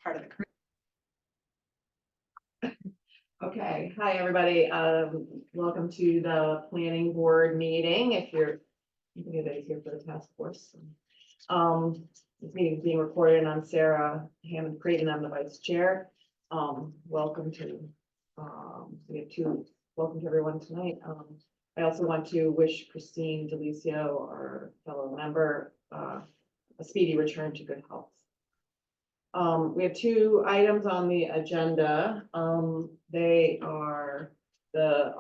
part of the curriculum. Okay, hi, everybody. Welcome to the planning board meeting. If you're, you can get it here for the task force. This meeting is being recorded, and I'm Sarah Hammond Creighton. I'm the vice chair. Welcome to, welcome to everyone tonight. I also want to wish Christine Delicio, our fellow member, a speedy return to good health. We have two items on the agenda. They are the,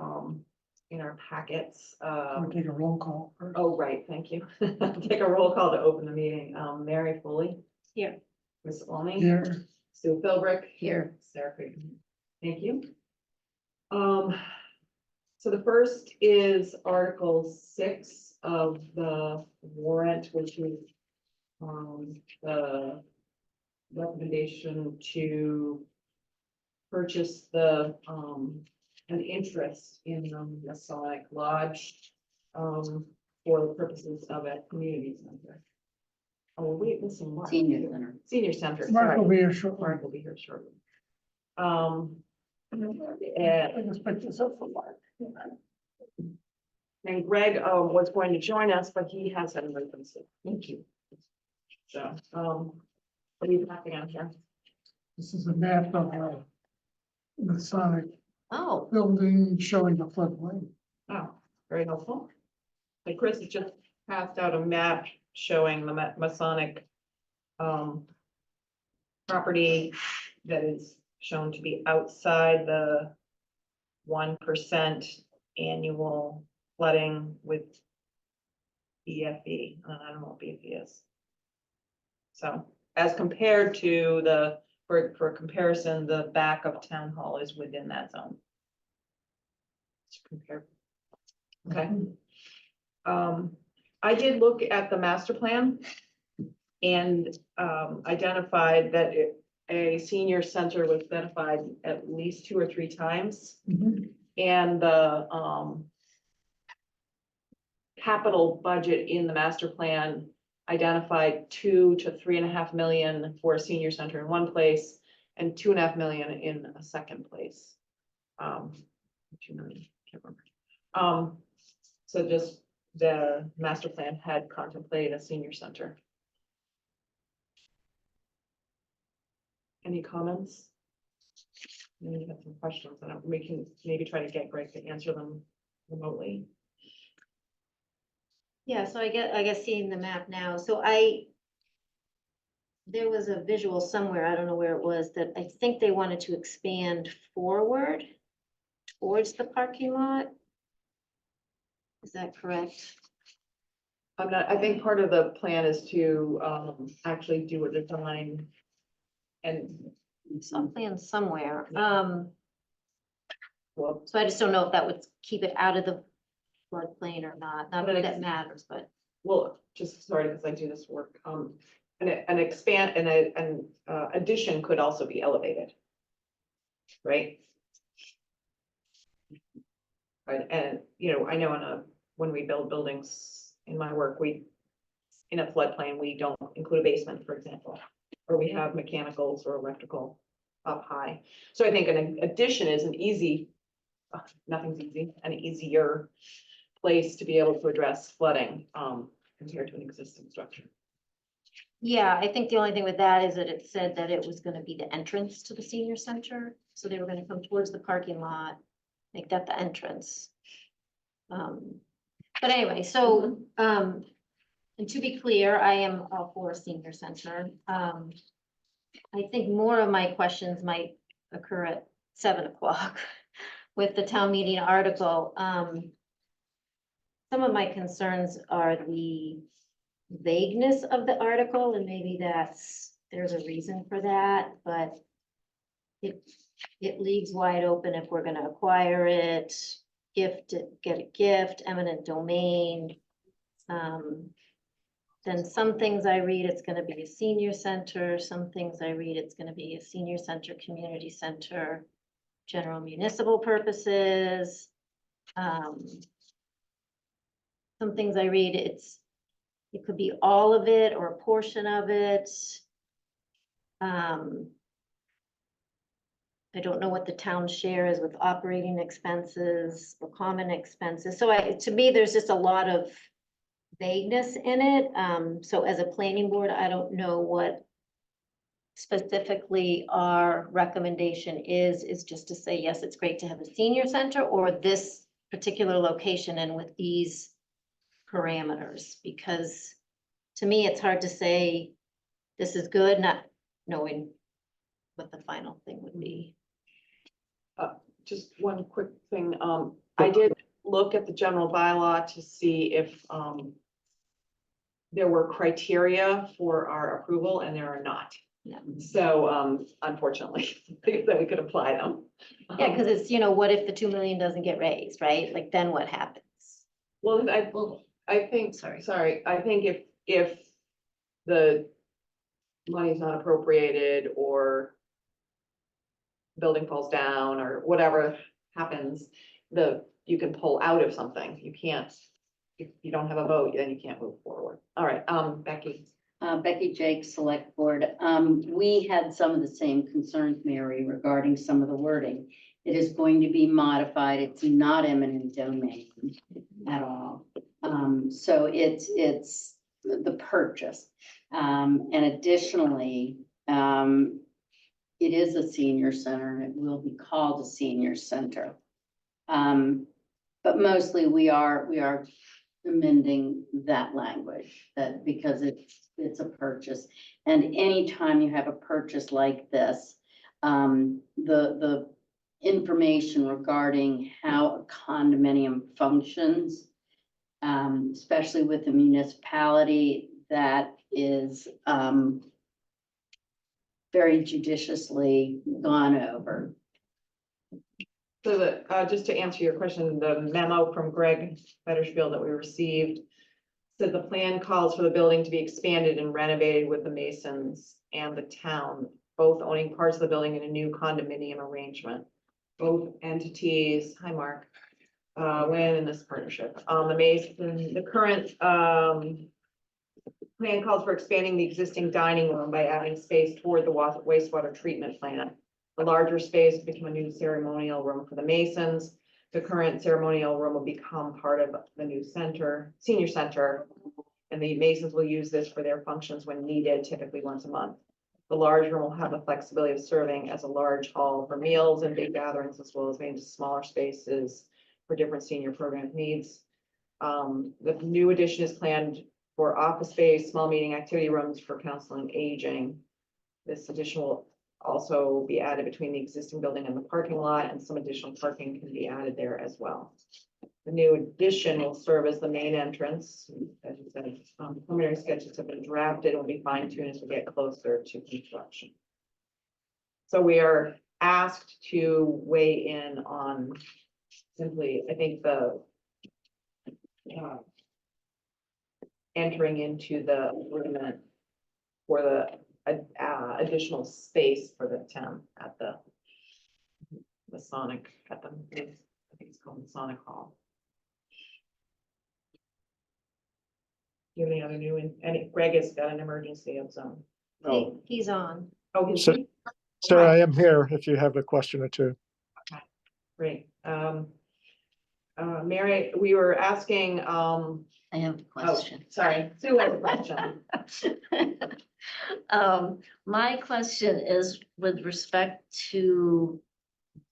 in our packets. We'll take a roll call first. Oh, right, thank you. Take a roll call to open the meeting. Mary Foley. Here. Ms. Olney. Here, Sue Philbrick. Here. Sarah Creighton. Thank you. So the first is Article 6 of the warrant, which is the recommendation to purchase the an interest in the Masonic Lodge for the purposes of a community center. Oh, wait, missing Mark. Senior center. Senior center. Mark Sorry. will be here shortly. Mark will be here shortly. I just picked this up for Mark. And Greg was going to join us, but he has an emergency. Thank you. So, what are you talking on here? This is a map of the Masonic Oh, building showing the floodplain. Oh, very helpful. And Chris has just passed out a map showing the Masonic property that is shown to be outside the 1% annual flooding with BFE. I don't know what BFE is. So as compared to the, for comparison, the back of town hall is within that zone. To compare. Okay. I did look at the master plan and identified that a senior center was identified at least 2 or 3 times. And the capital budget in the master plan identified 2 to 3.5 million for a senior center in one place and 2.5 million in a second place. 2 million, can't remember. So just the master plan had contemplated a senior center. Any comments? Maybe have some questions, and we can maybe try to get Greg to answer them remotely. yeah, so I guess seeing the map now, so there was a visual somewhere, I don't know where it was, that I think they wanted to expand forward towards the parking lot. Is that correct? I think part of the plan is to actually do a design and Some plan somewhere. well, So I just don't know if that would keep it out of the floodplain or not. Not that that matters, but. well, just sorry, because I do this work. An expand and an addition could also be elevated. Right? Right, and you know, I know when we build buildings in my work, in a floodplain, we don't include a basement, for example, or we have mechanicals or electrical up high. So I think an addition is an easy, nothing's easy, an easier place to be able to address flooding compared to an existing structure. Yeah, I think the only thing with that is that it said that it was gonna be the entrance to the senior center. So they were gonna come towards the parking lot, make that the entrance. But anyway, so, and to be clear, I am all for a senior center. I think more of my questions might occur at 7 o'clock with the town meeting article. Some of my concerns are the vagueness of the article, and maybe there's a reason for that, but it leaves wide open if we're gonna acquire it, get a gift, eminent domain. Then some things I read, it's gonna be a senior center, some things I read, it's gonna be a senior center, community center, general municipal purposes. Some things I read, it could be all of it or a portion of it. I don't know what the town share is with operating expenses or common expenses. So to me, there's just a lot of vagueness in it. So as a planning board, I don't know what specifically our recommendation is just to say, yes, it's great to have a senior center or this particular location and with these parameters, because to me, it's hard to say this is good, not knowing what the final thing would be. Just one quick thing, I did look at the general bylaw to see if, there were criteria for our approval, and there are not. Yeah. So, unfortunately, that we could apply them. Yeah, because it's, what if the 2 million doesn't get raised, right? Like, then what happens? Well, I think, Sorry. I think if the money's not appropriated or building falls down or whatever happens, you can pull out of something. You can't, if you don't have a vote, then you can't move forward. All right, Becky. Becky Jake, Select Board. We had some of the same concerns, Mary, regarding some of the wording. It is going to be modified. It's not eminent domain at all. So it's the purchase. And additionally, it is a senior center and it will be called a senior center. But mostly we are amending that language, that because it's a purchase. And anytime you have a purchase like this, the information regarding how a condominium functions, especially with the municipality, that is very judiciously gone over. So that, just to answer your question, the memo from Greg Fetterspiel that we received said the plan calls for the building to be expanded and renovated with the Masons and the town, both owning parts of the building in a new condominium arrangement. Both entities, hi Mark, win in this partnership. The current plan calls for expanding the existing dining room by adding space toward the wastewater treatment plant. The larger space will become a new ceremonial room for the Masons. The current ceremonial room will become part of the new senior center. And the Masons will use this for their functions when needed, typically once a month. The large room will have the flexibility of serving as a large hall for meals and big gatherings, as well as maybe smaller spaces for different senior program needs. The new addition is planned for office space, small meeting activity rooms for counseling aging. This addition will also be added between the existing building and the parking lot, and some additional parking can be added there as well. The new addition will serve as the main entrance. As you said, preliminary sketches have been drafted and will be fine-tuned as we get closer to construction. So we are asked to weigh in on simply, I think, the entering into the agreement for the additional space for the town at the Masonic, I think it's called Masonic Hall. Do you have any other new, Greg has got an emergency of zone. Oh. He's on. Oh, So- Sir, I am here if you have a question or two. Great. Mary, we were asking, I have a question. sorry, Sue has a question. My question is with respect to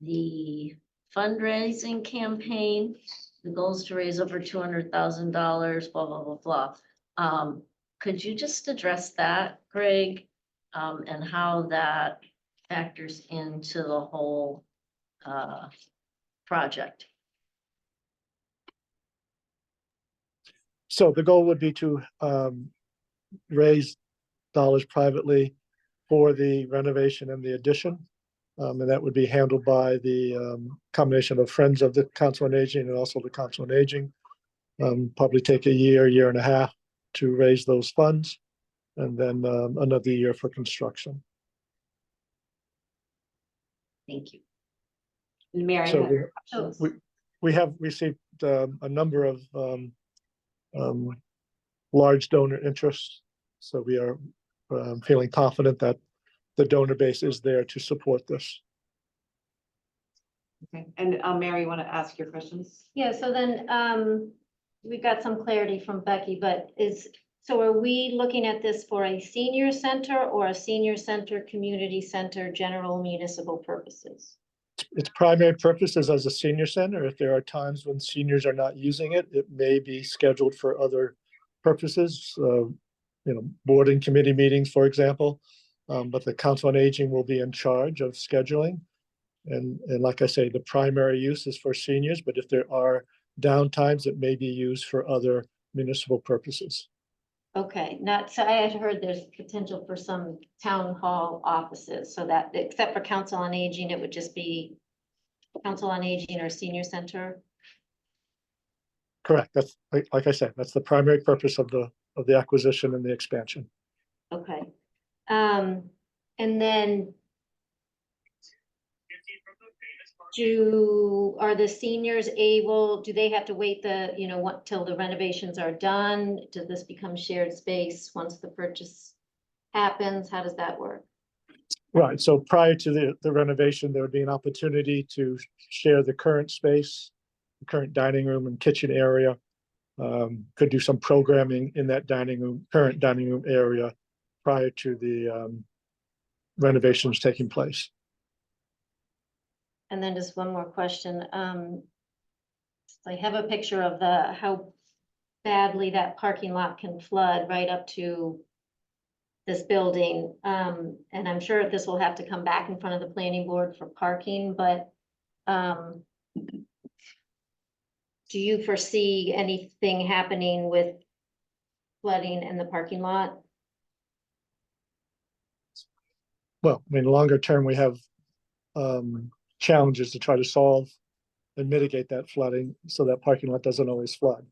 the fundraising campaign. The goal is to raise over $200,000, blah, blah, blah, blah. Could you just address that, Greg? And how that factors into the whole project? So the goal would be to raise dollars privately for the renovation and the addition. And that would be handled by the combination of Friends of the Council on Aging and also the Council on Aging. Probably take a year and a half to raise those funds, and then another year for construction. Thank you. Mary So has we- questions. We have received a number of large donor interests. So we are feeling confident that the donor base is there to support this. Okay, and Mary, you want to ask your questions? Yeah, so then, we got some clarity from Becky, but so are we looking at this for a senior center or a senior center, community center, general municipal purposes? Its primary purpose is as a senior center. If there are times when seniors are not using it, it may be scheduled for other purposes. Board and committee meetings, for example. But the Council on Aging will be in charge of scheduling. And like I say, the primary use is for seniors, but if there are downtimes, it may be used for other municipal purposes. Okay, so I had heard there's potential for some town hall offices, so that, except for Council on Aging, it would just be Council on Aging or Senior Center. Correct. That's like I said, that's the primary purpose of the acquisition and the expansion. Okay. And then are the seniors able, do they have to wait till the renovations are done? Does this become shared space once the purchase happens? How does that work? Right. So prior to the renovation, there would be an opportunity to share the current space, the current dining room and kitchen area. Could do some programming in that current dining room area prior to the renovations taking place. And then just one more question. I have a picture of how badly that parking lot can flood right up to this building. And I'm sure this will have to come back in front of the planning board for parking, but do you foresee anything happening with flooding in the parking lot? Well, I mean, longer term, we have challenges to try to solve and mitigate that flooding so that parking lot doesn't always flood.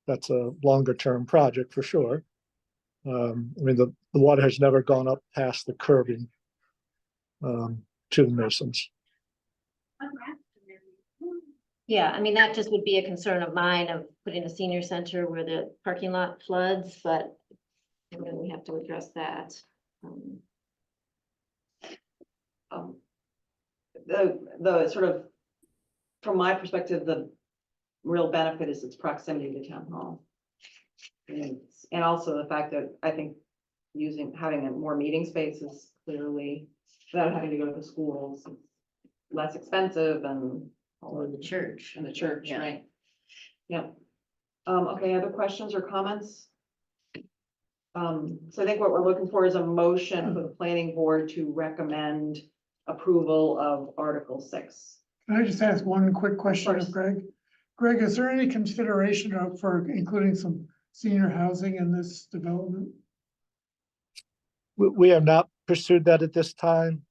That's a longer term project for sure. I mean, the water has never gone up past the curbing to the masons. Yeah, I mean, that just would be a concern of mine of putting a senior center where the parking lot floods, but we have to address that. The sort of, from my perspective, the real benefit is its proximity to town hall. And also the fact that I think having a more meeting space is clearly, without having to go to the schools, less expensive and. Or the church. And the church, Yeah. right? Yeah. Okay, other questions or comments? So I think what we're looking for is a motion for the planning board to recommend approval of Article 6. Can I just ask one quick question course. of Greg? Greg, is there any consideration for including some senior housing in this development? We have not pursued that at this time.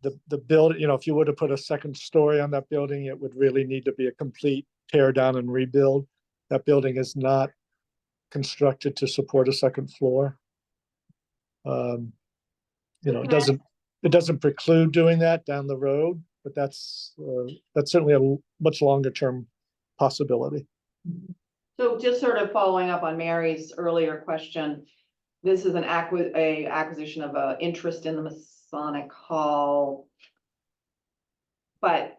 The building, if you were to put a second story on that building, it would really need to be a complete tear down and rebuild. That building is not constructed to support a second floor. It doesn't preclude doing that down the road, but that's certainly a much longer term possibility. So just sort of following up on Mary's earlier question, this is an acquisition of an interest in the Masonic Hall, but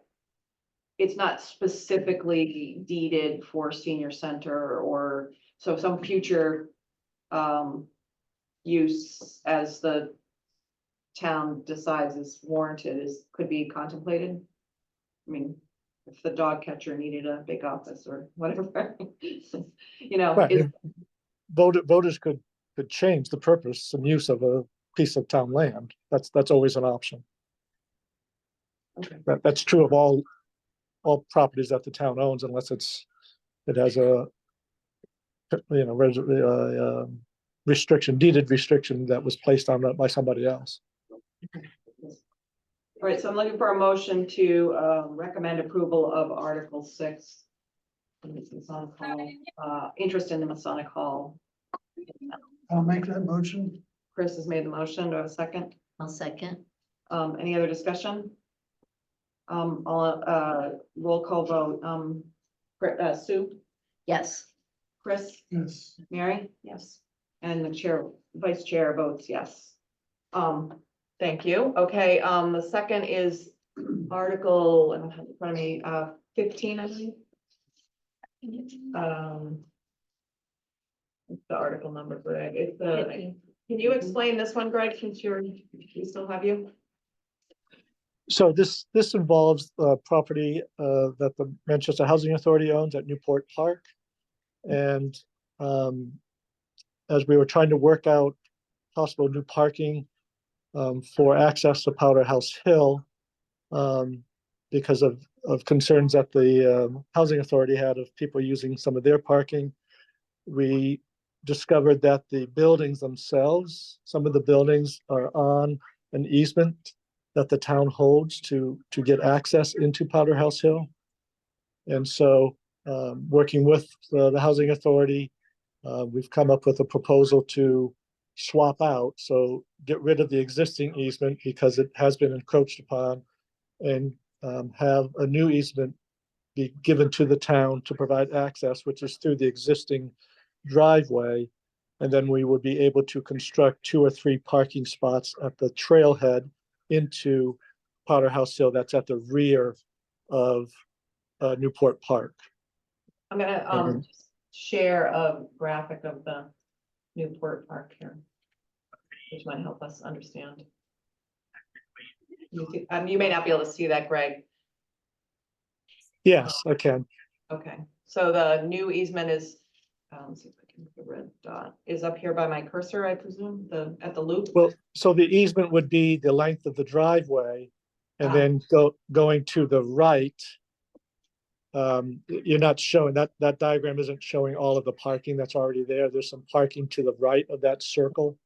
it's not specifically deeded for senior center, or so some future use as the town decides is warranted could be contemplated. I mean, if the dog catcher needed a big office or whatever, Right. Voters could change the purpose and use of a piece of town land. That's always an option. Okay. That's true of all properties that the town owns, unless it has a deeded restriction that was placed on it by somebody else. All right, so I'm looking for a motion to recommend approval of Article 6. Masonic Hall, interest in the Masonic Hall. I'll make that motion. Chris has made the motion. Do I have a second? I'll second. Any other discussion? Roll call vote. Sue, Yes. Chris, Yes. Mary? Yes. And the vice chair votes yes. Thank you. Okay, the second is article, I don't have it in front of me, 15, I believe. What's the article number, Greg? It's the, can you explain this one, Greg, since we still have you? So this involves property that the Manchester Housing Authority owns at Newport Park. And as we were trying to work out possible new parking for access to Powder House Hill, because of concerns that the Housing Authority had of people using some of their parking, we discovered that the buildings themselves, some of the buildings are on an easement that the town holds to get access into Powder House Hill. And so working with the Housing Authority, we've come up with a proposal to swap out, so get rid of the existing easement because it has been encroached upon, and have a new easement be given to the town to provide access, which is through the existing driveway. And then we would be able to construct 2 or 3 parking spots at the trailhead into Powder House Hill that's at the rear of Newport Park. I'm gonna share a graphic of the Newport Park here, which might help us understand. You may not be able to see that, Greg. Yes, I can. Okay, so the new easement is, let's see if I can make a red dot, is up here by my cursor, I presume, at the loop? Well, so the easement would be the length of the driveway, and then going to the right. You're not showing that diagram isn't showing all of the parking that's already there. There's some parking to the right of that circle.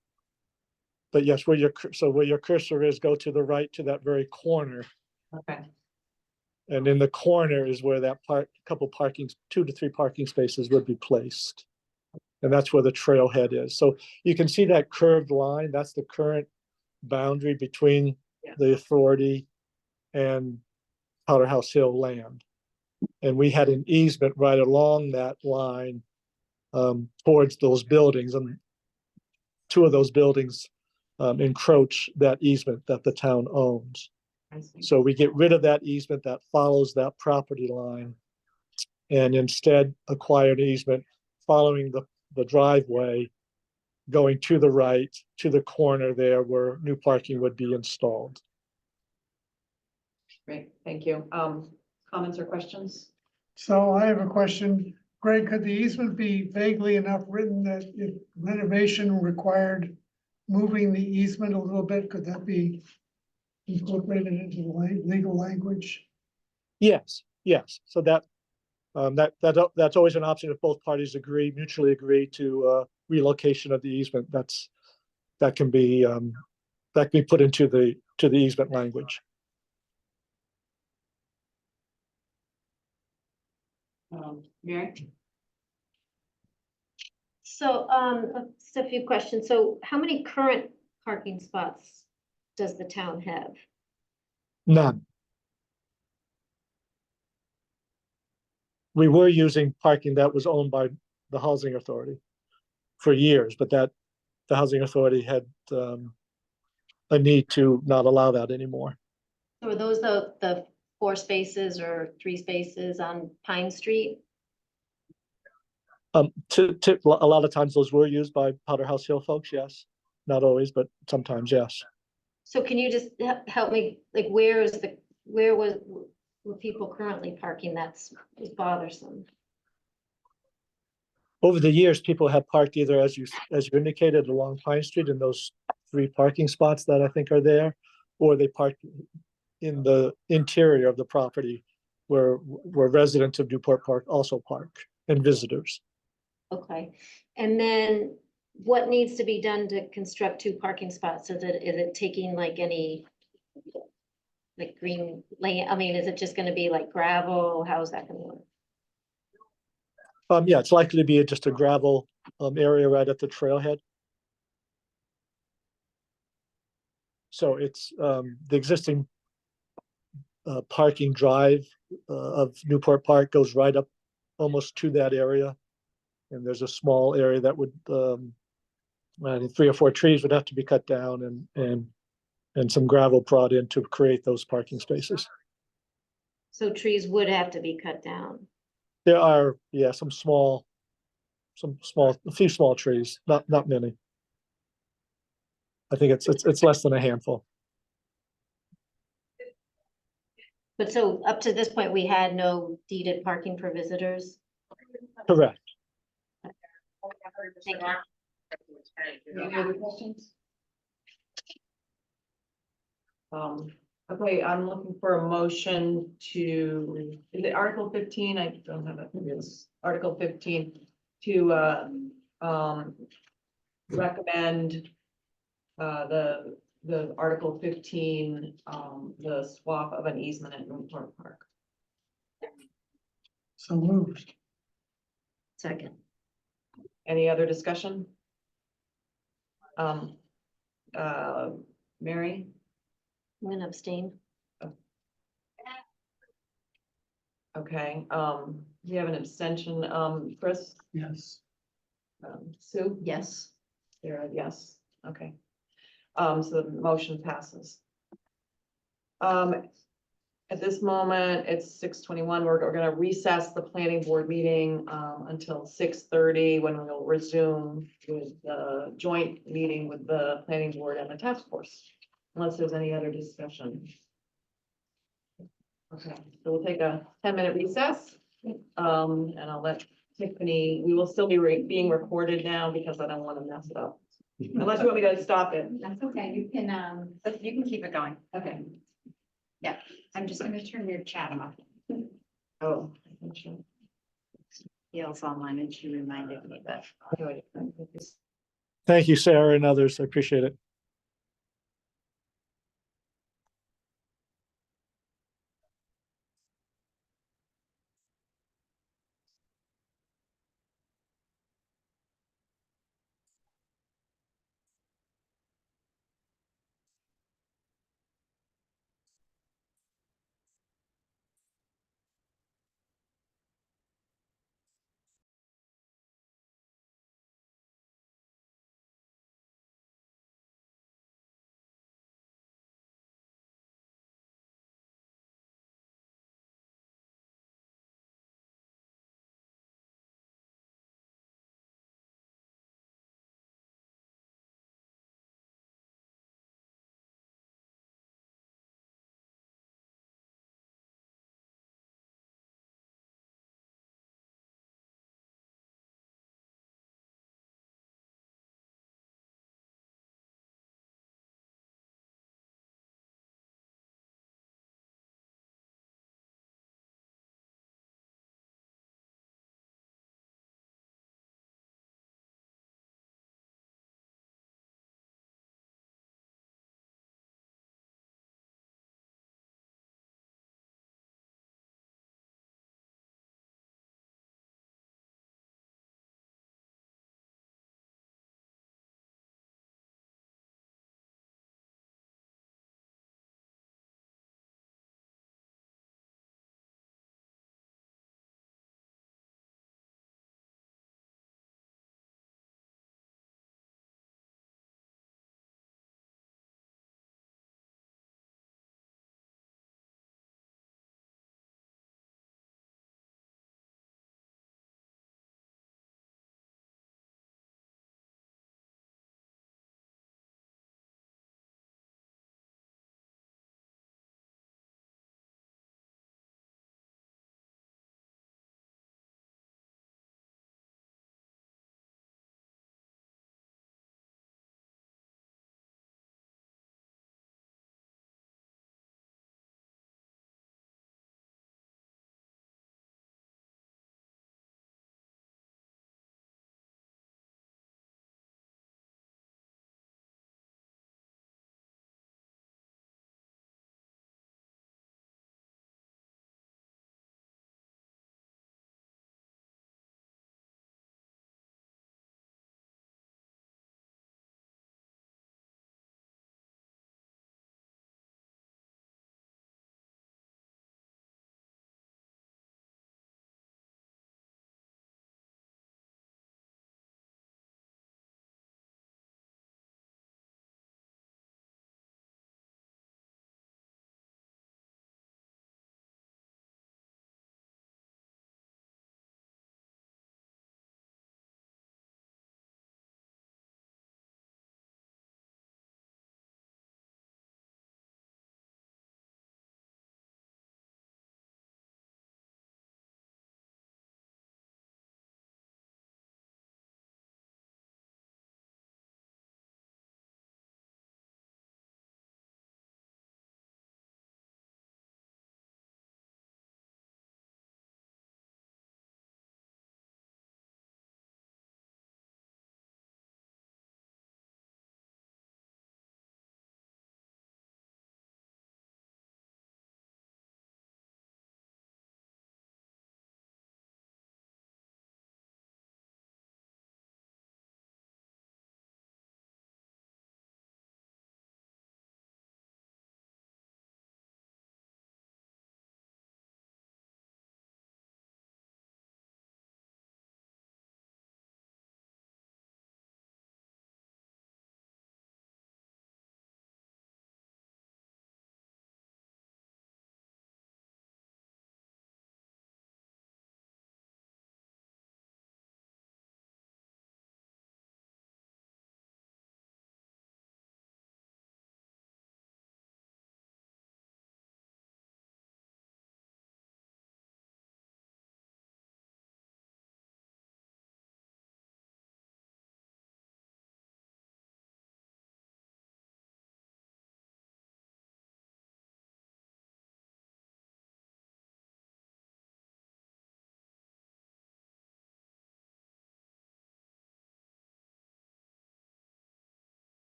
But yes, where your cursor is, go to the right to that very corner. Okay, And in the corner is where that couple 2 to 3 parking spaces would be placed. And that's where the trailhead is. So you can see that curved line, that's the current boundary between the authority and Powder House Hill land. And we had an easement right along that line towards those buildings, and 2 of those buildings encroach that easement that the town owns. I see. So we get rid of that easement that follows that property line and instead acquire an easement following the driveway, going to the right to the corner there where new parking would be installed. Great, thank you. Comments or questions? So I have a question. Greg, could the easement be vaguely enough written that if renovation required moving the easement a little bit, could that be incorporated into the legal language? Yes. So that's always an option if both parties mutually agree to relocation of the easement. That can be put into the easement language. Mary? So, just a few questions. So how many current parking spots does the town have? None. We were using parking that was owned by the Housing Authority for years, but the Housing Authority had a need to not allow that anymore. So are those the 4 spaces or 3 spaces on Pine Street? A lot of times those were used by Powder House Hill folks, yes. Not always, but sometimes, yes. So can you just help me, like, were people currently parking that's bothersome? Over the years, people have parked either as you indicated along Pine Street in those 3 parking spots that I think are there, or they park in the interior of the property where residents of Newport Park also park and visitors. Okay, and then what needs to be done to construct 2 parking spots? Is it taking like any like green land? I mean, is it just gonna be like gravel? How's that gonna work? Yeah, it's likely to be just a gravel area right at the trailhead. So it's the existing parking drive of Newport Park goes right up almost to that area. And there's a small area that would, I think 3 or 4 trees would have to be cut down and some gravel brought in to create those parking spaces. So trees would have to be cut down. There are, yeah, a few small trees, not many. I think it's less than a handful. But so up to this point, we had no deeded parking for visitors? Correct. Thank you. Any other questions? Okay, I'm looking for a motion to, is it Article 15? I don't have it. It's Article 15 to, recommend, the Article 15, the swap of an easement at Newport Park. So moved. Second. Any other discussion? Mary? I'm gonna abstain. Okay, we have an abstention. Chris? Yes. Sue? Yes. Sarah, yes, okay. So the motion passes. At this moment, it's 6:21. We're gonna recess the planning board meeting, until 6:30, when we'll resume with the joint meeting with the planning board and the task force. Unless there's any other discussion. Okay, so we'll take a 10-minute recess. And I'll let Tiffany, we will still be being recorded now because I don't want to mess it up. Unless you want me to stop it. That's okay, you can keep it going. Okay. Yeah, I'm just gonna turn your chat off. Oh. Okay. Gail's online and she reminded me that. Thank you, Sarah and others. I appreciate it.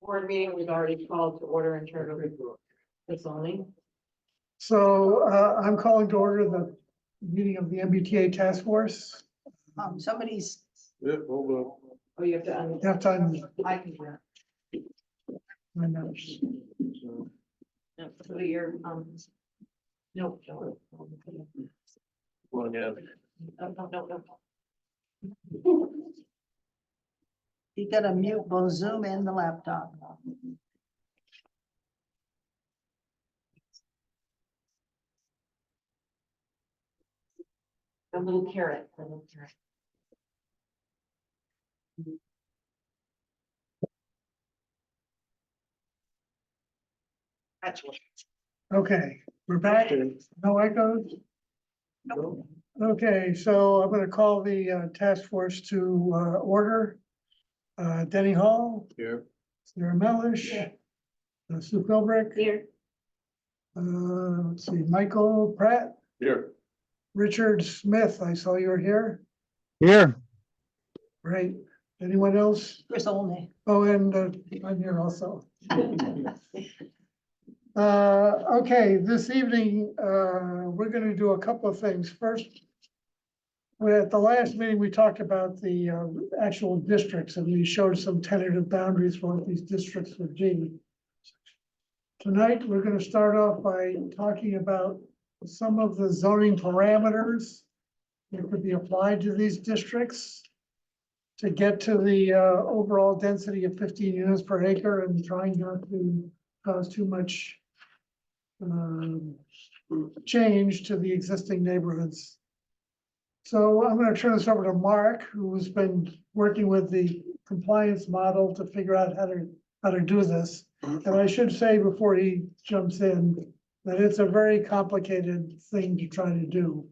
Board meeting was already called to order in terms of the zoning. So I'm calling to order the meeting of the MBTA task force. Somebody's, Yeah, hold on. Oh, you have to. You have to I can do that. unmute. So you're, no. No, Well, yeah. no. you gotta mute both Zoom and the laptop. The little carrot, the little carrot. Actually. Okay, we're back. No echoes? Okay, so I'm gonna call the task force to order. Denny Hall, Here. Sarah Melish, Sue Philbrick, Here. let's see, Michael Pratt, Here. Richard Smith, I saw you were here. Here. Great. Anyone else? Chris Olney. Oh, and I'm here also. Okay, this evening, we're gonna do a couple of things. First, at the last meeting, we talked about the actual districts and we showed some tentative boundaries for what these districts would be. Tonight, we're gonna start off by talking about some of the zoning parameters that could be applied to these districts to get to the overall density of 15 units per acre and trying not to cause too much change to the existing neighborhoods. So I'm going to turn this over to Mark, who's been working with the compliance model to figure out how to do this. And I should say before he jumps in, that it's a very complicated thing to try to do.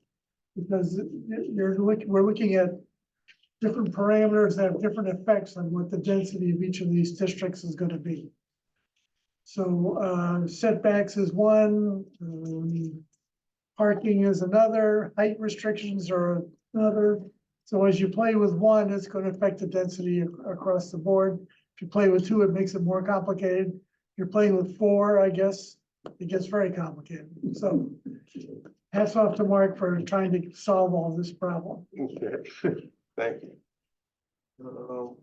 Because we're looking at different parameters that have different effects on what the density of each of these districts is going to be. So setbacks is one, parking is another, height restrictions are another. So as you play with one, it's going to affect the density across the board. If you play with two, it makes it more complicated. If you're playing with four, I guess, it gets very complicated. So hats off to Mark for trying to solve all this problem. Okay, thank you.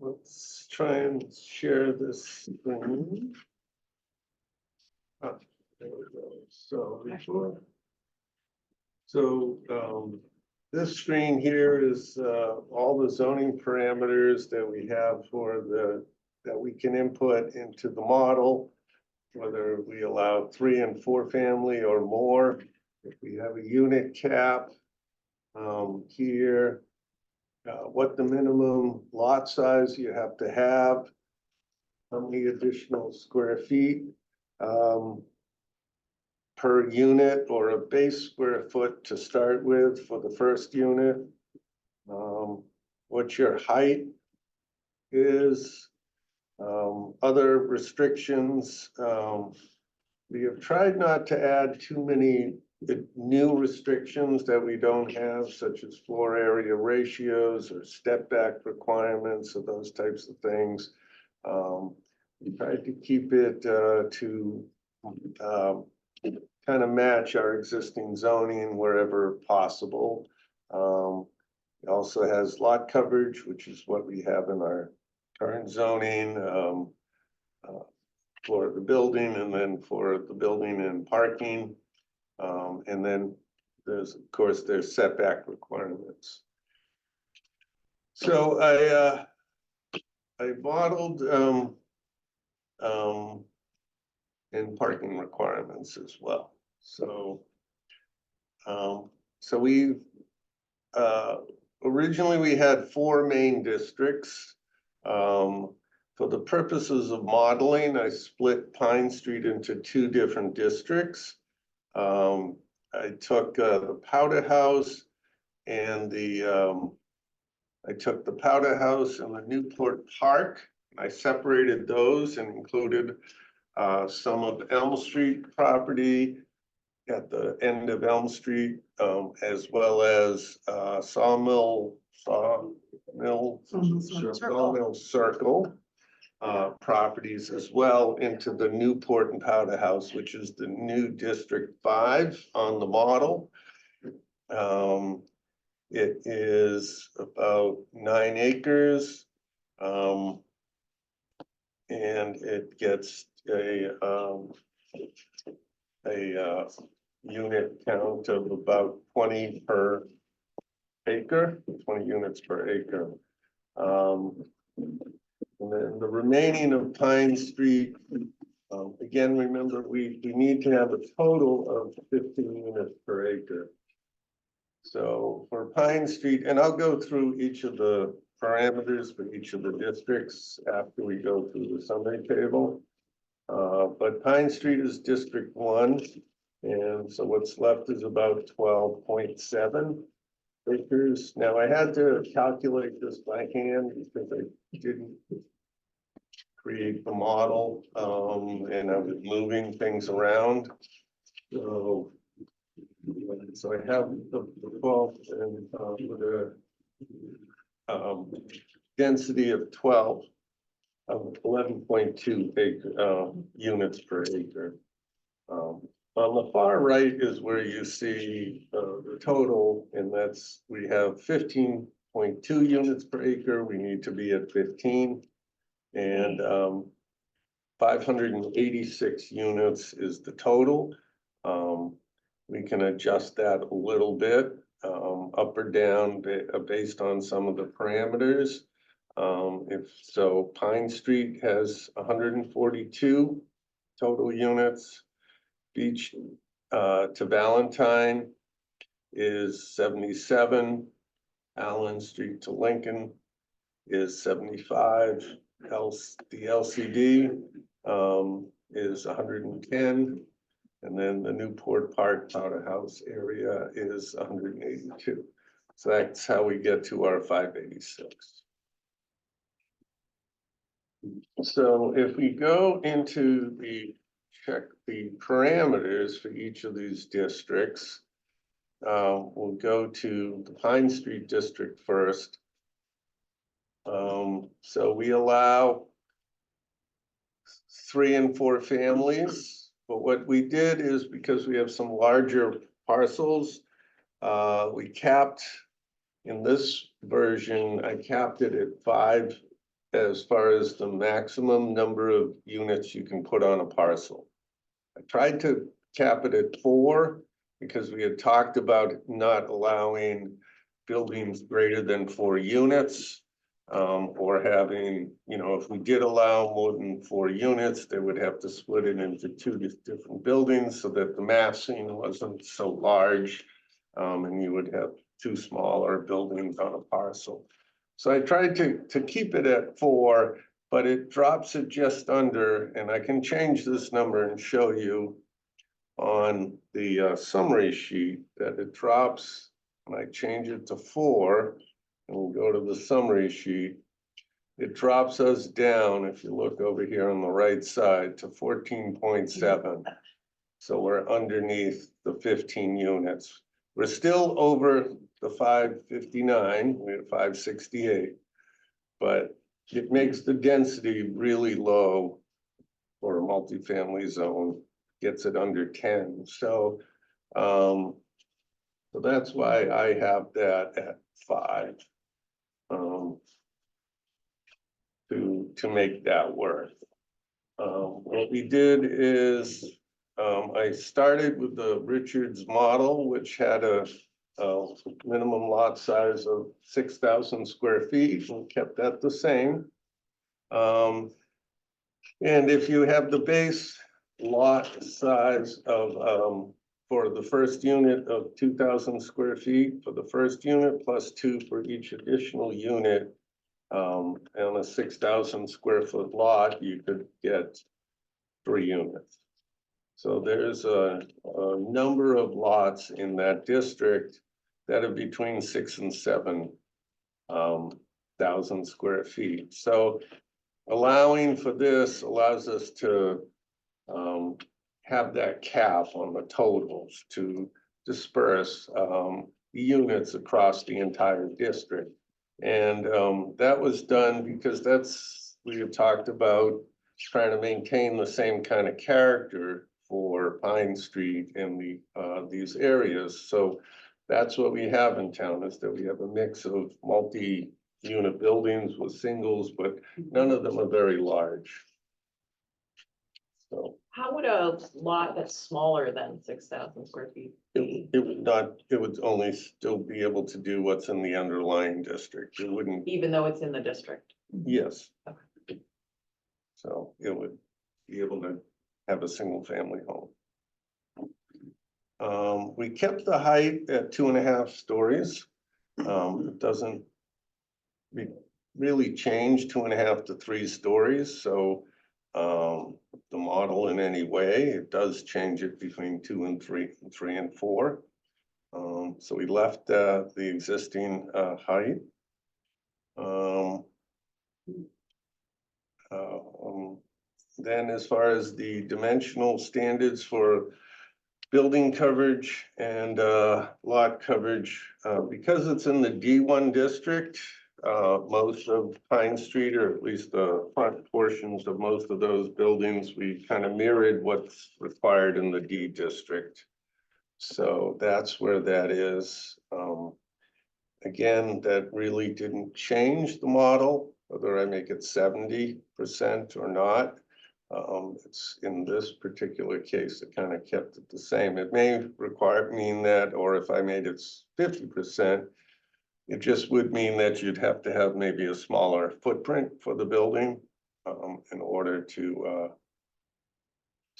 Let's try and share this screen. Ah, there we go. So this screen here is all the zoning parameters that we have that we can input into the model, whether we allow 3 and 4 family or more. If we have a unit cap here, what the minimum lot size you have to have, how many additional square feet per unit or a base square foot to start with for the first unit. What your height is, other restrictions. We have tried not to add too many new restrictions that we don't have, such as floor area ratios or step back requirements or those types of things. We tried to keep it to kind of match our existing zoning wherever possible. It also has lot coverage, which is what we have in our current zoning for the building, and then for the building and parking. And then there's, of course, there's setback requirements. So I modeled and parking requirements as well. So we originally we had 4 main districts. For the purposes of modeling, I split Pine Street into 2 different districts. I took the Powder House and I took the Powder House and the Newport Park. I separated those and included some of Elm Street property at the end of Elm Street, as well as Sawmill Circle. properties as well into the Newport and Powder House, which is the new District 5 on the model. It is about 9 acres. And it gets a unit count of about 20 per acre, 20 units per acre. And then the remaining of Pine Street, again, remember, we need to have a total of 15 units per acre. So for Pine Street, and I'll go through each of the parameters for each of the districts after we go through the summary table. But Pine Street is District 1, and so what's left is about 12.7 acres. Now, I had to calculate this by hand because I didn't create the model, and I was moving things around. So I have the 12 and with a density of 11.2 acre units per acre. On the far right is where you see the total, and that's, we have 15.2 units per acre. We need to be at 15, and 586 units is the total. We can adjust that a little bit, up or down based on some of the parameters. If so, Pine Street has 142 total units. Beach to Valentine is 77. Allen Street to Lincoln is 75. The LCD is 110. And then the Newport Park Powder House area is 182. So that's how we get to our 586. So if we go into check the parameters for each of these districts, we'll go to the Pine Street district first. So we allow 3 and 4 families. But what we did is, because we have some larger parcels, we capped, in this version, I capped it at 5 as far as the maximum number of units you can put on a parcel. I tried to cap it at 4 because we had talked about not allowing buildings greater than 4 units. Or having, if we did allow more than 4 units, they would have to split it into 2 different buildings so that the massing wasn't so large, and you would have 2 smaller buildings on a parcel. So I tried to keep it at 4, but it drops it just under, and I can change this number and show you on the summary sheet that it drops, and I change it to 4. And we'll go to the summary sheet. It drops us down, if you look over here on the right side, to 14.7. So we're underneath the 15 units. We're still over the 559, we have 568, but it makes the density really low for a multifamily zone, gets it under 10. So that's why I have that at 5. To make that work. What we did is I started with the Richards model, which had a minimum lot size of 6,000 square feet, and kept that the same. And if you have the base lot size of for the first unit of 2,000 square feet for the first unit, plus 2 for each additional unit, on a 6,000 square foot lot, you could get 3 units. So there's a number of lots in that district that are between 6,000 and 7,000 square feet. So allowing for this allows us to have that cap on the totals to disperse units across the entire district. And that was done because that's we have talked about trying to maintain the same kind of character for Pine Street and these areas. So that's what we have in town, is that we have a mix of multi-unit buildings with singles, but none of them are very large. So How would a lot that's smaller than 6,000 square feet be? it would not, it would only still be able to do what's in the underlying district. It wouldn't, Even though it's in the district? yes. Okay. So it would be able to have a single family home. We kept the height at 2.5 stories. It doesn't really change 2.5 to 3 stories. So the model in any way, it does change it between 2 and 3 and 3 and 4. So we left the existing height. Then as far as the dimensional standards for building coverage and lot coverage, because it's in the D1 district, most of Pine Street, or at least the front portions of most of those buildings, we kind of mirrored what's required in the D district. So that's where that is. Again, that really didn't change the model, whether I make it 70% or not. It's in this particular case, it kind of kept it the same. It may mean that, or if I made it 50%, it just would mean that you'd have to have maybe a smaller footprint for the building in order to.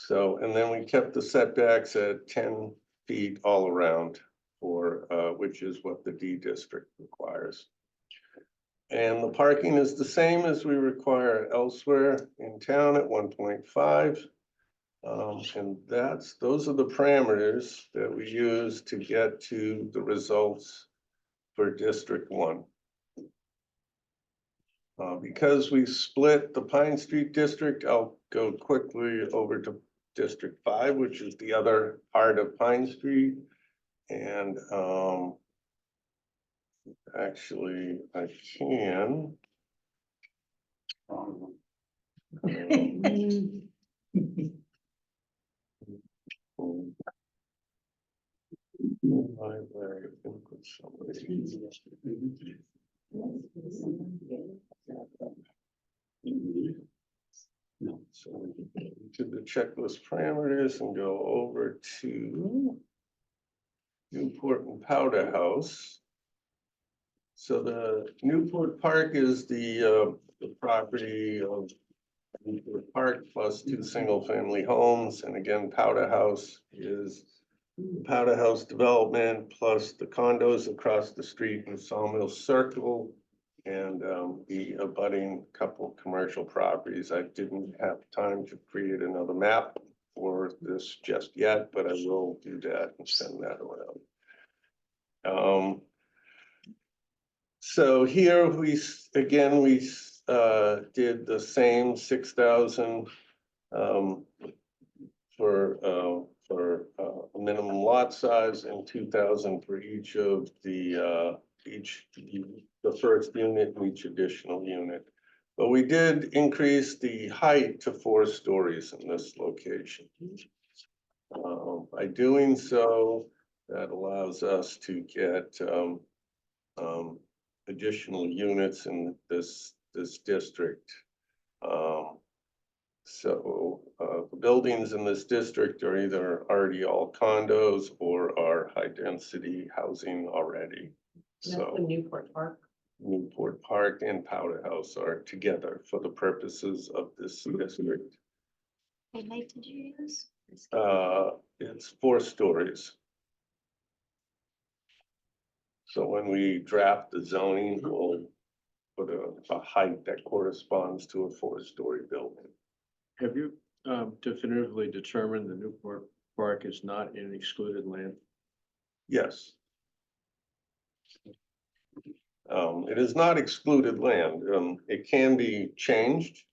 And then we kept the setbacks at 10 feet all around, for which is what the D district requires. And the parking is the same as we require elsewhere in town at 1.5. And those are the parameters that we use to get to the results for District 1. Because we split the Pine Street district, I'll go quickly over to District 5, which is the other part of Pine Street. And actually, I can. Library, I think with somebody. So to the checklist parameters and go over to Newport and Powder House. So the Newport Park is the property of Newport Park plus 2 single-family homes, and again, Powder House is Powder House development plus the condos across the street in Sawmill Circle, and the abutting couple commercial properties. I didn't have time to create another map for this just yet, but I will do that and send that around. So here we did the same 6,000 for a minimum lot size and 2,000 for each of the first unit and each additional unit. But we did increase the height to 4 stories in this location. By doing so, that allows us to get additional units in this district. The buildings in this district are either already all condos or are high density housing already. That's the Newport Park. Newport Park and Powder House are together for the purposes of this district. What height did you use? It's 4 stories. So when we draft the zoning, we'll put a height that corresponds to a 4-story building. Have you definitively determined the Newport Park is not in excluded land? Yes. It is not excluded land. It can be changed.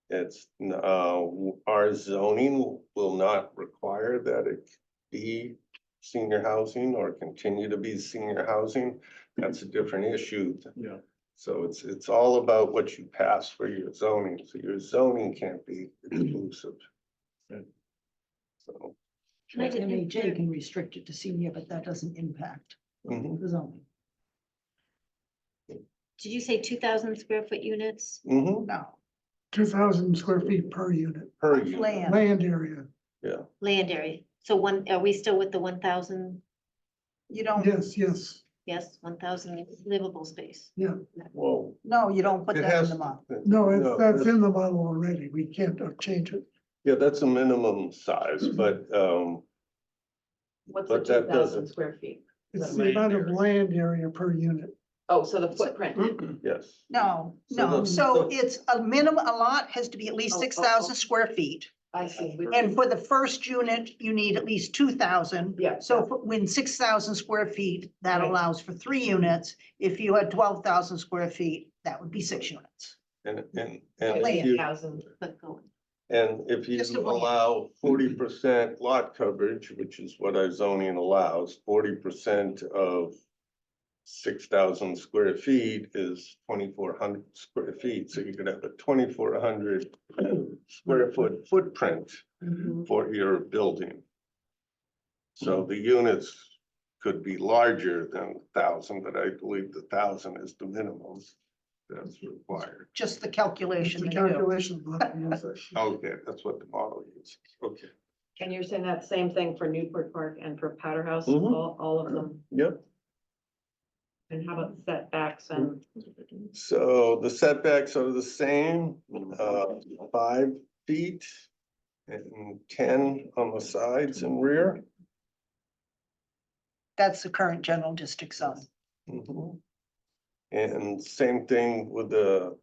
It's our zoning will not require that it be senior housing or continue to be senior housing. That's a different issue. Yeah. So it's all about what you pass for your zoning, so your zoning can't be exclusive. So. MAJ can restrict it to senior, but that doesn't impact Mhm. the zoning. Did you say 2,000 square foot units? Mhm. No, 2,000 square feet per unit, Per unit, land. land area. Land area. So are we still with the 1,000? You don't, Yes, Yes, 1,000 livable space. whoa. no, you don't put It that in has. the model. no, that's in the model already. We can't change it. Yeah, that's a minimum size, but, What's the But that 2,000 doesn't- square feet? It's the amount of land area per unit. Oh, so the footprint. yes. No, So no, the- so the- it's a minimum, a lot has to be at least Oh, 6,000 square feet. I see. And for the first unit, you need at least 2,000. Yeah. So when 6,000 square feet, that Right. allows for 3 units. If you had 12,000 square feet, that would be 6 units. And Land. if you, 1,000. But going. and if you Just the land. allow 40% lot coverage, which is what our zoning allows, 40% of 6,000 square feet is 2,400 square feet, so you could have a 2,400 square foot footprint for your building. So the units could be larger than 1,000, but I believe the 1,000 is the minimum that's required. Just the calculation. The they do. calculation. Yes. Okay, that's what the model uses, okay. And you're saying that same thing for Newport Park and for Powder House, Mhm. all of them? Yep. And how about setbacks and? So the setbacks are the same, 5 feet and 10 on the sides and rear. That's the current general district zone. Mhm. And same thing with the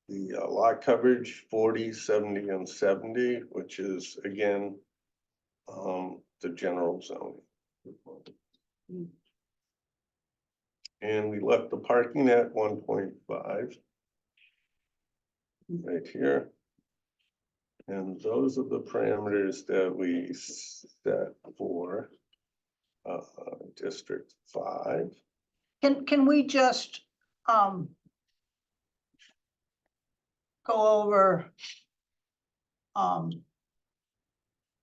lot coverage, 40, 70, and 70, which is again, the general zone. And we left the parking at 1.5. Right here. And those are the parameters that we set for District 5. Can we just, go over,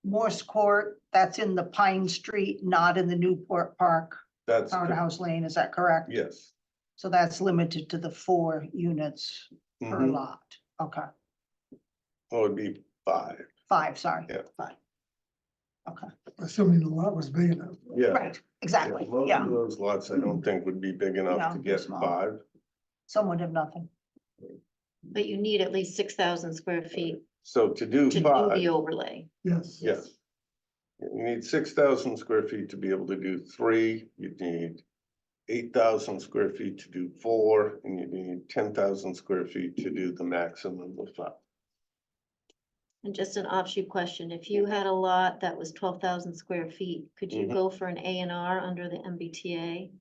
Morse Court, that's in the Pine Street, not in the Newport Park, That's, Townhouse Lane, is that correct? yes. So that's limited to the 4 units per Mhm. lot. Okay, Oh, it'd be 5. 5, sorry. Yeah. 5. Okay, Assuming the lot was big enough. Yeah. right, exactly, Most yeah. of those lots I don't think would be big enough No, to they're get small. 5. Some would have nothing. But you need at least 6,000 square feet So to do to do 5, the overlay. Yes. yes. You need 6,000 square feet to be able to do 3. You'd need 8,000 square feet to do 4, and you need 10,000 square feet to do the maximum of 5. And just an offshoot question, if you had a lot that was 12,000 square feet, could you Mhm. go for an A&R under the MBTA?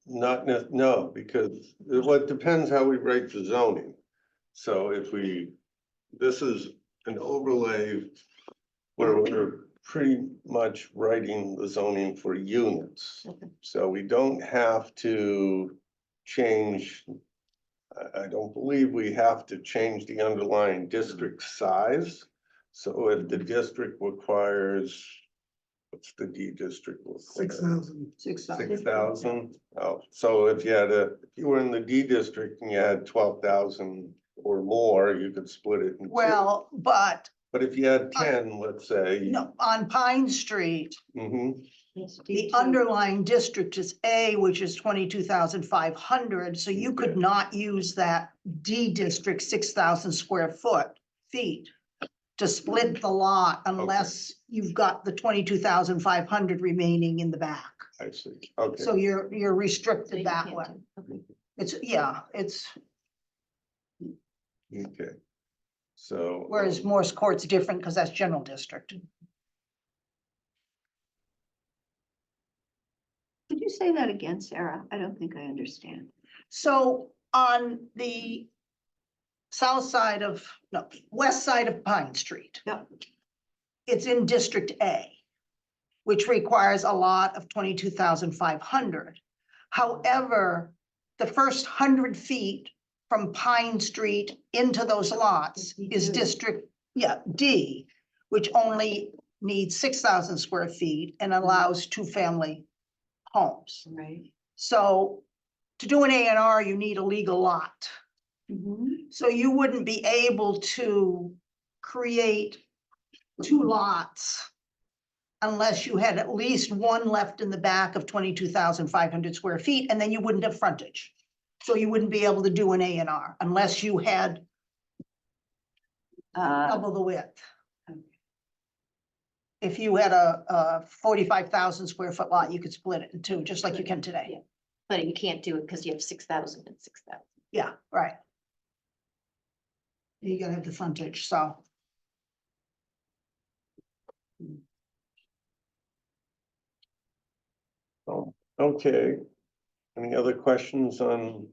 No, because it depends how we write the zoning. So if this is an overlay where we're pretty much writing the zoning for units. Okay. So we don't have to change, I don't believe we have to change the underlying district size. So if the district requires, what's the D district? 6,000. 6,000. Oh, so if you were in the D district and you had 12,000 or more, you could split it. in two. Well, but But if you had 10, let's say. no, on Pine Street, Mhm. the underlying district is A, which is 22,500, so you could Okay. not use that D district 6,000 square feet to split the lot unless you've got the 22,500 remaining in the back. I see, okay. So you're So you restricted that can't way. do- okay. It's, Okay. So. whereas Morse Court's different because that's general district. Could you say that again, Sarah? I don't think I understand. So on the west side of Pine Street. Yep. It's in District A, which requires a lot of 22,500. However, the first 100 feet from Pine Street into those lots is D2. District, yeah, D, which only needs 6,000 square feet and allows two-family homes. Right. So to do an A&R, you need a legal lot. So you wouldn't be able to create 2 lots unless you had at least one left in the back of 22,500 square feet, and then you wouldn't have frontage. So you wouldn't be able to do an A&R unless you had double the width. If you had a 45,000 square foot lot, you could split it in two, just like you can today. But you can't do it because you have 6,000 and 6,000. Yeah, right. You gotta have the frontage, so. Oh, okay. Any other questions on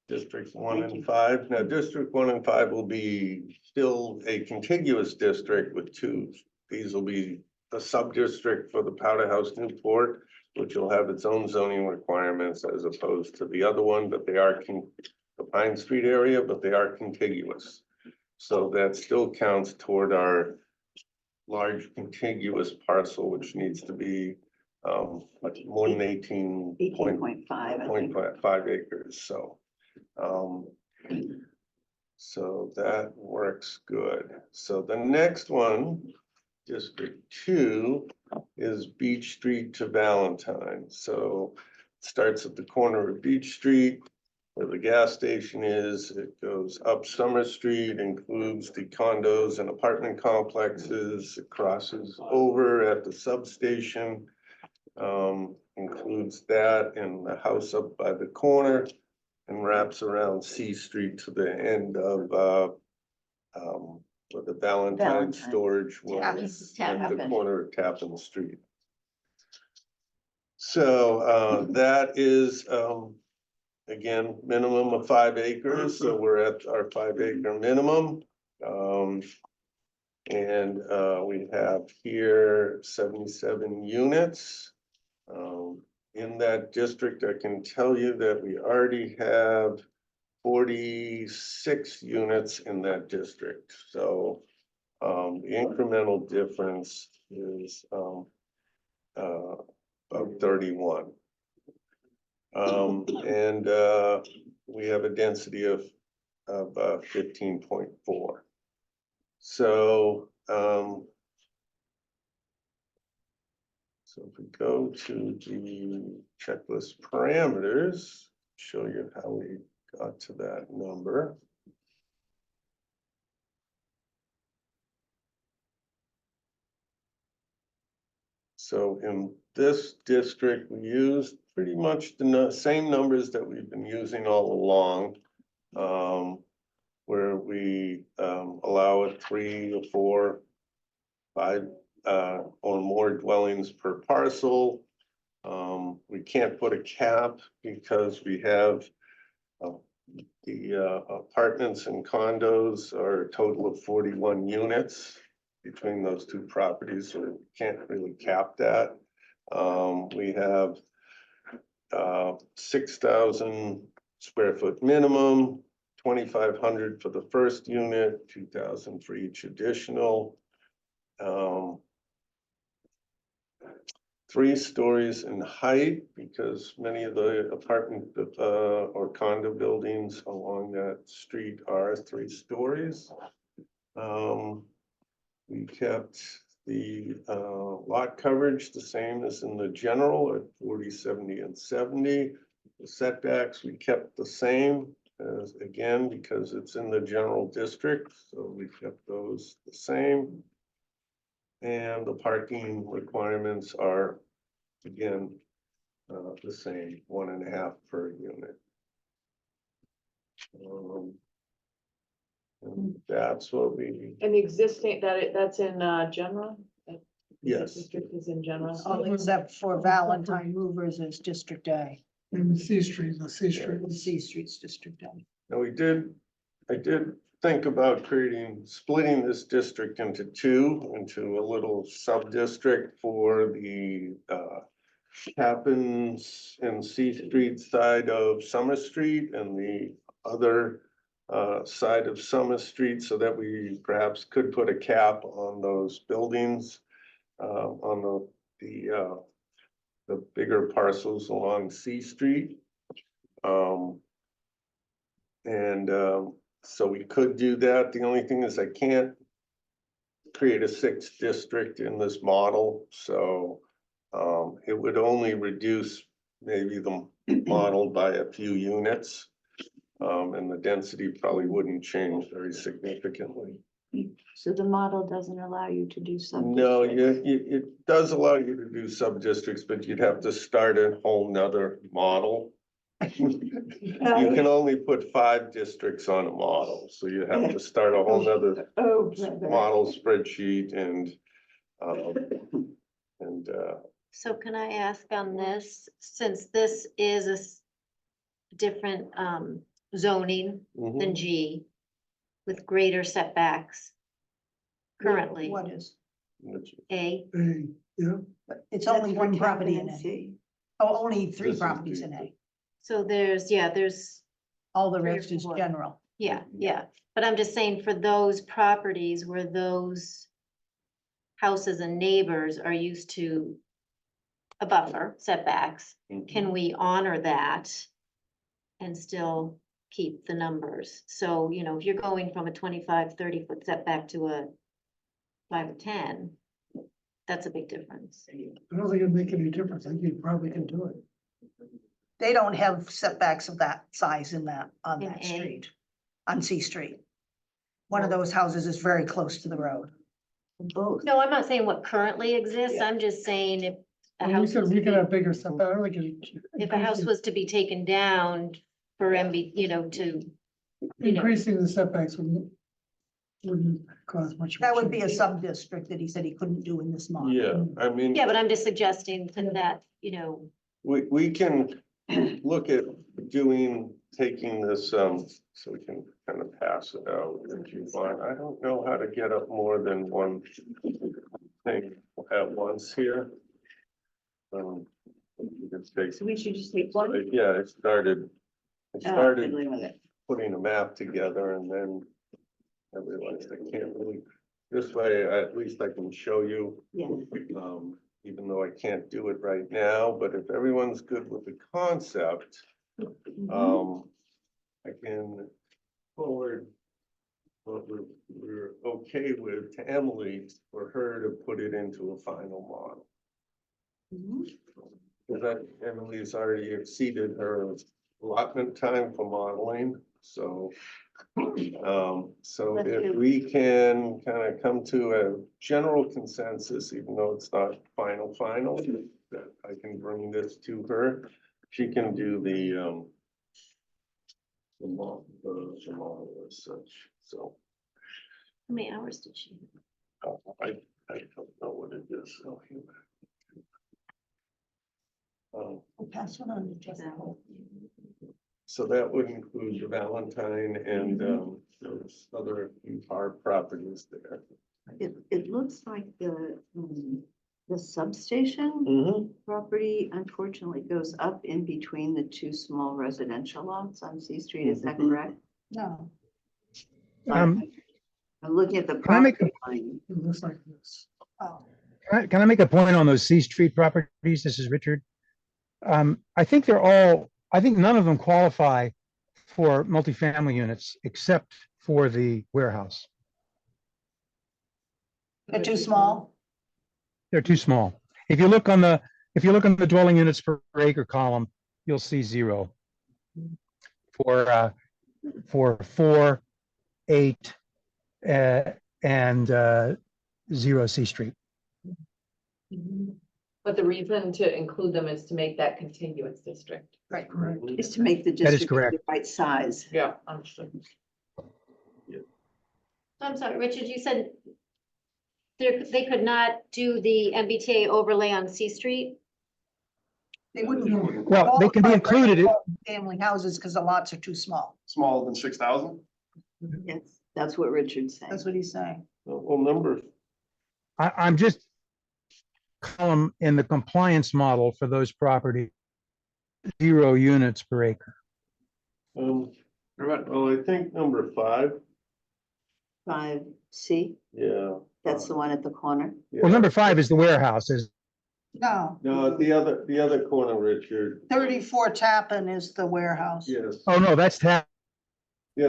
Districts 1 and 5? Now, District 1 and 5 will be still a contiguous district with two. These will be a sub-district for the Powder House Newport, which will have its own zoning requirements as opposed to the other one, but they are the Pine Street area, but they are contiguous. So that still counts toward our large contiguous parcel, which needs to be much more than 18.5. I think. 18.5 acres, so. So that works good. So the next one, District 2, is Beach Street to Valentine. So it starts at the corner of Beach Street, where the gas station is. It goes up Summer Street, includes the condos and apartment complexes. It crosses over at the substation, includes that and the house up by the corner, and wraps around C Street to the end of where the Valentine Valentine. storage was at the Tappan. corner of Tappan Street. So that is again, minimum of 5 acres, so we're at our 5-acre minimum. And we have here 77 units. In that district, I can tell you that we already have 46 units in that district. So the incremental difference is about 31. And we have a density of 15.4. So so if we go to the checklist parameters, show you how we got to that number. So in this district, we use pretty much the same numbers that we've been using all along, where we allow it 3 or 4, 5 or more dwellings per parcel. We can't put a cap because we have the apartments and condos are a total of 41 units between those two properties, so we can't really cap that. We have 6,000 square foot minimum, 2,500 for the first unit, 2,000 for each additional. 3 stories in height, because many of the apartment or condo buildings along that street are 3 stories. We kept the lot coverage the same as in the general at 40, 70, and 70. The setbacks we kept the same as, again, because it's in the general district, so we kept those the same. And the parking requirements are, again, the same, 1.5 per unit. And that's what we, And the existing, that's in general? That yes. District is in general. All except for Valentine Movers is District A. And C Street, the C Street. C Street's District A. Now I did think about splitting this district into 2, into a little sub-district for the happens in C Street side of Summer Street and the other side of Summer Street, so that we perhaps could put a cap on those buildings on the bigger parcels along C Street. So we could do that. The only thing is I can't create a sixth district in this model, so it would only reduce maybe the model by a few units. And the density probably wouldn't change very significantly. So the model doesn't allow you to do something. No, it does allow you to do sub-districts, but you'd have to start a whole nother model. You can only put 5 districts on a model, so you have to start a whole nother Oh, model spreadsheet and. So can I ask on this, since this is different zoning than G with greater setbacks currently, What is? A, Yeah, It's only one property in A. Oh, only 3 properties in A. so there's, All the 3 or rest is 4. general. yeah. But I'm just saying for those properties where those houses and neighbors are used to a buffer setbacks, can we honor that and still keep the numbers? So, you know, if you're going from a 25, 30-foot setback to a 5 or 10, that's a big difference. I don't think it'd make any difference. I think you probably can do it. They don't have setbacks of that size on In that A? street, on C Street. One of those houses is very close to the road. Both. No, I'm not saying what currently exists. I'm just saying if a We house, could, was we to could be- have bigger setback. I don't think if a house was to be taken down for MB, you know, to, you know, increasing the setbacks wouldn't cause much. of That would be a change. sub-district that he said he couldn't do in this model. Yeah, I mean. yeah, but I'm just suggesting that, you know, We can look at taking this, so we can kind of pass it out if you want. I don't know how to get up more than one thing at once here. You can take, So we should just take one. yeah, I started Fiddling with it. putting a map together and then I realized I can't really, this way, at least I can show you. Yeah. Even though I can't do it right now, but if everyone's good with the concept, I can forward what we're okay with to Emily for her to put it into a final model. Because that Emily's already exceeded her allotment time for modeling, so. So if we can kind of come to a general consensus, even though it's not final, that I can bring this to her. She can do the model as such, so. how many hours did she? I don't know what it is, so. Pass one on to Jeff. So that would include the Valentine and those other hard properties there. It looks like the substation property unfortunately goes up in between the 2 small residential lots on C Street. Is that correct? No, I'm looking at the Can I make property line. It looks like this. oh, Can I make a point on those C Street properties? This is Richard. I think none of them qualify for multifamily units except for the warehouse. they're too small. They're too small. If you look on the dwelling units per acre column, you'll see 0 for 4, 8, and 0 C Street. But the reason to include them is to make that contiguous district. Right. Correct. Is to make the That is district correct. the right size. Yeah, understood. I'm sorry, Richard, you said they could not do the MBTA overlay on C Street? They wouldn't. Well, they can be included. Family houses because the lots are too small. Smaller than 6,000? Yes, that's what Richard's saying. That's what he's saying. Well, number I'm just column in the compliance model for those properties, 0 units per acre. Well, I think number 5, 5C, yeah. that's the one at the corner. Well, number 5 is the warehouse, is No, No, the other corner, Richard, 34 Tappan is the warehouse. yes, oh, no, that's yeah,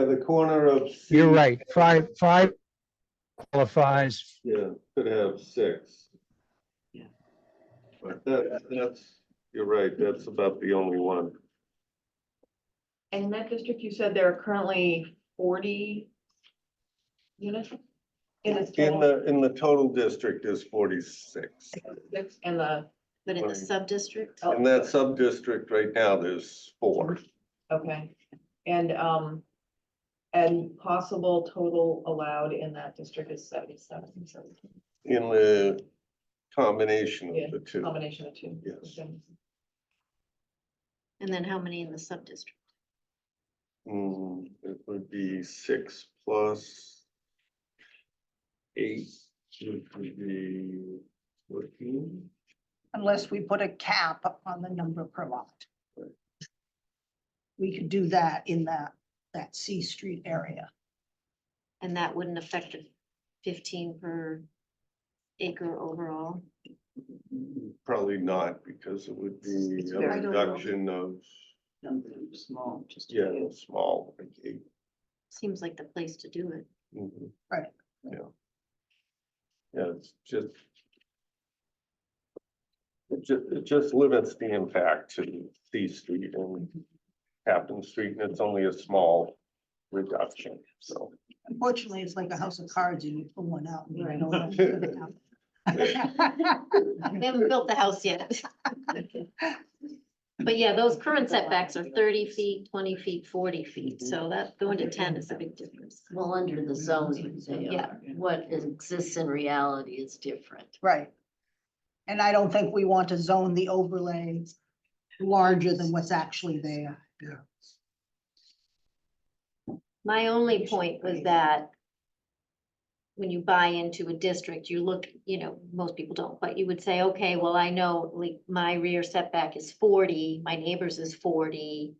the corner of C. you're right. Five qualifies. Yeah, could have 6. Yeah. But that's, you're right, that's about the only one. And in that district, you said there are currently 40 units? In this total, In the total district is 46. and the, But in the Right. sub-district, oh, In that sub-district right now, there's 4. okay. And possible total allowed in that district is 77, so In the combination Yeah, of the two. combination of 2. Yes. Okay. and then how many in the sub-district? It would be 6 plus 8, which would be 14. Unless we put a cap on the number per lot. Right. We could do that in that C Street area. And that wouldn't affect the 15 per acre overall? Probably not, because it would be It's a very reduction of, Number small, just. yeah, small, like 8. Seems like the place to do it. Mhm. Right. Yeah. Yeah, it just limits the impact to C Street and Captain Street, and it's only a small reduction, so. Unfortunately, it's like a house of cards and you pull one out and you Right. don't know what's gonna happen. We haven't built the house yet. But yeah, those current setbacks are 30 feet, 20 feet, 40 feet, so that going to 10 is a big difference. Well, under the zoning, they Yeah. are. What exists in reality is different. Right. And I don't think we want to zone the overlay larger than what's actually there. My only point was that when you buy into a district, you look, most people don't, but you would say, okay, well, I know like my rear setback is 40, my neighbor's is 40.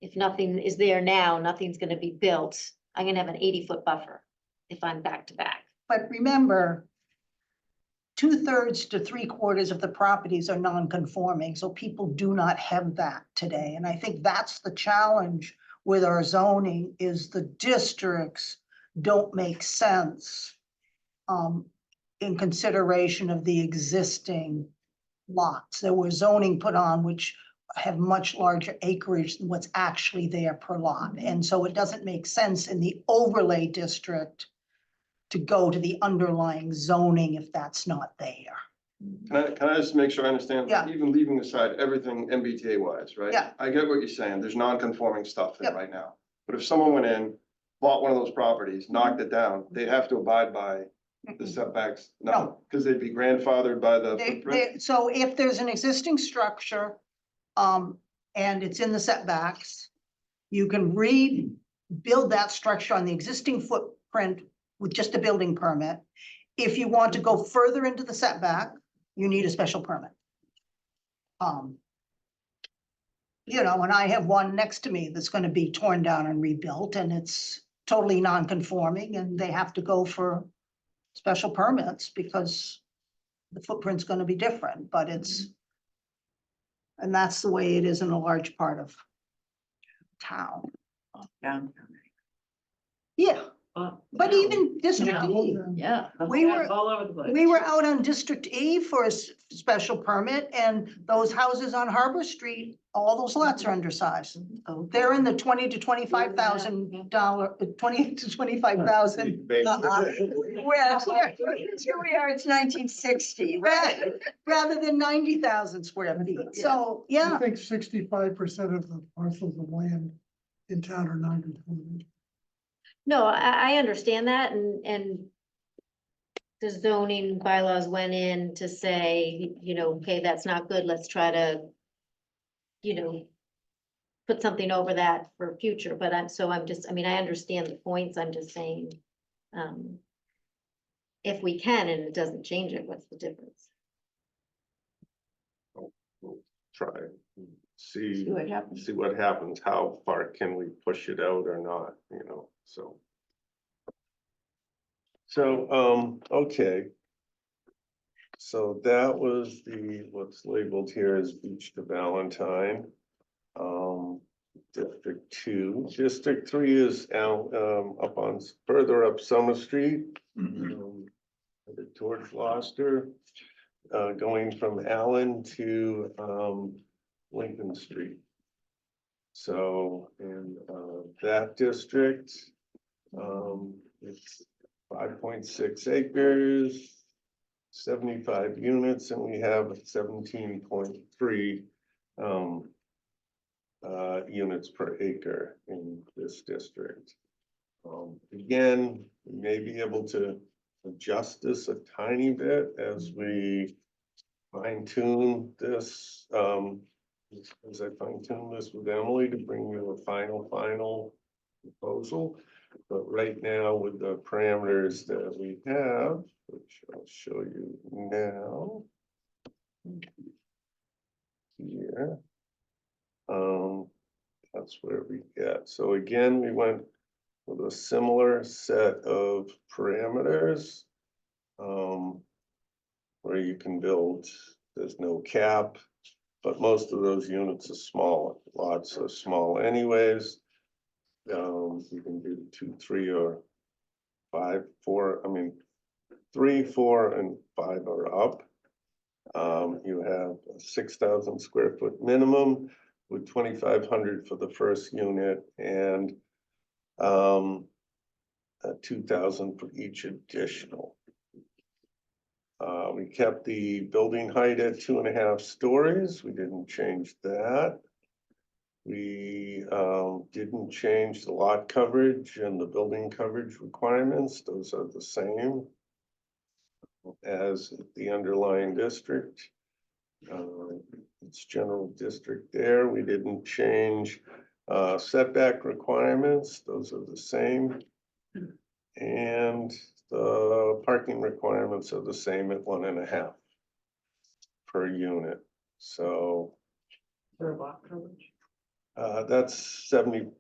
If nothing is there now, nothing's gonna be built. I'm gonna have an 80-foot buffer if I'm back to back. But remember, 2/3 to 3/4 of the properties are non-conforming, so people do not have that today. And I think that's the challenge with our zoning is the districts don't make sense in consideration of the existing lots. There was zoning put on which have much larger acreage than what's actually there per lot. And so it doesn't make sense in the overlay district to go to the underlying zoning if that's not there. Can I just make sure I understand? Yeah. Even leaving aside everything MBTA wise, right? Yeah. I get what you're saying. There's non-conforming stuff there Yep. right now. But if someone went in, bought one of those properties, knocked it down, they'd have to abide by the setbacks? No. Because they'd be grandfathered by the footprint? So if there's an existing structure, and it's in the setbacks, you can rebuild that structure on the existing footprint with just a building permit. If you want to go further into the setback, you need a special permit. And I have one next to me that's gonna be torn down and rebuilt, and it's totally non-conforming, and they have to go for special permits because the footprint's gonna be different, but and that's the way it is in a large part of town. Yeah, but even District E, Yeah. we were, All over the place. we were out on District E for a special permit, and those houses on Harbor Street, all those lots are undersized. They're in the $20,000 to $25,000, 20 to 25,000. Well, Here we are, it's 1960, right? rather than 90,000 square feet. So, yeah. I think 65% of the parcels of land in town are non-conforming. No, I understand that and the zoning bylaws went in to say, okay, that's not good, let's try to, put something over that for future, but I understand the points, I'm just saying, if we can and it doesn't change it, what's the difference? try, see, See what happens. see what happens, how far can we push it out or not, so. So, okay. So that was what's labeled here as Beach to Valentine. District 2. District 3 is out, up on, further up Summer Street. Headed towards Gloucester, going from Allen to, Lincoln Street. So, in, that district, it's 5.6 acres, 75 units, and we have 17.3 units per acre in this district. Again, we may be able to adjust this a tiny bit as we fine tune this, as I fine tune this with Emily to bring you a final proposal. But right now, with the parameters that we have, which I'll show you now. Here. That's where we get. So again, we went with a similar set of parameters. Where you can build, there's no cap, but most of those units are small, lots are small anyways. You can do 2, 3, or 5, 4, I mean, 3, 4, and 5 are up. You have a 6,000 square foot minimum with 2,500 for the first unit and 2,000 for each additional. We kept the building height at 2.5 stories. We didn't change that. We didn't change the lot coverage and the building coverage requirements. Those are the same as the underlying district. It's general district there. We didn't change setback requirements. Those are the same. And the parking requirements are the same at 1.5 per unit. So For lot coverage. that's 70%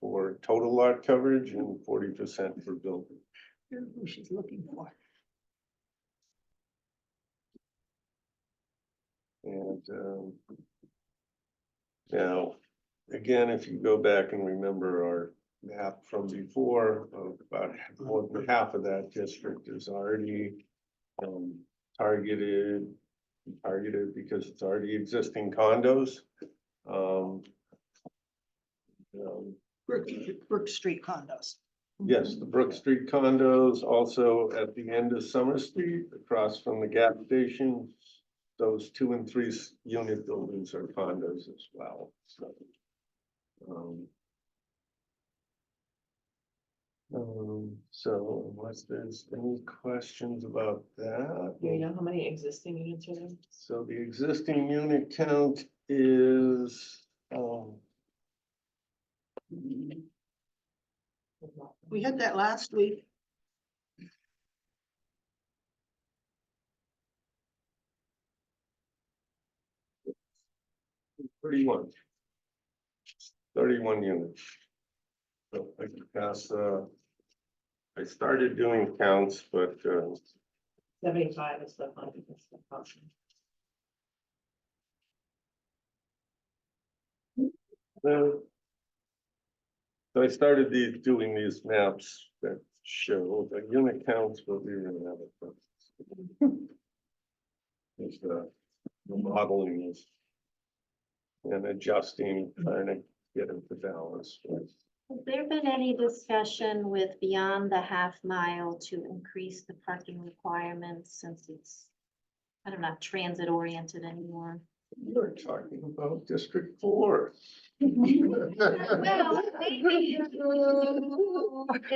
for total lot coverage and 40% for building. Here's who she's looking for. And now, again, if you go back and remember our map from before, about more than half of that district is already targeted because it's already existing condos. Brook Street condos. Yes, the Brook Street condos, also at the end of Summer Street, across from the gas station. Those 2 and 3 unit buildings are condos as well, so. So unless there's any questions about that. Do you know how many existing units are there? So the existing unit count is, We had that last week. 31 units. So I can pass, I started doing counts, but 75 is the funding. So I started doing these maps that show the unit counts, but we really have it. It's the modeling is and adjusting, trying to get it to balance. Has there been any discussion with beyond the half mile to increase the parking requirements since it's kind of not transit oriented anymore? You're talking about District 4. Well, maybe.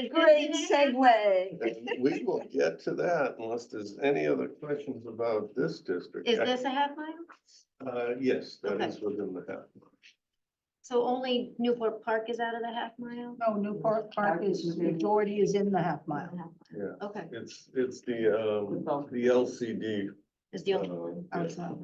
Great segue. We will get to that unless there's any other questions about this district. Is this a half mile? Yes, that Okay. is within the half. So only Newport Park is out of the half mile? No, Newport Park is, majority is in the half mile. Yeah, Okay, it's the LCD. is the only one. yeah. Outside.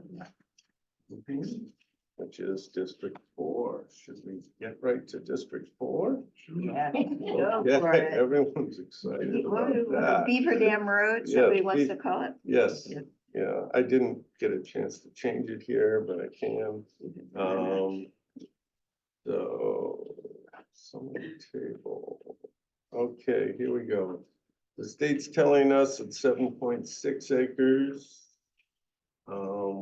which is District 4. Should we get right to District 4? Yeah, go Yeah, for it. everyone's excited about that. Beaver Dam Road, Yeah, somebody wants to call it. Yes, Yeah. yeah, I didn't get a chance to change it here, but I can. So, summary table. Okay, here we go. The state's telling us it's 7.6 acres.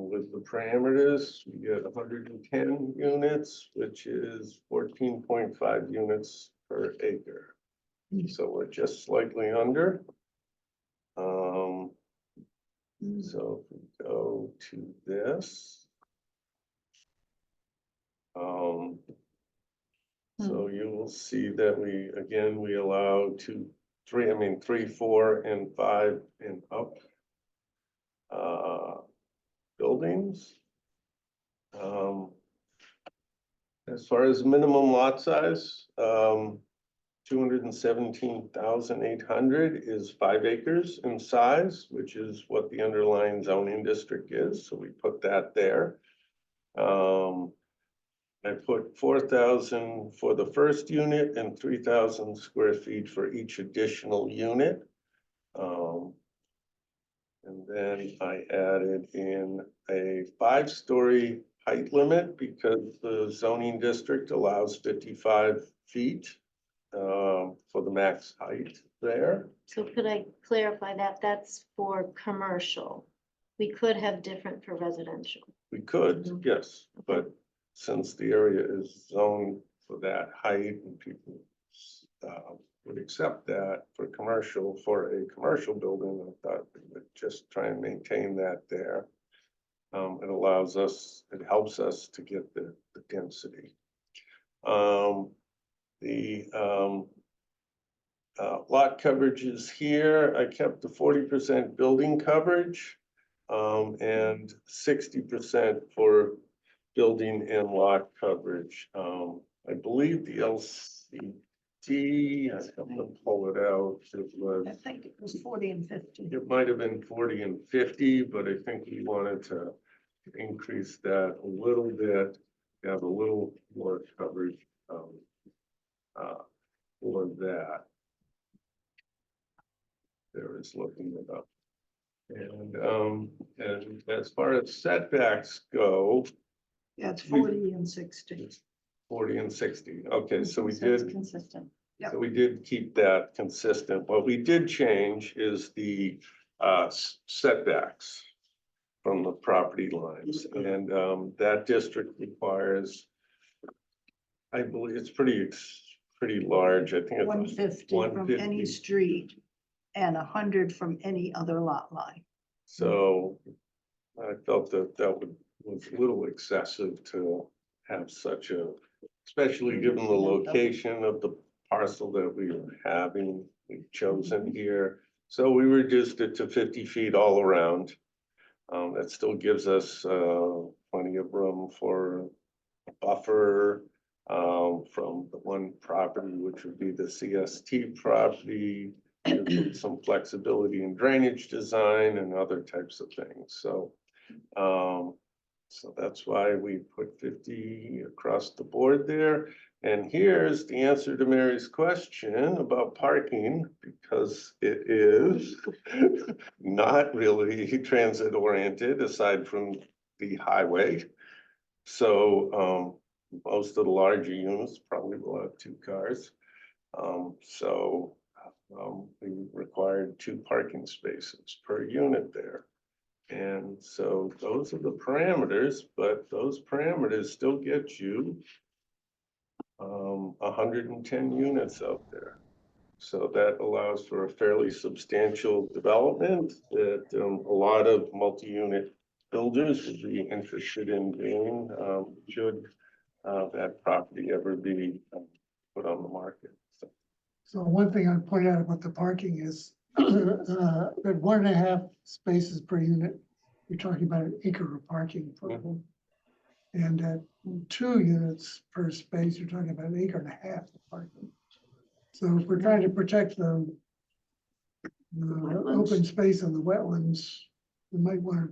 With the parameters, we get 110 units, which is 14.5 units per acre. So we're just slightly under. So if we go to this. So you will see that we allow 3, 4, and 5 and up. Buildings. As far as minimum lot size, 217,800 is 5 acres in size, which is what the underlying zoning district is. So we put that there. I put 4,000 for the first unit and 3,000 square feet for each additional unit. And then I added in a 5-story height limit because the zoning district allows 55 feet for the max height there. So could I clarify that? That's for commercial. We could have different for residential. We could, yes, but since the area is zoned for that height and people would accept that for a commercial building, I thought we would just try and maintain that there. It allows us, it helps us to get the density. Lot coverage is here. I kept the 40% building coverage and 60% for building and lot coverage. I believe the LCD, I have to pull it out. I think it was 40 and 50. It might have been 40 and 50, but I think we wanted to increase that a little bit, have a little more coverage for that. There is looking it up. And as far as setbacks go, Yeah, it's 40 and 60. 40 and 60. Okay, so we So it's did. consistent. So we did keep that consistent. What we did change is the setbacks from the property lines. And that district requires, I believe it's pretty large. I think it's 150 from 150. any street and 100 from any other lot line. So I felt that was a little excessive to have such a, especially given the location of the parcel that we've chosen here. So we reduced it to 50 feet all around. That still gives us plenty of room for a buffer from the one property, which would be the CST property, with some flexibility in drainage design and other types of things. So that's why we put 50 across the board there. And here's the answer to Mary's question about parking, because it is not really transit oriented aside from the highway. So most of the larger units probably will have 2 cars. We required 2 parking spaces per unit there. And so those are the parameters, but those parameters still get you 110 units out there. So that allows for a fairly substantial development that a lot of multi-unit builders would be interested in doing should that property ever be put on the market. So one thing I'd point out about the parking is at 1.5 spaces per unit, you're talking about an acre of parking. And at 2 units per space, you're talking about 1.5 acres of parking. So if we're trying to protect the open space on the wetlands, we might want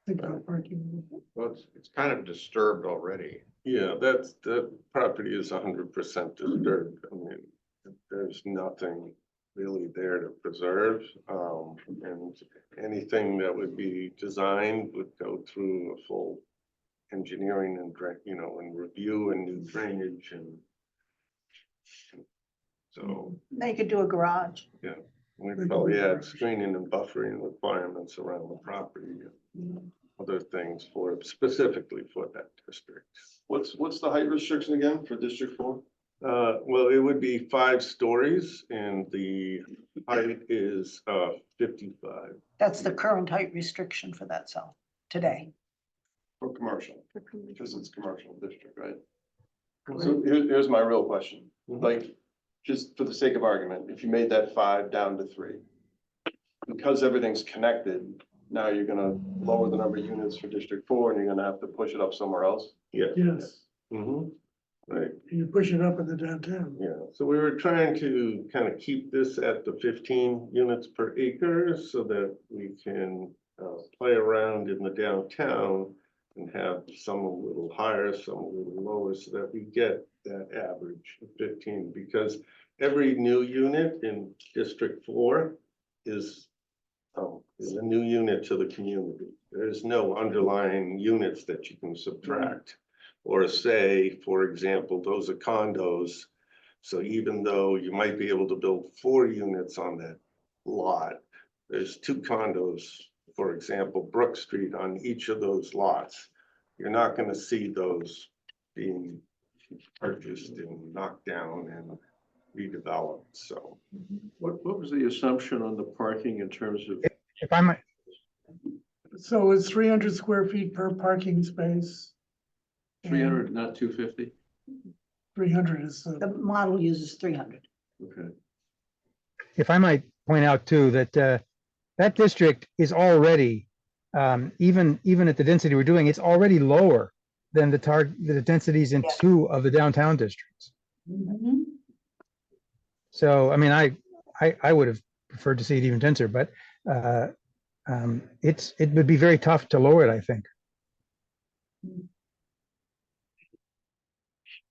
to think about parking. Well, it's kind of disturbed already. Yeah, the property is 100% disturbed. I mean, there's nothing really there to preserve. And anything that would be designed would go through a full engineering and, and review and new drainage and so They could do a garage. we probably add screening and buffering requirements around the property. And other things specifically for that district. What's the height restriction again for District 4? Well, it would be 5 stories and the height is 55. That's the current height restriction for that zone today. For commercial, because it's commercial district, right? So here's my real question, like, just for the sake of argument, if you made that 5 down to 3. Because everything's connected, now you're gonna lower the number of units for District 4 and you're gonna have to push it up somewhere else? Yeah. Yes, Right. you push it up in the downtown. Yeah, so we were trying to kind of keep this at the 15 units per acre so that we can play around in the downtown and have some a little higher, some a little lower, so that we get that average of 15. Because every new unit in District 4 is a new unit to the community. There's no underlying units that you can subtract. Or say, for example, those are condos. So even though you might be able to build 4 units on that lot, there's 2 condos, for example, Brook Street on each of those lots. You're not going to see those being purchased and knocked down and redeveloped. So What was the assumption on the parking in terms of? If I might, So it's 300 square feet per parking space. 300, not 250? 300 is The model uses 300. Okay. if I might point out too, that that district is already, even at the density we're doing, it's already lower than the densities in 2 of the downtown districts. So, I mean, I would have preferred to see it even denser, but it would be very tough to lower it, I think.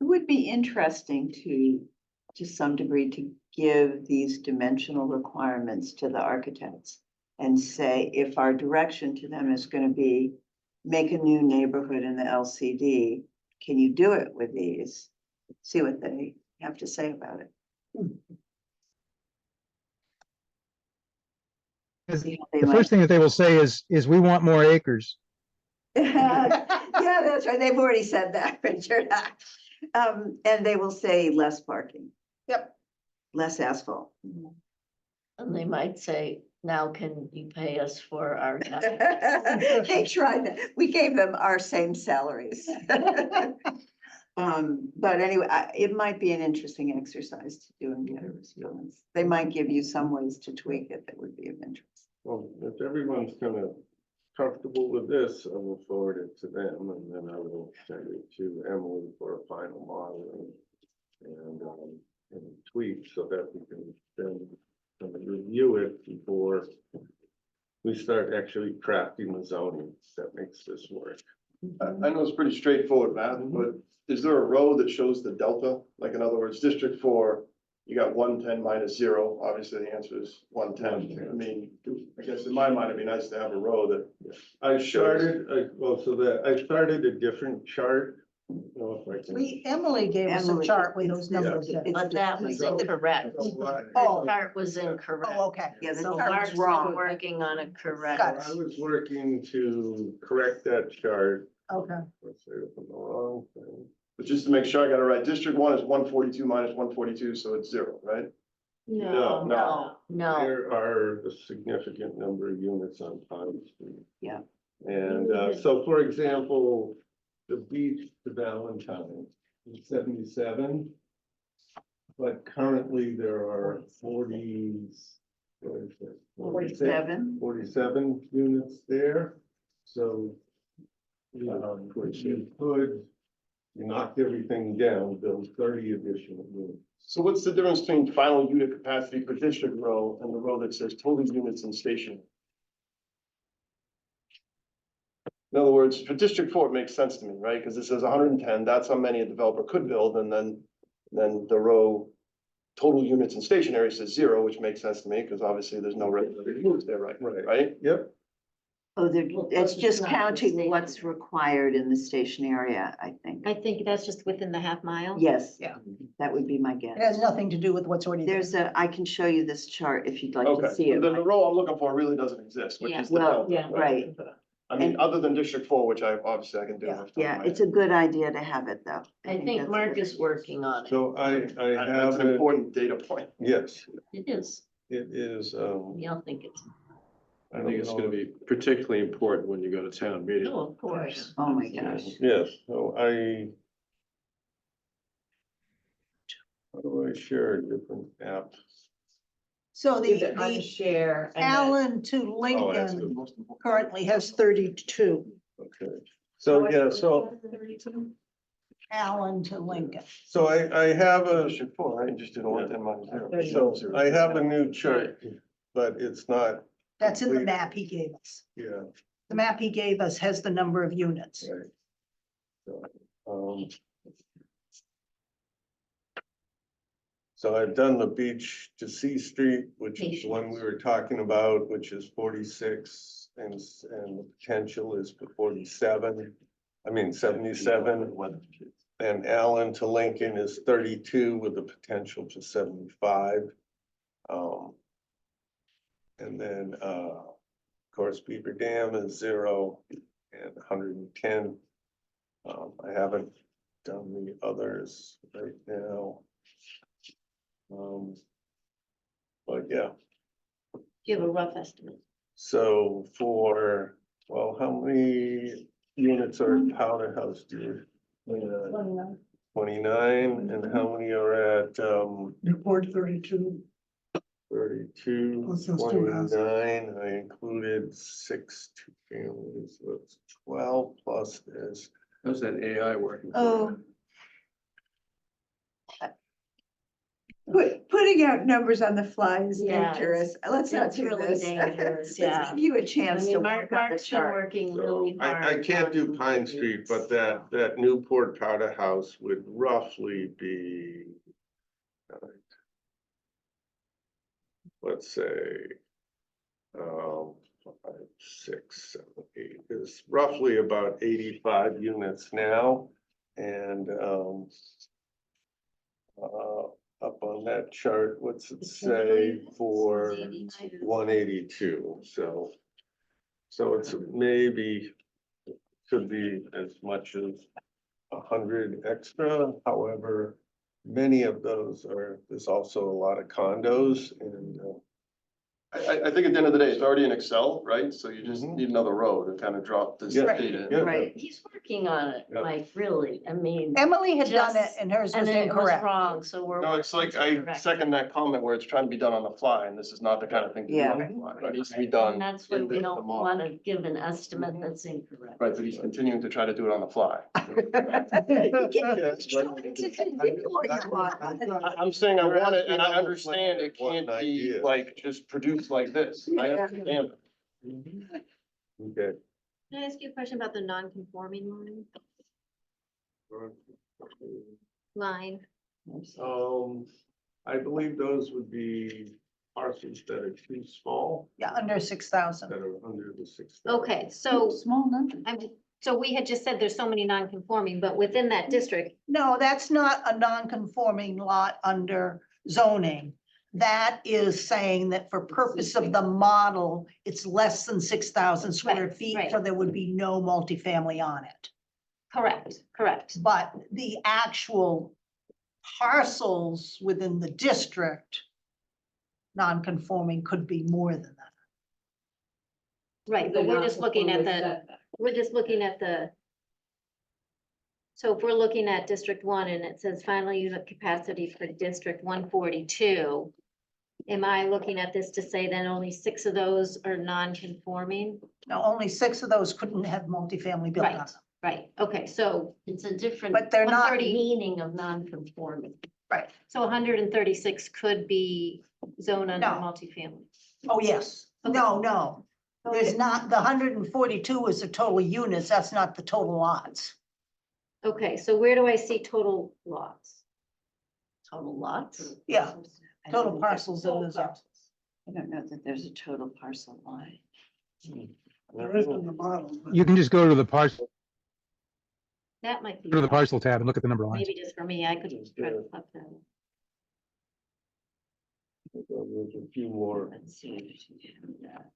It would be interesting to some degree, to give these dimensional requirements to the architects and say, if our direction to them is going to be make a new neighborhood in the LCD, can you do it with these? See what they have to say about it. See how they The first thing that they will say is we want more acres. Yeah, that's right. They've already said that, Richard. And they will say less parking. Yep. Less asphalt. And they might say, now can you pay us for our? They tried that. We gave them our same salaries. But anyway, it might be an interesting exercise to do and get a response. They might give you some ways to tweak it that would be of interest. well, if everyone's kind of comfortable with this, I will forward it to them and then I will send it to Emily for a final model and tweak so that we can then review it before we start actually crafting the zoning that makes this work. I know it's pretty straightforward math, but is there a row that shows the delta? Like, in other words, District 4, you got 110 minus 0. Obviously, the answer is 110. I mean, I guess in my mind, it'd be nice to have a row that I started a different chart. I don't know if I can- Emily gave us a Emily, chart with it's- those numbers in. But that was incorrect. The Oh. chart was incorrect. Oh, okay. Yeah, the So chart's Mark's been wrong. working on a Got correct. it. I was working to correct that chart. Okay. Let's say it from the wrong thing. But just to make sure I got it right, District 1 is 142 minus 142, so it's 0, right? No, No. There are a significant number of units on Pine Street. Yeah. And so, for example, the beach to Valentine is 77. But currently there are 47 units there. So you could knock everything down, build 30 additional units. So what's the difference between final unit capacity per district row and the row that says total units in station? In other words, for District 4, it makes sense to me, right? Because it says 110, that's how many a developer could build, and then the row total units and stationary says 0, which makes sense to me, because obviously there's no regulated units there, right? Yep. Oh, Well, it's it's just not counting the what's station. required in the station area, I think. I think that's just within the half mile. Yes. Yeah. That would be my It guess. has nothing to do with what's already there. I can show you this chart if you'd like Okay, to see so it. then the row I'm looking for really doesn't exist, which Yeah. is the Well, delta, right. I mean, other than District 4, which I can do. Yeah. off the top of Yeah, my it's head. a good idea to have it, though. I think that's Mark good. is working on it. So I That's have, an important data point. yes, It is. it is, We all think it's, I think it's gonna be particularly important when you go to town meeting. no, of course. Oh, my gosh. yes, so how do I share a different app? So Use the it, unshare. and then- Allen to Oh, that's the Lincoln most important. currently has 32. Okay, so, yeah, so, Allen to Lincoln. so I have a, District 4, right? You just didn't want them on so 0. I have a new chart, but it's not, That's in the Complete. map he gave us. yeah, The map he gave us has the number of units. right. So, so I've done the Beach to C Street, which is the one we were talking about, which is 46, and the potential is for 47. I mean, 77. And Allen to Lincoln is 32 with the potential to 75. And then, of course, Beaver Dam is 0 and 110. I haven't done the others right now. But yeah, Do you have a rough estimate? so well, how many units are at Powder House, dude? 29, and how many are at, Newport 32. 32, What's those two houses? 29, I included 6 two families, so it's 12 plus this. How's that AI working? for Oh. you? Putting out numbers on the fly is Yeah, dangerous. Let's not that's do really this. dangerous, Let's yeah. give you a I chance to mean, work on the Mark's been chart. working So really hard. I can't do on Pine it. Street, but that Newport Powder House would roughly be, let's say, 5, 6, 7, 8, is roughly about 85 units now. And up on that chart, what's it say for 182? So it's maybe, could be as much as 100 extra. However, many of those there's also a lot of condos, and I think at the end of the day, it's already in Excel, right? So you just Mhm. need another row to kind of drop this Yeah. data in. Yeah. Right. He's working on it, Yeah. Mike, really. I mean, Emily had done it Just- and hers was and it was incorrect. wrong, so we're. No, it's working like, to I correct second it. that comment where it's trying to be done on the fly, and this is not the kind of thing to do on the fly. It needs to be done. And that's why in we the don't model. want to give an estimate that's incorrect. Right, but he's continuing to try to do it on the fly. I'm saying I want it, and I understand it can't be like just produced like this. I understand. okay. Can I ask you a question about the non-conforming line? I believe those would be parcels that are too small, Yeah, under 6,000. that are under the 6. Okay, so Small number. so we had just said there's so many non-conforming, but within that district, No, that's not a non-conforming lot under zoning. That is saying that for purpose of the model, it's less than 6,000 square Right, feet, right. so there would be no multifamily on it. correct. But the actual parcels within the district, non-conforming could be more than that. Right, but we're just looking at so if we're looking at District 1 and it says final unit capacity for District 142, am I looking at this to say then only 6 of those are non-conforming? Now, only 6 of those couldn't have multifamily built on Right. them. Right, okay, so, It's a different. But they're not- Meaning of non-conforming. Right. so 136 could be zoned under No. multifamily. Oh, yes. No, There's not, the 142 is the total units, that's not the total lots. Okay, so where do I see total lots? Total lots? Yeah, I total don't- parcels of the zone. I don't know that there's a total parcel line. There is in the model. but- You can just go to the parcel, That might be, go to the parcel tab and look at the number of lines. maybe just for me, I could try to flip that. There's a few more. Let's see if you can do that.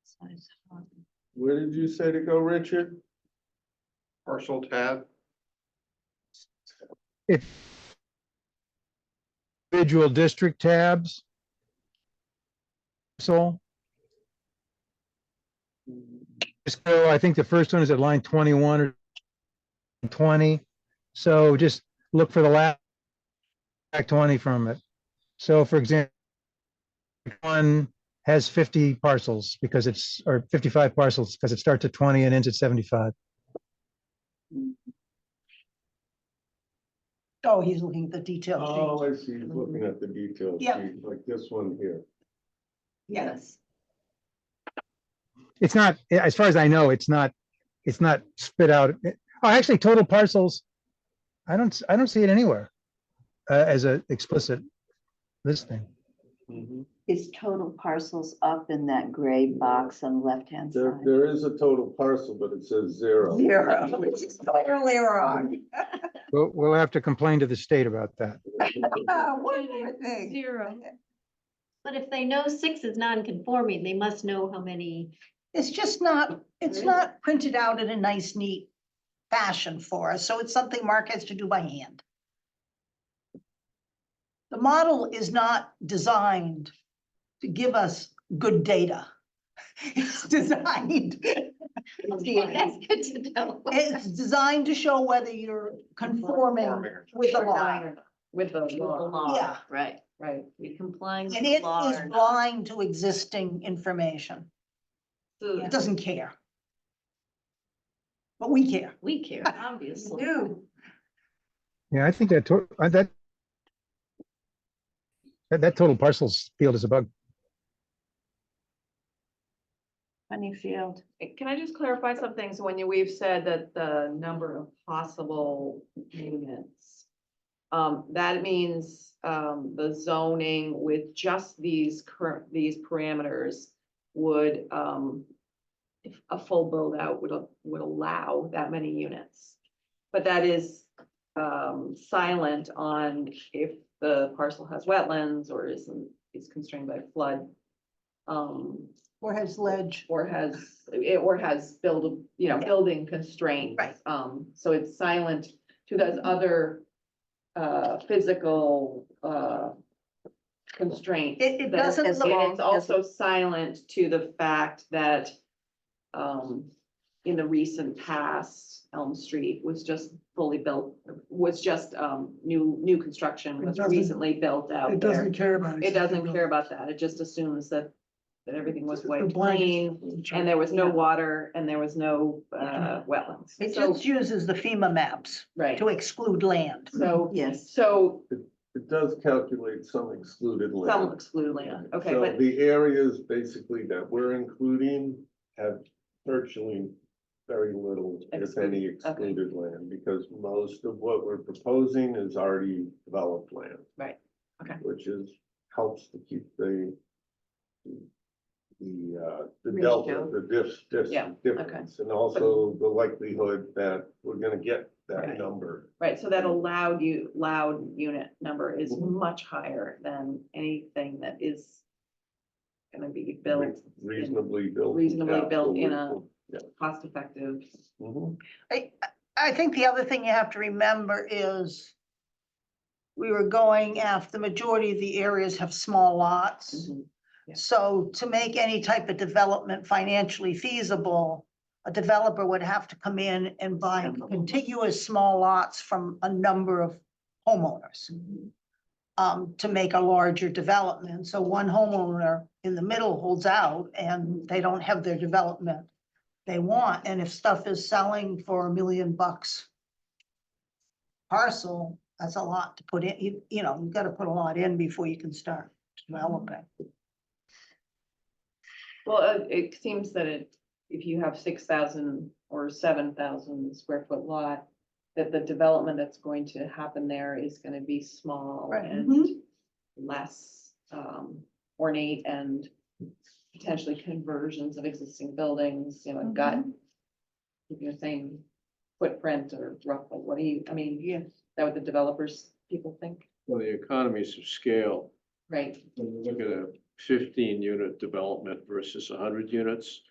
Size hog. Where did you say to go, Richard? Parcel tab. Individual district tabs. So. Just go, I think the first one is at line 21 or 20. So just look for the last 20 from it. So for example, one has 50 parcels because it's, or 55 parcels because it starts at 20 and ends at 75. Oh, he's looking at the detail Oh, sheet. I see, he's looking at the details Yeah. sheet, like this one here. Yes. It's not, as far as I know, it's not spit out. Oh, actually, total parcels. I don't see it anywhere as a explicit listing. Is total parcels up in that gray box on the left-hand There, side? there is a total parcel, but it says zero. Zero, which is clearly wrong. We'll have to complain to the state about that. One more thing. Zero. But if they know 6 is non-conforming, they must know how many. It's just not, it's not printed out in a nice, neat fashion for us, so it's something Mark has to do by hand. The model is not designed to give us good data. It's designed, That's good to know. it's designed to show whether you're conforming with the law. With the The law, law, Yeah. right, right? we complying with And the it law. is or not. blind to existing information. So It doesn't care. But we care. We care, obviously. Yeah, I think that that total parcels field is a bug. Funny field. can I just clarify something? So we've said that the number of possible units, that means, the zoning with just these these parameters would, if a full build out would allow that many units. But that is, silent on if the parcel has wetlands or is constrained by flood. Or has ledge. Or has building constraints. Right. So it's silent to those other, physical, constraints. It that- doesn't and look- it's also silent to the fact that, in the recent past, Elm Street was just fully built, was just, new construction It was doesn't- recently built out It there. doesn't care about. It doesn't care about that. It just assumes that everything was It's a white blank plain and there was no water and there was no, wetlands. It So, just uses the FEMA maps right, to exclude land. so, Yes. so It does calculate some excluded some land. exclude land, okay, So but, the areas basically that we're including have virtually very little, if any, excluded land, because most of what we're proposing is already developed land. Right, okay. Which helps to keep the Ratio. delta, the Yeah, difference, and also the likelihood that we're gonna get that Right. number. right, so that loud unit number is much higher than anything that is gonna be built, Reasonably built. reasonably yeah, built in so a cost-effective. Mhm. I think the other thing you have to remember is we were going after, the majority of the areas have small lots. Yeah. So to make any type of development financially feasible, a developer would have to come in and buy contiguous small lots from a number of homeowners to make a larger development. So one homeowner in the middle holds out and they don't have their development they want. And if stuff is selling for $1 million parcel, that's a lot to put in. You know, you've got to put a lot in before you can start developing. Well, it seems that if you have 6,000 or 7,000 square foot lot, that the development that's going to happen there is gonna be small Right. and less ornate and potentially conversions of existing buildings, you know, got the same footprint or roughly, what do you, I mean, Yeah. that what the developers, people think, Well, the economies of scale, right? when you look at a 15-unit development versus 100 units,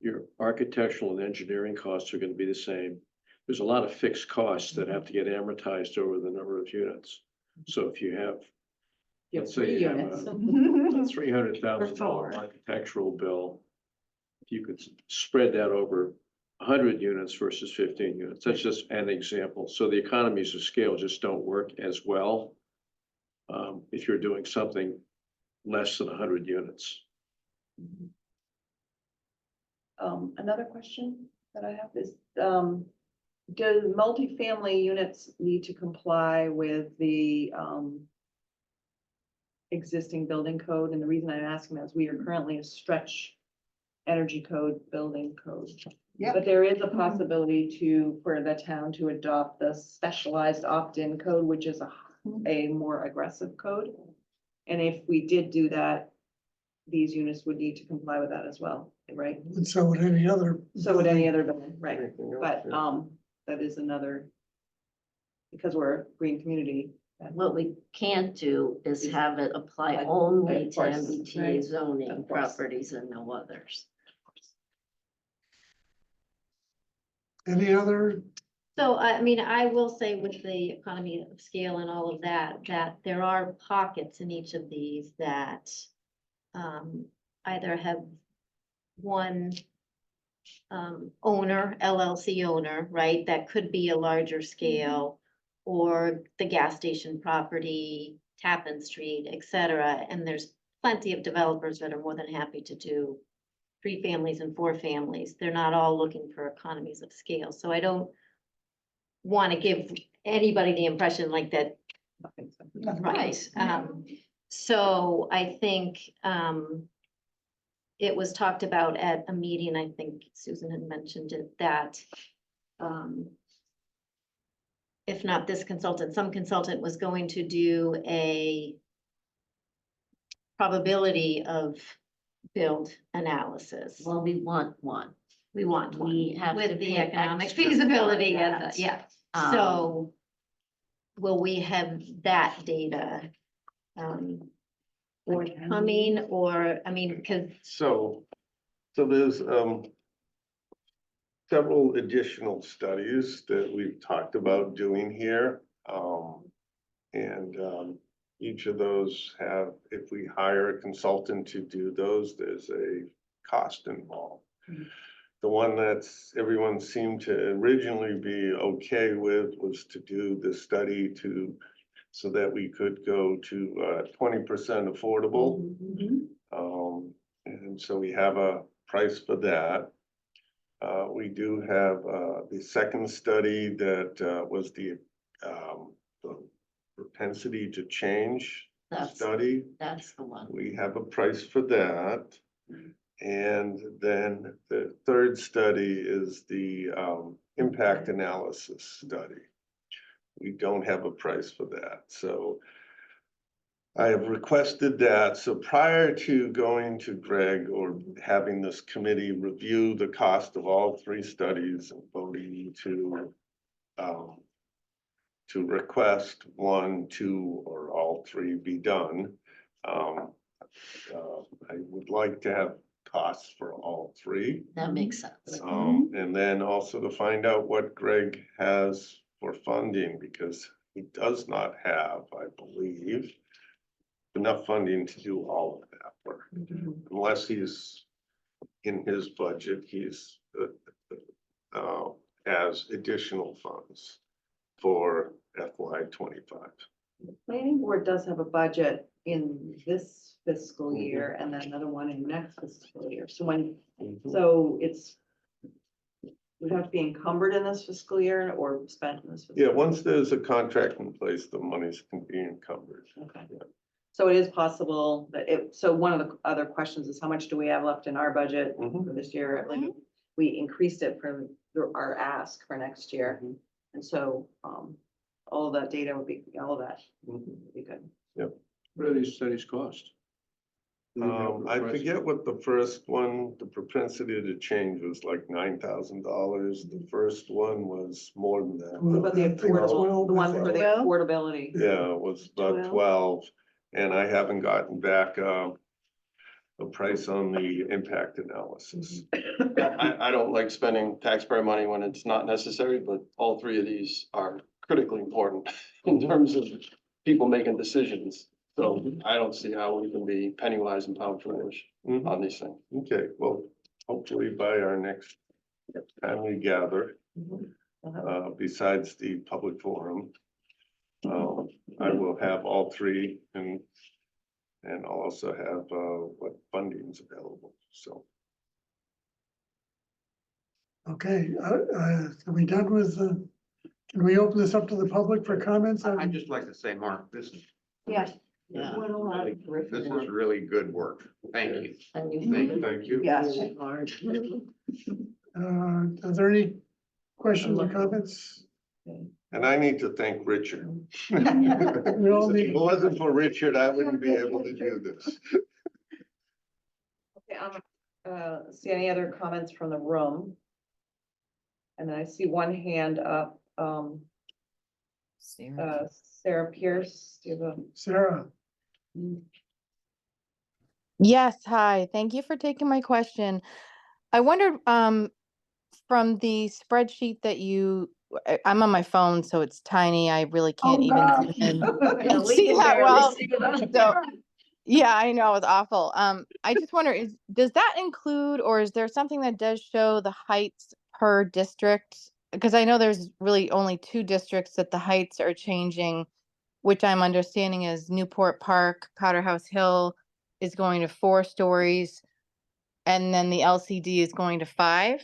your architectural and engineering costs are gonna be the same. There's a lot of fixed costs that have to get amortized over the number of units. So if you have, You have let's say 3 you have units. a $300,000 architectural bill, if you could spread that over 100 units versus 15 units, that's just an example. So the economies of scale just don't work as well if you're doing something less than 100 units. Another question that I have is, do multifamily units need to comply with the, existing building code? And the reason I'm asking that is we are currently a stretch energy code, building code. Yeah. But there is a possibility for the town to adopt the specialized opt-in code, which is a more aggressive code. And if we did do that, these units would need to comply with that as well, right? And so would any other. So would any other building, right? Anything else? But, Yeah. that is another, because we're a green community. What we can't do is have it apply Of only to course, MBTA right. zoning Of course. properties and no others. Any other, So, I mean, I will say with the economy of scale and all of that, that there are pockets in each of these that either have one owner, LLC owner, right, that could be a larger scale, or the gas station property, Tappan Street, et cetera. And there's plenty of developers that are more than happy to do 3 families and 4 families. They're not all looking for economies of scale. So I don't want to give anybody the impression like that. Right. So I think it was talked about at a meeting, I think Susan had mentioned it, that if not this consultant, some consultant was going to do a probability of build analysis. Well, we want one. We want one We have to with the pay economic extra feasibility for and, that. yeah. Um, So will we have that data forthcoming, or, I mean, because So there's several additional studies that we've talked about doing here. And each of those have, if we hire a consultant to do those, there's a cost involved. The one that's everyone seemed to originally be okay with was to do the study so that we could go to 20% affordable. And so we have a price for that. We do have the second study that was the propensity to change That's- study. That's the one. We have a price for that. And then the third study is the impact analysis study. We don't have a price for that, so I have requested that. So prior to going to Greg or having this committee review the cost of all 3 studies and voting to request 1, 2, or all 3 be done, I would like to have costs for all 3. That makes sense. And then also to find out what Greg has for funding, because he does not have, I believe, enough funding to do all of that work. Unless he's in his budget, he's has additional funds for FY25. The planning board does have a budget in this fiscal year and then another one in next fiscal year. So so it's, would have to be encumbered in this fiscal year or spent in this. Fiscal Yeah, year? once there's a contract in place, the monies can be encumbered. Okay. So it is possible that so one of the other questions is how much do we have left in our budget Mhm. for this year? I believe we increased it from our ask for next year. Mhm. And so, all of that data would be, all of that Mhm. would be good. What do these studies cost? I forget what the first one, the propensity to change was like $9,000. The first one was more than that. What about the I think it's affordable, 12, the one for the 12? affordability? Yeah, it was about 12, and I haven't gotten back, a price on the impact analysis. I don't like spending taxpayer money when it's not necessary, but all three of these are critically important in terms of people making decisions. So I don't see how we can be penny wise and pound foolish Mhm. on these things. Okay, well, hopefully by our next time we gather, besides the public forum, I will have all three and I'll also have, what funding is available, so. Okay, are we done with can we open this up to the public for comments? I'd just like to say, Mark, this is, Yeah. Yeah. this is really good work. Thank you. And you Thank you. Yes. hard. Are there any questions or comments? And I need to thank Richard. We all If need, it wasn't for Richard, I wouldn't be able to do this. Okay, see any other comments from the room? And then I see one hand up, Sarah Pierce, do you have a? Sarah, Yes, hi. Thank you for taking my question. I wondered, from the spreadsheet that I'm on my phone, so it's tiny. I really can't Oh, even God. zoom in. Yeah, we See can that barely well. see it. So, yeah, I know, it's awful. I just wonder, does that include, or is there something that does show the heights per district? Because I know there's really only 2 districts that the heights are changing, which I'm understanding is Newport Park, Powder House Hill is going to 4 stories, and then the LCD is going to 5.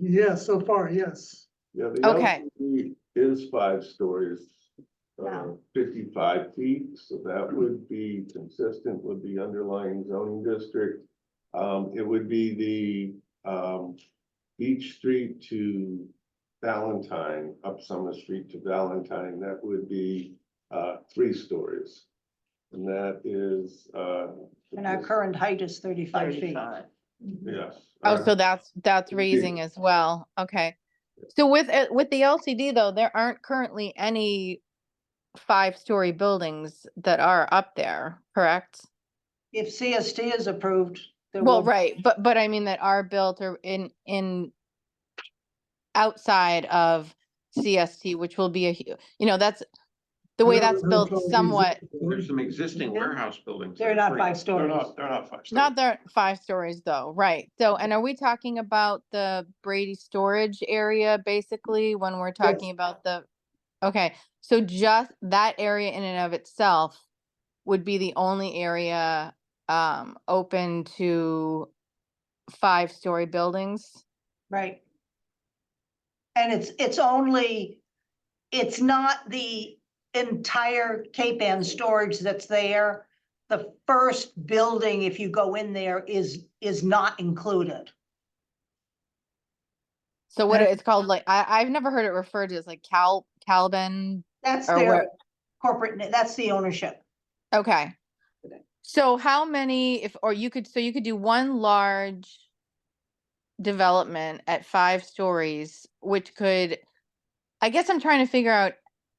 yes, so far, yes. Yeah, the Okay. LCD is 5 stories, Wow. 55 feet, so that would be consistent with the underlying zoning district. It would be the, Beach Street to Valentine, up Summer Street to Valentine, that would be, 3 stories. And that is, And our current height is 35 feet. yes. Oh, so that's raising as well. Okay. So with the LCD though, there aren't currently any 5-story buildings that are up there, correct? If CST is approved, there Well, will, right, but I mean that are built or in outside of CST, which will be that's the way that's built somewhat, There's some existing warehouse buildings. that they're are not free. 5 stories. They're not 5 stories. not the 5 stories though, right? So, and are we talking about the Brady storage area basically when we're talking about okay, so just that area in and of itself would be the only area open to 5-story buildings? Right. And it's not the entire Cape Ann storage that's there. The first building, if you go in there, is not included. So what it's called, like, I've never heard it referred to as like Calvin That's or their where, corporate, that's the ownership. okay. So how many, so you could do one large development at 5 stories, which could, I guess I'm trying to figure out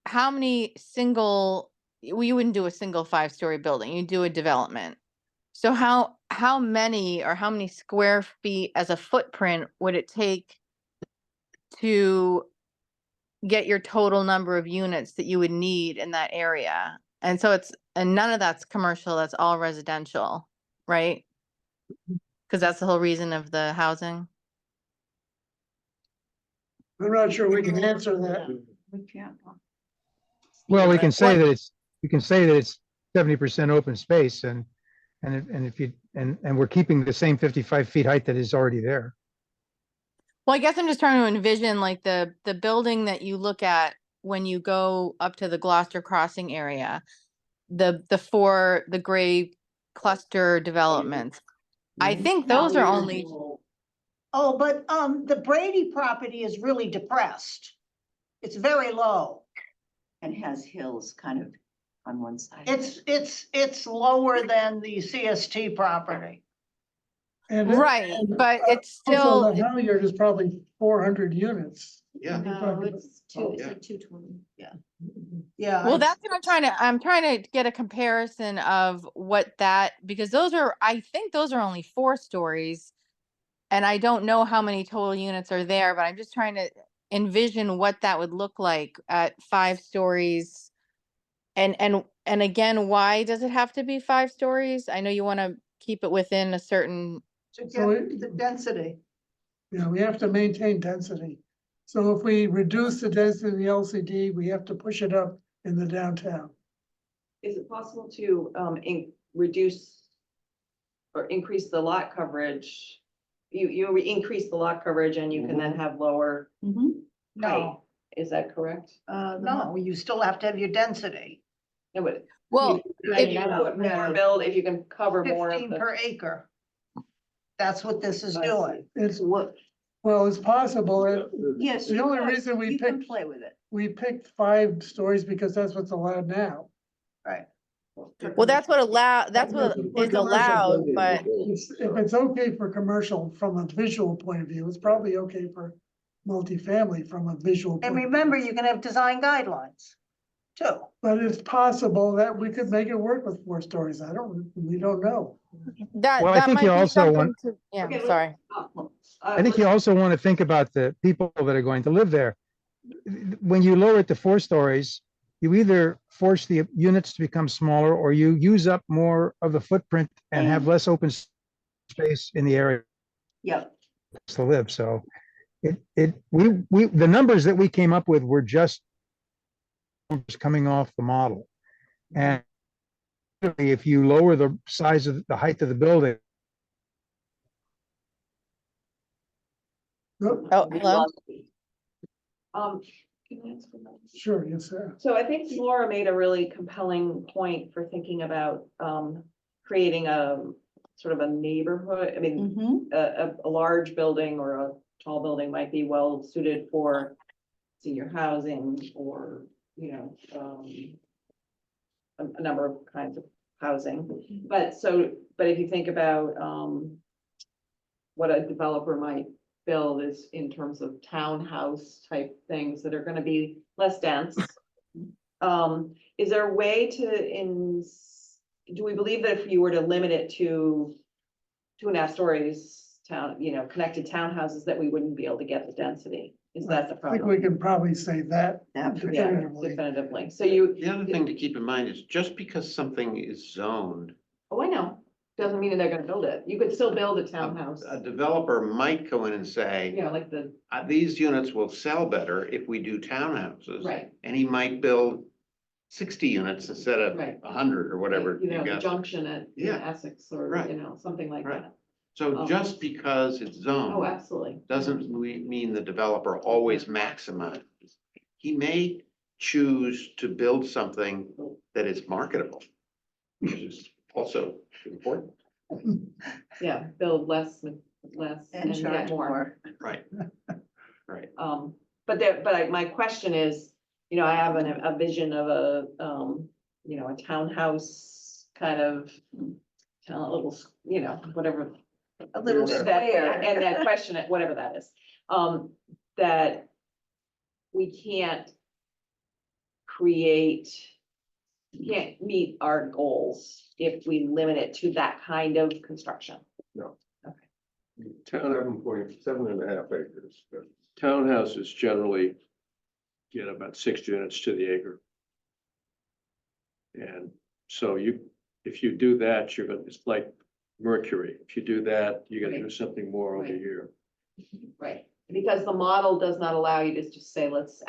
how many you wouldn't do a single 5-story building, you do a development. So how many or how many square feet as a footprint would it take to get your total number of units that you would need in that area? And so and none of that's commercial, that's all residential, right? Because that's the whole reason of the housing. I'm not sure we can answer that. Well, we can say What- that it's 70% open space and we're keeping the same 55 feet height that is already there. Well, I guess I'm just trying to envision like the building that you look at when you go up to the Gloucester Crossing area. the gray cluster developments. I think those are only, Oh, but, the Brady property is really depressed. It's very low. And has hills kind of on one side. It's lower than the CST property. And right, but it's also still, the Halyard is probably 400 units. Yeah. No, it's two, yeah. it's 220. Yeah. well, it's- that's what I'm trying to get a comparison of what that, because those are, I think those are only 4 stories. And I don't know how many total units are there, but I'm just trying to envision what that would look like at 5 stories. And again, why does it have to be 5 stories? I know you want to keep it within a certain, To So get the density. Yeah, we have to maintain density. So if we reduce the density of the LCD, we have to push it up in the downtown. Is it possible to reduce or increase the lot coverage? You increase the lot coverage and you can then have lower height. No, Is that correct? no, you still have to have your density, No, but well, if you put more build, if you can cover more of 15 the. per acre. That's what this is doing. It's, What, well, it's possible. yes. The you only can- reason we you can picked- play with it. We picked 5 stories because that's what's allowed now. Right. well, that's what is allowed, but If it's okay for commercial from a visual point of view, it's probably okay for multifamily from a visual. And point of remember, view. you can have design guidelines too. But it's possible that we could make it work with 4 stories. We don't know. that, Well, I that think might you be also something want- to, yeah, Okay, sorry. I think you also want to think about the people that are going to live there. When you lower it to 4 stories, you either force the units to become smaller or you use up more of the footprint and have less open space in the area Yep. to live. So the numbers that we came up with were just numbers coming off the model. And if you lower the size of the height of the building, Oh, hello? Can I ask a question? Sure, yes, sir. So I think Laura made a really compelling point for thinking about creating a sort of a neighborhood. I mean, a large building or a tall building might be well suited for senior housing or, you know, a number of kinds of housing. But if you think about what a developer might build is in terms of townhouse type things that are gonna be less dense. Is there a way to do we believe that if you were to limit it to 2.5 stories connected townhouses, that we wouldn't be able to get the density? Is that the I think problem? we can probably say that Yeah, definitively. definitively. So you, The other thing to keep in mind is just because something is zoned, oh, I know, doesn't mean that they're gonna build it. You could still build a townhouse. a developer might go in and say, You know, like the, these units will sell better if we do townhouses. right, And he might build 60 units instead of Right. 100 or whatever. you know, you the got. junction at Yeah. Essex or, Right. you know, something like Right. that. So just because it's Oh, zoned absolutely. doesn't mean the developer always maximizes. He may choose to build something that is marketable, which is also important. Yeah, build less And and get charge more. more. Right. Right. My question is, you know, I have a vision of a townhouse kind of, a little, you know, whatever. A little that- square. And that question, whatever that is, that we can't can't meet our goals if we limit it to that kind of construction. Town, 7.5 acres. townhouses generally get about 6 units to the acre. And so if you do that, it's like Mercury. If you do that, you gotta do something more over Right. here. Right, because the model does not allow you to just say, let's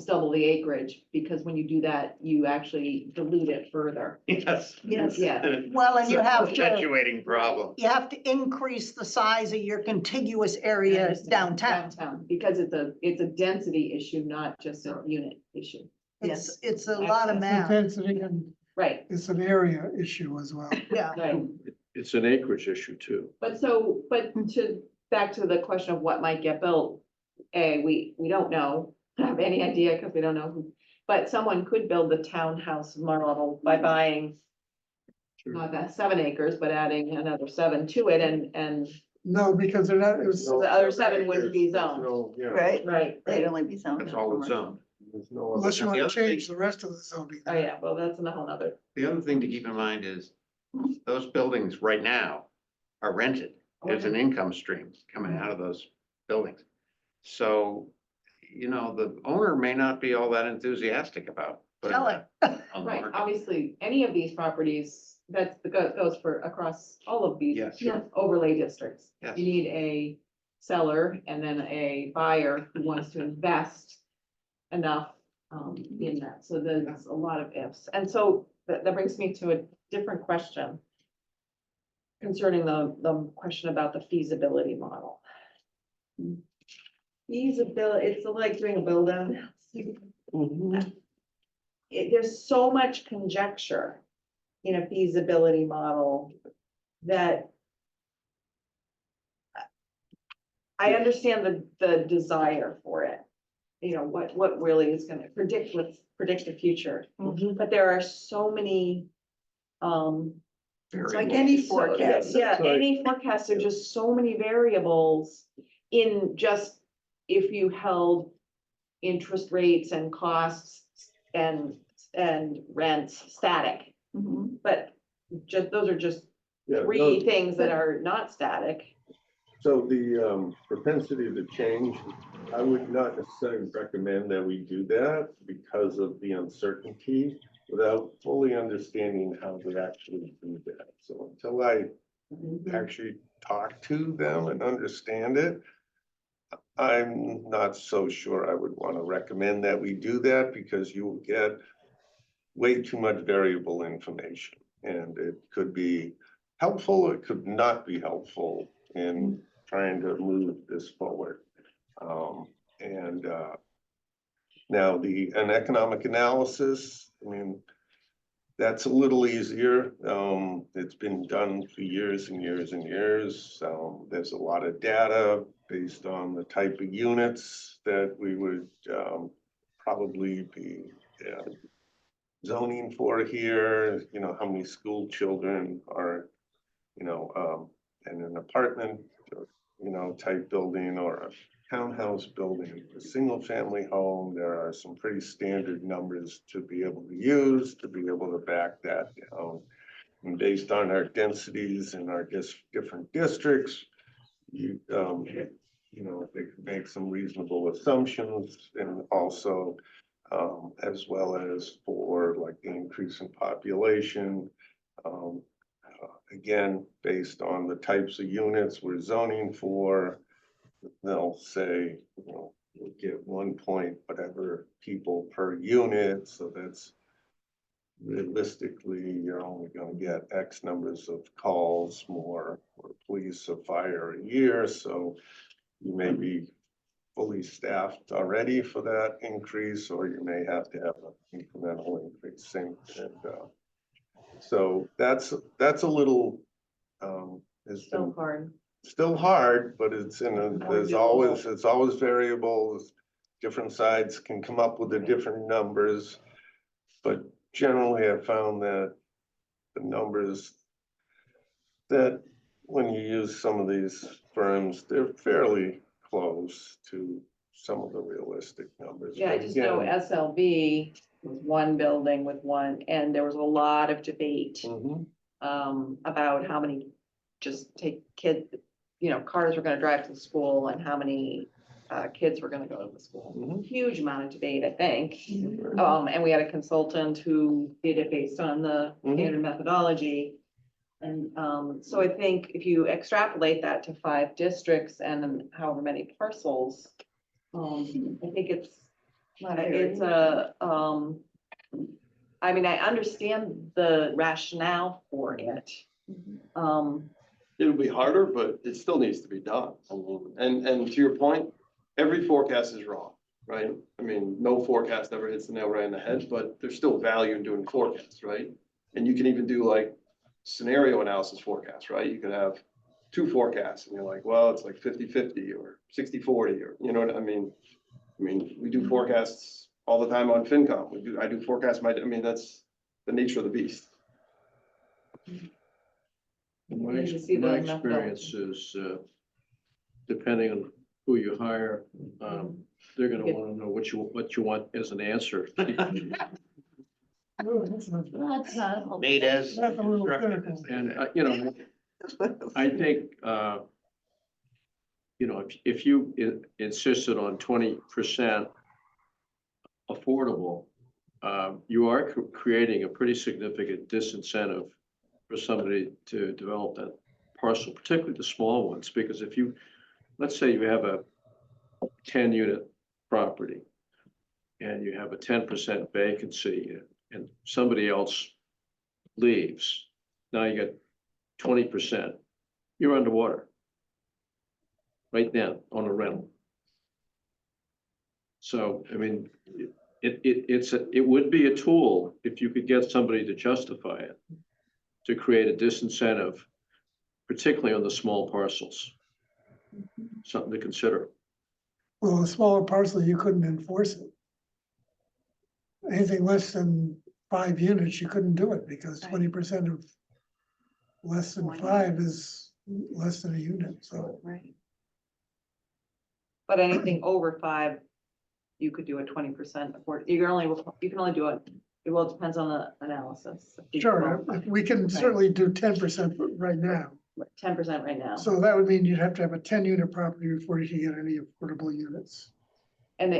double the acreage, because when you do that, you actually dilute it further. Yes. Yes. Yeah. Well, and you have to, Perpetuating problem. you have to increase the size of your contiguous area downtown. Downtown, because it's a density issue, not just a unit issue. It's a lot of It's a math, density and Right, it's an area issue as well. yeah. right. It's an acreage issue too. But back to the question of what might get built, we don't know, have any idea, because we don't know who. But someone could build the townhouse model by buying not that 7 acres, but adding another 7 to it and No, because they're not, it was, So the other 7 wouldn't be zoned. No, yeah, Right, Right. they'd only be zoned. That's in all it's commercial. zoned. there's no other. unless you The want to other thing- change the rest of the zoning. Oh, yeah, well, that's a whole nother. The other thing to keep in mind is those buildings right now are rented. There's an income stream coming out of those buildings. So, you know, the owner may not be all that enthusiastic about. putting Sell it. that on the Right, market. obviously, any of these properties, goes for across all of these Yes. overlay districts. Yes. You need a seller and then a buyer who wants to invest enough in that. So there's a lot of ifs. And so that brings me to a different question concerning the question about the feasibility model. Feasibility, it's like doing a build out. There's so much conjecture in a feasibility model that I understand the desire for it. You know, what really is gonna predict the future, but there are so many, It's like any forecast. yeah, That's right. any forecast, there are just so many variables in just if you held interest rates and costs and rents static. Mhm. But those are just Yeah, 3 things that are not static. So the propensity to change, I would not necessarily recommend that we do that because of the uncertainty without fully understanding how to actually do that. So until I actually talk to them and understand it, I'm not so sure I would want to recommend that we do that because you will get way too much variable information. And it could be helpful, it could not be helpful in trying to move this forward. Now an economic analysis, I mean, that's a little easier. It's been done for years and years and years. There's a lot of data based on the type of units that we would probably be zoning for here, you know, how many school children are, you know, in an apartment, you know, type building or a townhouse building, a single family home. There are some pretty standard numbers to be able to use, to be able to back that down. And based on our densities in our different districts, you know, they could make some reasonable assumptions and also as well as for like the increase in population. Again, based on the types of units we're zoning for, they'll say, you know, we'll get 1 point whatever people per unit. So that's realistically, you're only going to get X numbers of calls more for police or fire a year. So you may be fully staffed already for that increase, or you may have to have an incremental increase. So that's a little is So hard. still hard, but it's it's always variables. Different sides can come up with the different numbers, but generally I found that the numbers that when you use some of these firms, they're fairly close to some of the realistic numbers. Yeah, I But just know again, SLB was one building with one, and there was a lot of debate mhm. about how many just take kids, you know, cars were gonna drive to the school and how many kids were gonna go to the school. Mhm. Huge amount of debate, I think. And we had a consultant who did it based on the standard methodology. And so I think if you extrapolate that to 5 districts and however many parcels, I think it's I mean, I understand the rationale for it. It'll be harder, but it still needs to be done. And to your point, every forecast is wrong. right? I mean, no forecast ever hits the nail right in the head, but there's still value in doing forecasts, right? And you can even do like scenario analysis forecasts, right? You could have two forecasts and you're like, well, it's like 50-50 or 60-40, or, you know what I mean? I mean, we do forecasts all the time on FinCom. I do forecasts, I mean, that's the nature of the beast. My, Need to see my the experience is, depending on who you hire, they're gonna Good. wanna know what you want as an answer. Oh, that's not- Made as. That's a little constructed cynical. as they And, say. you know, I think, you know, if you insisted on 20% affordable, you are creating a pretty significant disincentive for somebody to develop that parcel, particularly the small ones, because if you, let's say you have a 10-unit property and you have a 10% vacancy and somebody else leaves, now you got 20%, you're underwater right now on a rental. So, I mean, it would be a tool if you could get somebody to justify it, to create a disincentive, particularly on the small parcels. Something to consider. Well, a smaller parcel, you couldn't enforce it. Anything less than 5 units, you couldn't do it because 20% of less than 5 is less than a unit, so. Right. But anything over 5, you could do a 20% afford, you can only do it, well, it depends on the analysis. Sure, we can certainly do 10% right now. 10% right now. So that would mean you'd have to have a 10-unit property before you can get any affordable units. And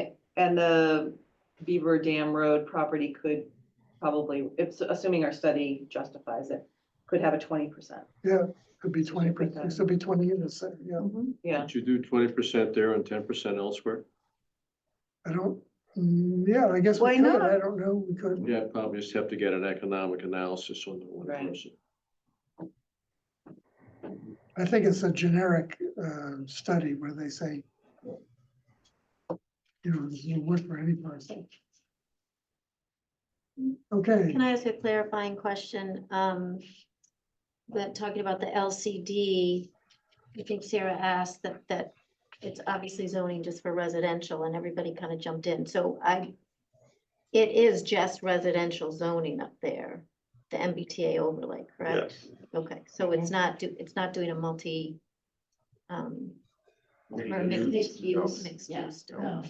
the Beaver Dam Road property could probably, it's assuming our study justifies it, could have a 20%. Yeah, could be 20%, this would be 20 units there, yeah. Yeah, Could you do 20% there and 10% elsewhere? I don't, yeah, I guess we Why could, not? I don't know, we could. Yeah, probably just have to get an economic analysis on the one Right. person. I think it's a generic study where they say, you know, this will work for any person. Okay, Can I ask a clarifying question? That talking about the LCD, I think Sarah asked that it's obviously zoning just for residential and everybody kind of jumped in. So it is just residential zoning up there, the MBTA overlay, correct? Yes. Okay, so it's not doing a multi, or mixed use, no.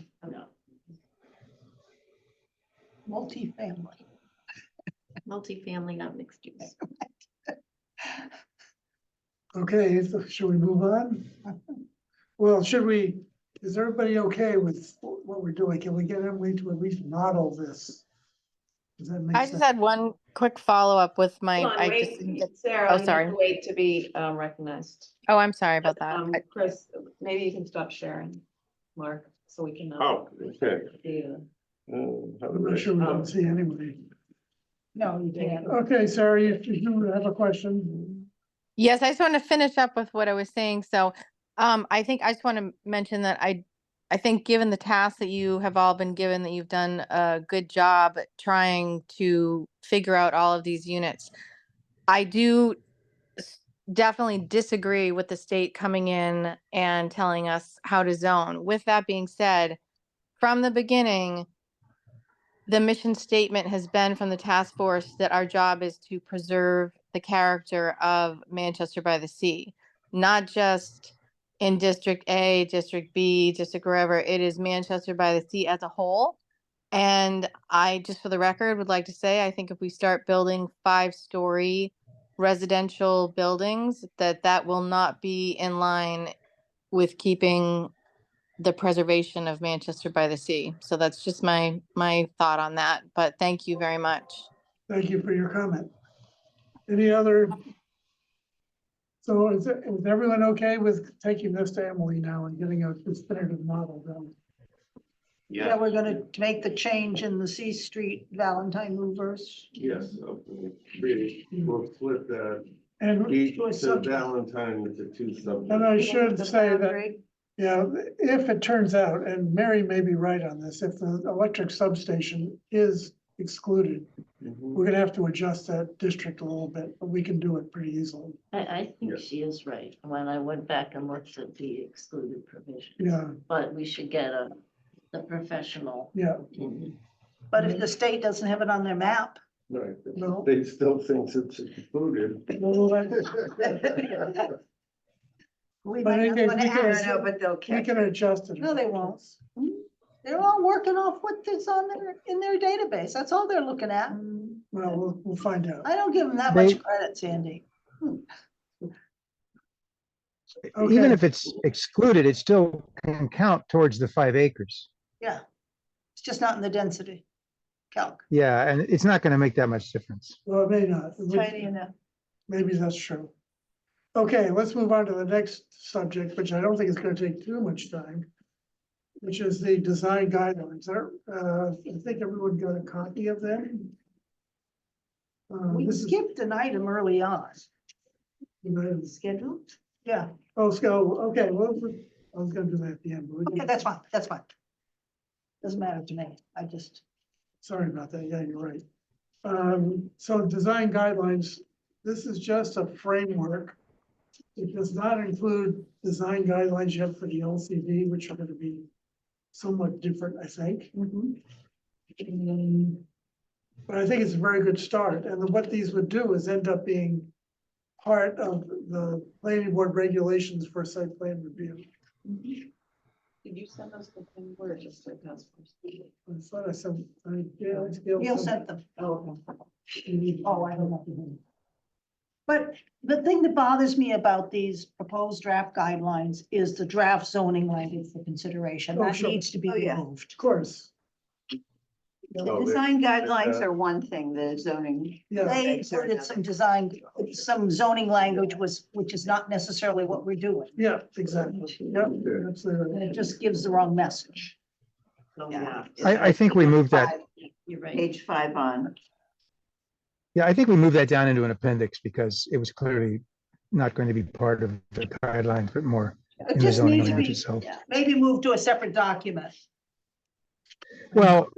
Multifamily. multifamily, not mixed use. okay, so should we move on? Well, is everybody okay with what we're doing? Can we get Emily to at least model this? Does that make I sense? just had one quick follow-up with my, Hold on, I wait, just didn't get, Sarah, oh, you have sorry. to wait to be recognized. Oh, I'm sorry about that. Chris, maybe you can stop sharing, Mark, so we can. Oh, okay. See, I'm not sure we can see anybody. No, you can't. Okay, Sarah, you have a question? Yes, I just want to finish up with what I was saying. So, I think I just want to mention that I think given the tasks that you have all been given, that you've done a good job at trying to figure out all of these units. I do definitely disagree with the state coming in and telling us how to zone. With that being said, from the beginning, the mission statement has been from the task force that our job is to preserve the character of Manchester by the Sea, not just in District A, District B, District wherever. It is Manchester by the Sea as a whole. And I, just for the record, would like to say, I think if we start building 5-story residential buildings, that will not be in line with keeping the preservation of Manchester by the Sea. So that's just my thought on that, but thank you very much. Thank you for your comment. Any other? So is everyone okay with taking this to Emily now and getting a definitive model done? Yeah, we're gonna make the change in the C Street Valentine movers. Yes, okay. We'll split that. And, Each To a to subject. Valentine into 2 subjects. and I should The say that boundary. Yeah, if it turns out, and Mary may be right on this, if the electric substation is excluded, we're gonna have to adjust that district a little bit, but we can do it pretty easily. I think Yeah. she is right, when I went back and looked at the excluded provisions. Yeah, But we should get the professional yeah, opinion. But if the state doesn't have it on their map, Right, No. they still thinks it's included. well, that- we But might I not guess want to we can- ask. No, but they'll we catch can it. adjust it. No, they won't. They're all working off what is on in their database. That's all they're looking at. Well, we'll find out. I don't give them that They- much credit, Sandy. Okay. Even if it's excluded, it still can count towards the 5 acres. Yeah. It's just not in the density calc. Yeah, and it's not gonna make that much difference. Well, it may not. Tiny enough. Maybe that's true. Okay, let's move on to the next subject, which I don't think is gonna take too much time, which is the design guidelines. I think everyone got a copy of them. We This is, skipped an item early on. Schedule? Yeah, okay, well, I was gonna do that at the end. but we okay, can- that's fine, that's fine. Doesn't matter to me. I just, Sorry about that. Yeah, you're right. So design guidelines, this is just a framework. It does not include design guidelines yet for the LCD, which are gonna be somewhat different, I think. But I think it's a very good start, and what these would do is end up being part of the planning board regulations for site plan review. Did you send us the thing where it just like us? I thought I said, yeah, Neil sent them. Oh, Oh, I don't know. But the thing that bothers me about these proposed draft guidelines is the draft zoning language for consideration. Oh, That sure. needs to be Oh, yeah. removed. Of course, The Oh, design they- guidelines are one thing, the zoning. yeah, They regs are included some another. design, some zoning language which is not necessarily what we're doing. yeah, exactly. Yep, And absolutely. it just gives the wrong message. Yeah. I think we moved that, You're right. Page 5 on. yeah, I think we moved that down into an appendix because it was clearly not going to be part of the guidelines, but more It in the just zoning needs to language be, itself. maybe moved to a separate document. Well,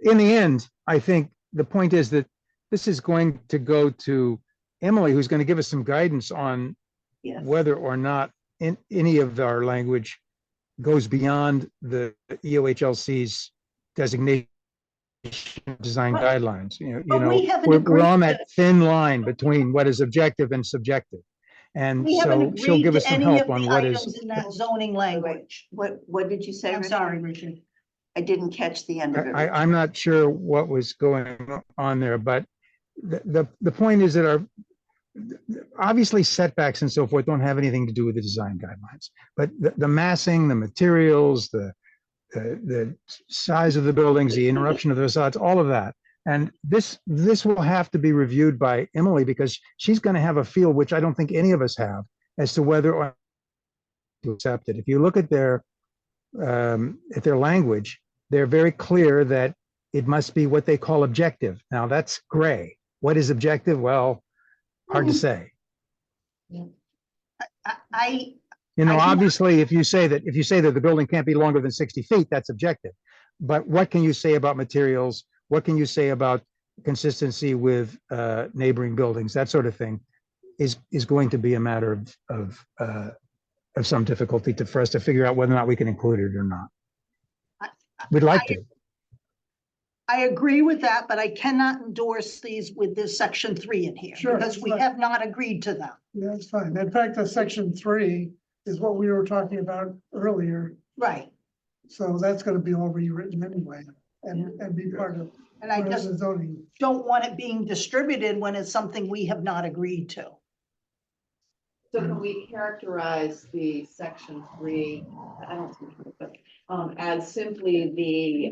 in the end, I think the point is that this is going to go to Emily, who's going to give us some guidance on Yes. whether or not in any of our language goes beyond the EOHLC's designation of design Right. guidelines. You But know, we haven't we're on agreed that thin line between what is objective and subjective. And We haven't so she'll agreed give to us some any help of on the what items is. in that zoning language. What did you say? I'm Richard? sorry, Richard. I didn't catch the end of it. I'm not sure what was going on there, but the point is that obviously setbacks and so forth don't have anything to do with the design guidelines, but the massing, the materials, the size of the buildings, the interruption of the facades, all of that. And this will have to be reviewed by Emily because she's going to have a feel, which I don't think any of us have, as to whether or not to accept it. If you look at their language, they're very clear that it must be what they call objective. Now that's gray. What is objective? Well, hard to say. I, You know, I do- obviously, if you say that the building can't be longer than 60 feet, that's objective. But what can you say about materials? What can you say about consistency with neighboring buildings? That sort of thing is going to be a matter of some difficulty for us to figure out whether or not we can include it or not. We'd like to. I agree with that, but I cannot endorse these with this section 3 in here. Sure, Because we right. have not agreed to them. Yeah, that's fine. In fact, the section 3 is what we were talking about earlier. Right. So that's gonna be all rewritten anyway and be part of And I just the zoning. don't want it being distributed when it's something we have not agreed to. So can we characterize the section 3, I don't think, but, as simply the,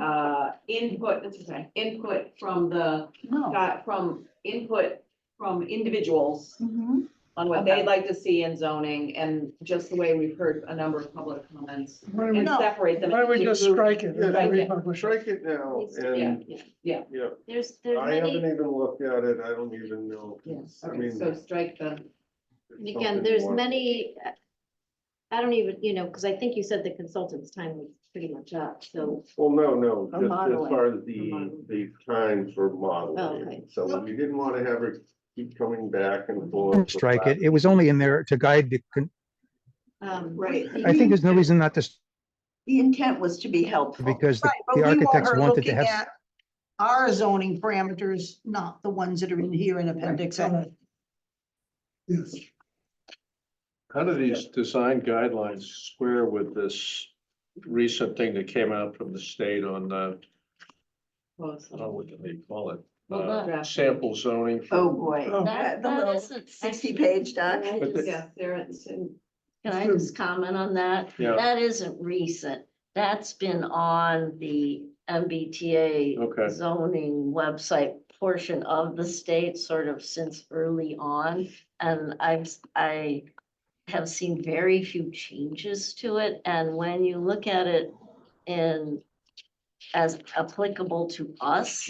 input from the, No. input from individuals Mhm. on what Okay. they'd like to see in zoning, and just the way we've heard a number of public comments, Why don't we- and No. separate them. why don't we just into- strike it? Yeah, Right, yeah. Republish it. Strike it now, and, Yeah, yeah, There's I haven't many, even looked at it, I don't even know. yes, I okay, mean, so strike the, and again, there's many I don't even, because I think you said the consultant's time was pretty much up, so. Well, no, For just as modeling. far as the time for Oh, modeling. okay. So we didn't want to have her keep coming back and forth. Strike it. It was only in there to guide Right. I think there's no reason not to, The intent was to be helpful. because Right, but the we want architects her wanted to looking have. at our zoning parameters, not the ones that are in here in appendix A. Yes. How do these design guidelines square with this recent thing that came out from the state on, I don't know, what do they call it? Well, that- Sample zoning. for- Oh, boy. That, The that little isn't. 60-page doc. Can I But the- just- Yeah, there it's in. can I just comment on that? Yeah. That isn't recent. That's been on the MBTA Okay. zoning website portion of the state sort of since early on. And I have seen very few changes to it. And when you look at it in as applicable to us,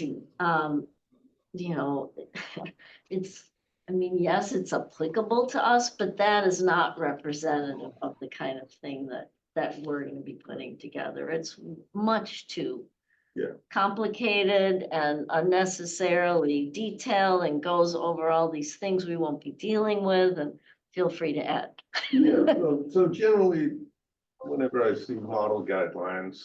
it's, I mean, yes, it's applicable to us, but that is not representative of the kind of thing that we're gonna be putting together. It's much too Yeah. complicated and unnecessarily detailed and goes over all these things we won't be dealing with, and feel free to add. Yeah, so generally, whenever I see model guidelines,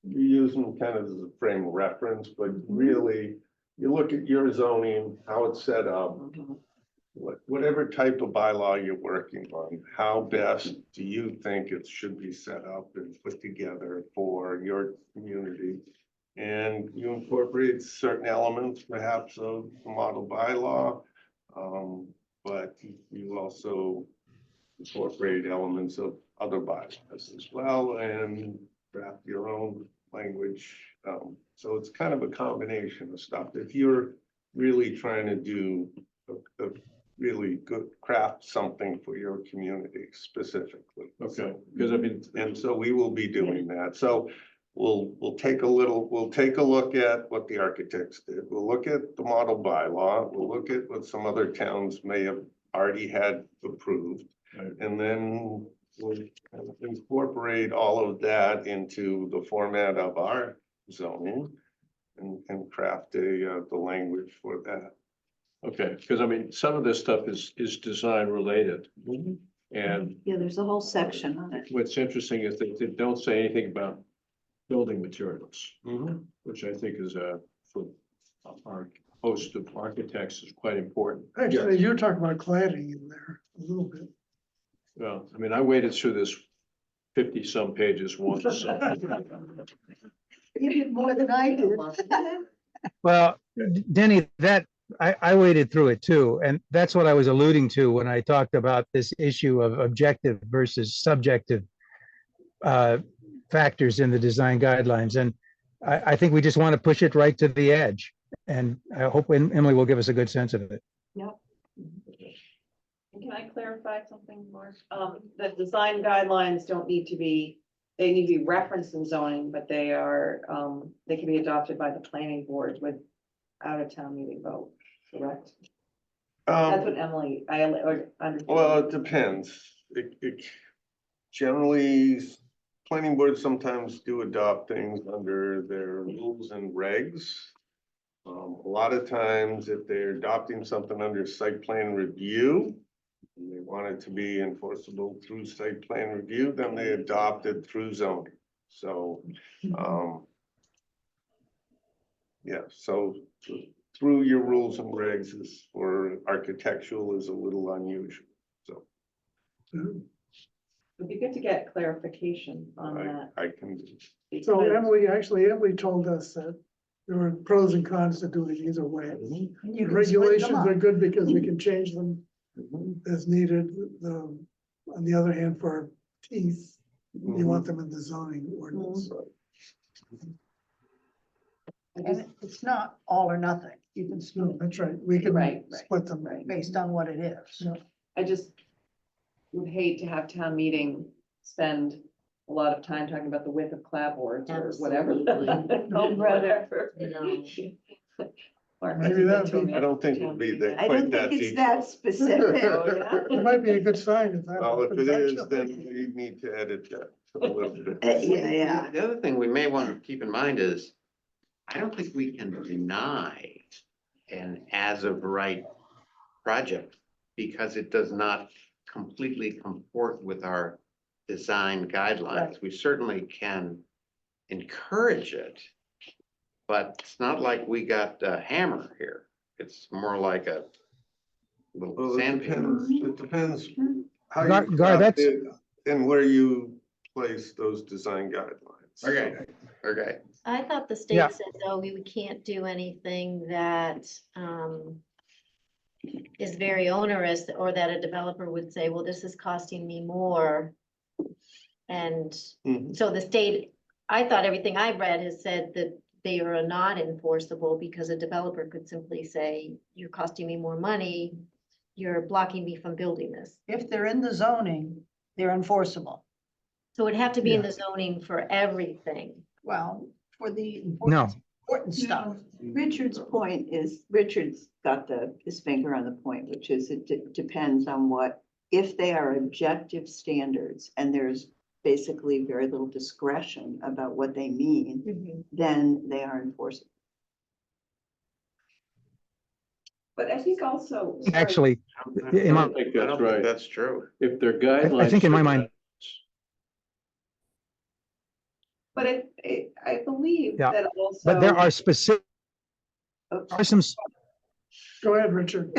we use them kind of as a frame of reference, but really, you look at your zoning, how it's set up, whatever type of bylaw you're working on, how best do you think it should be set up and put together for your community? And you incorporate certain elements perhaps of the model bylaw, but you also incorporate elements of other bylaws as well and draft your own language. So it's kind of a combination of stuff. If you're really trying to do a really good craft something for your community specifically. Okay, because I mean, And so we will be doing that. So we'll take a look at what the architects did. We'll look at the model bylaw. We'll look at what some other towns may have already had approved. Right. And then we'll kind of incorporate all of that into the format of our zoning and craft the language for that. okay, because I mean, some of this stuff is design related. And Yeah, there's a whole section on it. what's interesting is they don't say anything about building materials, which I think is for our host of architects is quite important. Actually, you're talking about cladding in there a little bit. Well, I mean, I waded through this 50-some pages once, so. You did more than I did. Well, Denny, I waded through it too, and that's what I was alluding to when I talked about this issue of objective versus subjective factors in the design guidelines. And I think we just want to push it right to the edge. And I hope Emily will give us a good sense of it. Can I clarify something more? The design guidelines don't need to be, they need to be referenced in zoning, but they are, they can be adopted by the planning board without a town meeting vote, correct? That's what Emily, I understood. Well, it depends. It generally, planning boards sometimes do adopt things under their rules and regs. A lot of times, if they're adopting something under site plan review, and they want it to be enforceable through site plan review, then they adopt it through zoning. So, yeah, so through your rules and regs is for architectural is a little unusual, so. It'd be good to get clarification on that. I can, So because- Emily told us that there were pros and cons to doing either way. You can split them Regulations up. are good because we can change them as needed. On the other hand, for teeth, you want them in the zoning ordinance. And it's not all or nothing. You can split, That's right. We can Right. split them. based on what it is. I just would hate to have town meeting spend a lot of time talking about the width of clapboards or whatever. Absolutely. No, whatever. No. Maybe that'd be, I don't think it'll be that, I quite don't that think it's deep. that specific. it might be a good sign if that. Well, if happens, it is, actually. then we need to edit that a little bit. Yeah. The other thing we may want to keep in mind is, I don't think we can deny an as of right project because it does not completely comport with our design guidelines. We certainly can encourage it, but it's not like we got a hammer here. It's more like a little Well, sandpaper. it depends how Gar- you Gar, craft that's- it and where you place those design guidelines. Okay, okay. I thought the Yeah. state said, though, we can't do anything that is very onerous, or that a developer would say, well, this is costing me more. And Mhm. so the state, I thought everything I read has said that they are not enforceable because a developer could simply say, you're costing me more money, you're blocking me from building this. If they're in the zoning, they're enforceable. So it'd have to be in the zoning for everything. Well, for the No, important stuff. Richard's point is, Richard's got his finger on the point, which is it depends on what, if they are objective standards and there's basically very little discretion about what they mean, then they are enforceable. But I think also. actually, I in my- don't think that's right. that's true. If they're guidelines. I think in my for mind- that, But I believe Yeah, that also. but there are specific, Oops. are some, Go ahead, Richard.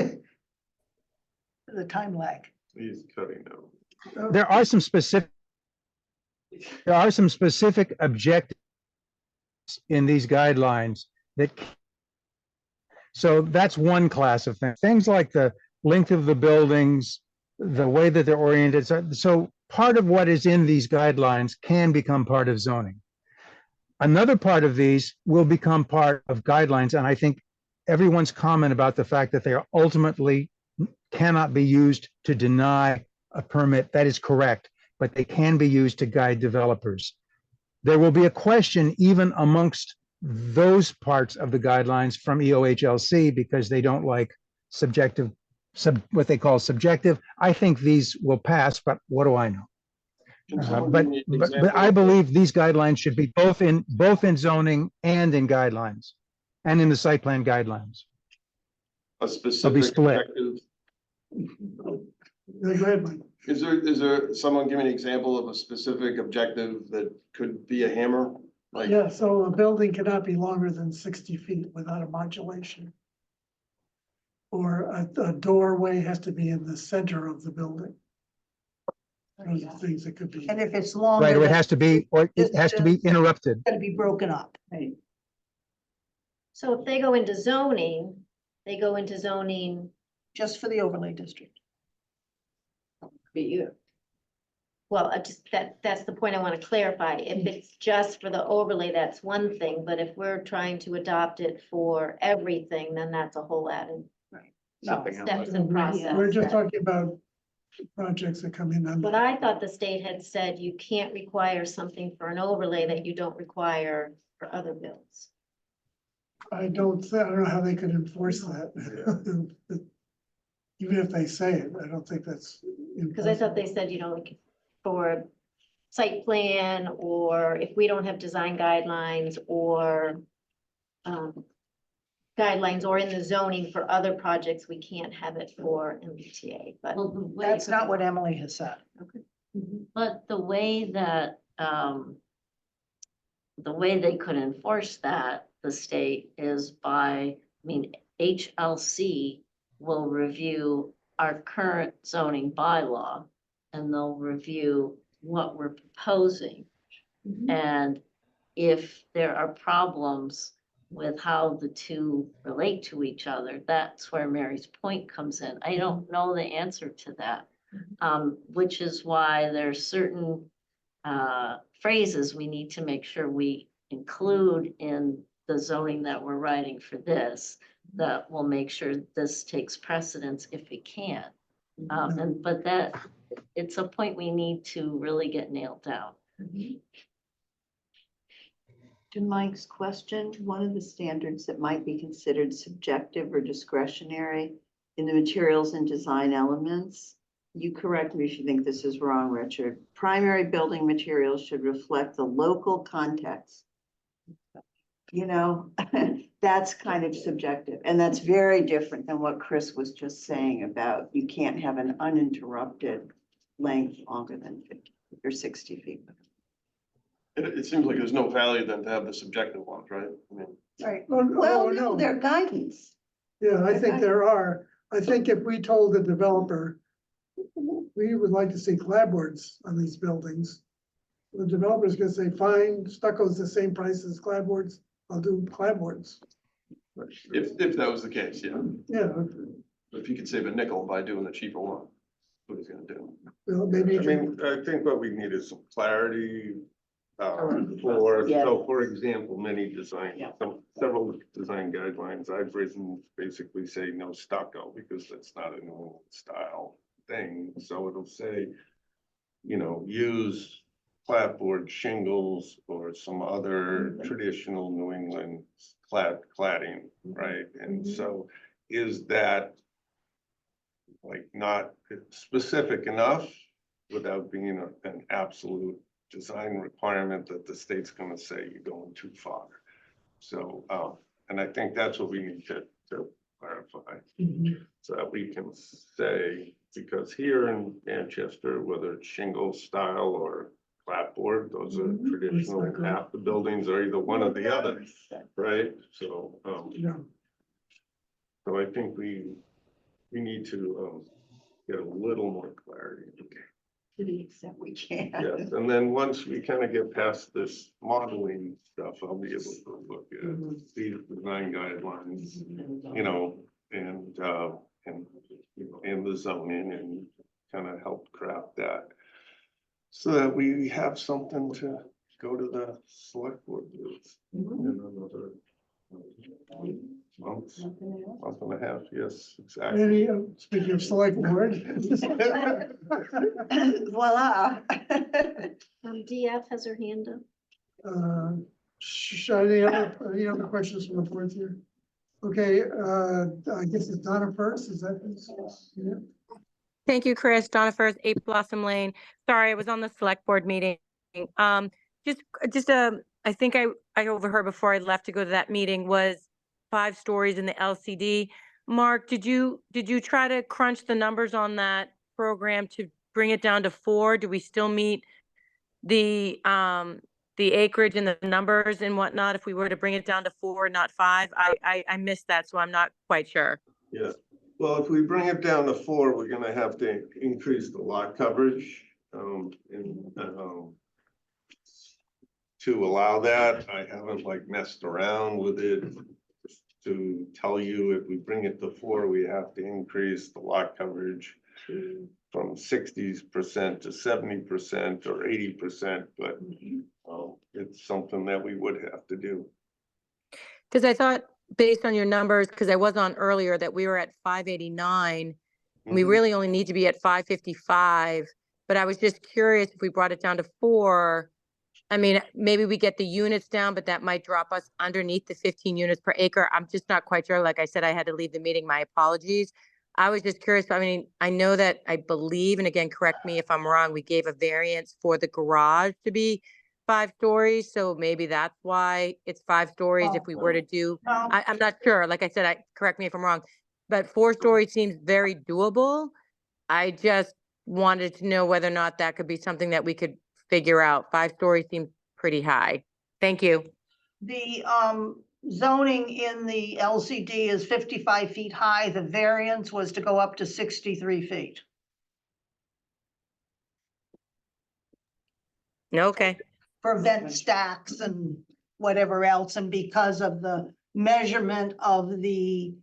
The time lag. He's cutting out. there are some specific objectives in these guidelines that, so that's one class of things. Things like the length of the buildings, the way that they're oriented. So part of what is in these guidelines can become part of zoning. Another part of these will become part of guidelines, and I think everyone's comment about the fact that they are ultimately cannot be used to deny a permit, that is correct, but they can be used to guide developers. There will be a question even amongst those parts of the guidelines from EOHLC because they don't like subjective, what they call subjective. I think these will pass, but what do I know? Can someone But give me an I example? believe these guidelines should be both in zoning and in guidelines and in the site plan guidelines. A specific split. objective? Go ahead, Mike. Is there someone give me an example of a specific objective that could be a hammer? Like, Yeah, so a building cannot be longer than 60 feet without a modulation. Or a doorway has to be in the center of the building. Those are things that could be. And if it's longer. Right, or it than- has to be, or it has to be interrupted. Gotta be broken up. Right. So if they go into zoning, they go into zoning, Just for the overlay district. Be you. well, that's the point I want to clarify. If it's just for the overlay, that's one thing, but if we're trying to adopt it for everything, then that's a whole added No, Something else. steps and process. We're just that- talking about projects that come in under. But I thought the state had said you can't require something for an overlay that you don't require for other builds. I don't know how they could enforce that. Even if they say it, I don't think that's. Because I thought they said, like, for site plan, or if we don't have design guidelines or guidelines, or in the zoning for other projects, we can't have it for MBTA, but. Well, the way- that's not what Emily has said. But the way that, the way they could enforce that, the state, is by, HLC will review our current zoning bylaw, and they'll review what we're proposing. And if there are problems with how the two relate to each other, that's where Mary's point comes in. I don't know the answer to that. Which is why there's certain phrases we need to make sure we include in the zoning that we're writing for this, that will make sure this takes precedence if it can. But it's a point we need to really get nailed down. To Mike's question, one of the standards that might be considered subjective or discretionary in the materials and design elements, you correct me if you think this is wrong, Richard. Primary building materials should reflect the local context. You know, that's kind of subjective, and that's very different than what Chris was just saying about you can't have an uninterrupted length longer than 50 or 60 feet. It seems like there's no value then to have the subjective ones, right? I mean, Right. Well, no, they're guidance. Yeah, I think there are. I think if we told the developer, we would like to see clapboards on these buildings. The developer's gonna say, fine, stucco's the same price as clapboards, I'll do clapboards. if that was the case, yeah. Yeah, If you could save a nickel by doing a cheaper one, what he's gonna do. well, maybe. I mean, I think what we need is some clarity. Yeah. So for example, many design, Yeah. several design guidelines I've written basically say no stucco because that's not a New England style thing. So it'll say, you know, use clapboard shingles or some other traditional New England cladding, right? And so is that like not specific enough without being an absolute design requirement that the state's gonna say you're going too far? So, and I think that's what we need to clarify. So that we can say, because here in Manchester, whether it's shingle style or clapboard, those are traditional, Exactly. half the buildings are either one or the other, right? So, Yeah, so I think we need to, get a little more clarity. To the extent we can. Yes, and then once we kind of get past this modeling stuff, I'll be able to look at these design guidelines, you know, and you know, and the zoning and kind of help craft that. So that we have something to go to the select board with in another month and a half, yes, exactly. any, speaking of select board. Voila. DF has her hand up. Any other questions from the board here? Okay, I guess it's Donna first, is that? Yeah. Thank you, Chris. Donna First, 8 Blossom Lane. Sorry, I was on the select board meeting. I think I overheard before I left to go to that meeting was 5 stories in the LCD. Mark, did you try to crunch the numbers on that program to bring it down to 4? Do we still meet the acreage and the numbers and whatnot if we were to bring it down to 4, not 5? I missed that, so I'm not quite sure. Yeah, well, if we bring it down to 4, we're gonna have to increase the lot coverage, to allow that. I haven't like messed around with it to tell you if we bring it to 4, we have to increase the lot coverage from 60% to 70% or 80%, but it's something that we would have to do. Because I thought, based on your numbers, because I was on earlier, that we were at 589. We really only need to be at 555, but I was just curious if we brought it down to 4. I mean, maybe we get the units down, but that might drop us underneath the 15 units per acre. I'm just not quite sure. Like I said, I had to leave the meeting. My apologies. I was just curious. I mean, I know that I believe, and again, correct me if I'm wrong, we gave a variance for the garage to be 5 stories. So maybe that's why it's 5 stories if we were to do, I'm not sure. Like I said, correct me if I'm wrong, but 4 stories seems very doable. I just wanted to know whether or not that could be something that we could figure out. 5 stories seems pretty high. Thank you. The zoning in the LCD is 55 feet high. The variance was to go up to 63 feet. Okay. For vent stacks and whatever else, and because of the measurement of the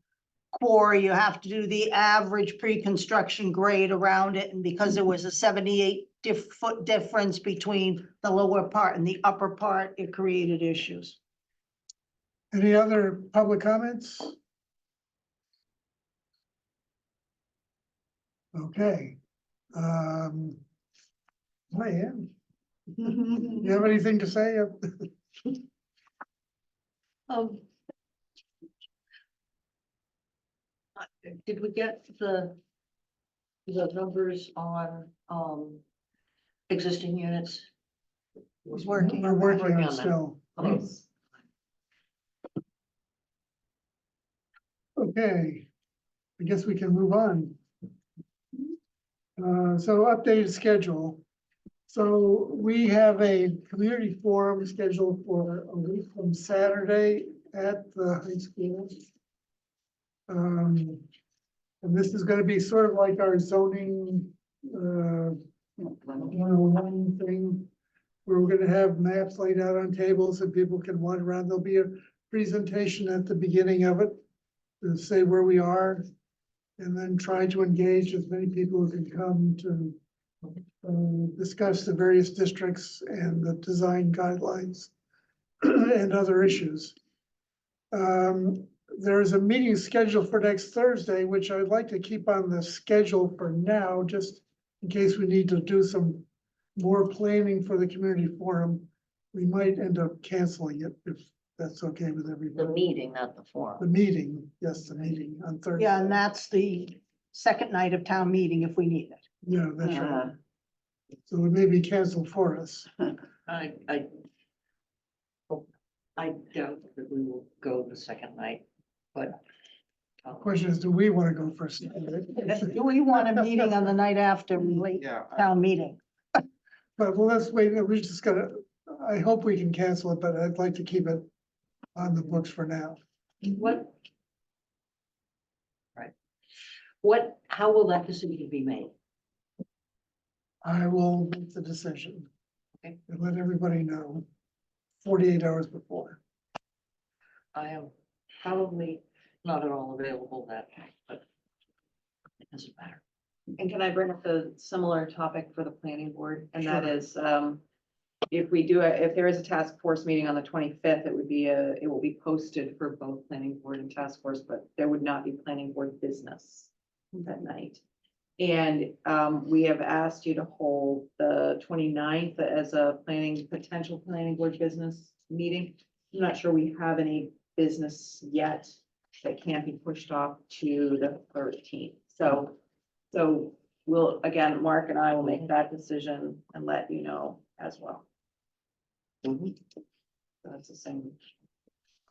quarry, you have to do the average pre-construction grade around it, and because there was a 78-foot difference between the lower part and the upper part, it created issues. Any other public comments? Okay. Diane, you have anything to say? Did we get the numbers on, existing units? Was working. We're working Working on on it that. still. Close. Okay, I guess we can move on. So updated schedule. So we have a community forum scheduled for a week from Saturday at the high school. And this is gonna be sort of like our zoning, 101 thing, where we're gonna have maps laid out on tables and people can wander around. There'll be a presentation at the beginning of it to say where we are, and then try to engage as many people who can come to discuss the various districts and the design guidelines and other issues. There is a meeting scheduled for next Thursday, which I'd like to keep on the schedule for now, just in case we need to do some more planning for the community forum. We might end up canceling it if that's okay with The everybody. meeting, not the The forum. meeting, yes, the meeting on Thursday. Yeah, and that's the second night of town meeting if we need it. Yeah, that's right. So it may be canceled for us. I doubt that we will go the second night, but. Question is, do we want to go first? Do we want a meeting on the night after late town meeting? But well, let's wait, we just gotta, I hope we can cancel it, but I'd like to keep it on the books for now. What? Right. What, how will that decision be made? I will make the decision. Okay. And let everybody know 48 hours before. I am probably not at all available that night, but it doesn't matter. And can I bring up a similar topic for the planning board? And that Sure. is, if there is a task force meeting on the 25th, it will be posted for both planning board and task force, but there would not be planning board business that night. And we have asked you to hold the 29th as a potential planning board business meeting. I'm not sure we have any business yet that can't be pushed off to the 13th. So we'll, again, Mark and I will make that decision and let you know as well. So that's the same.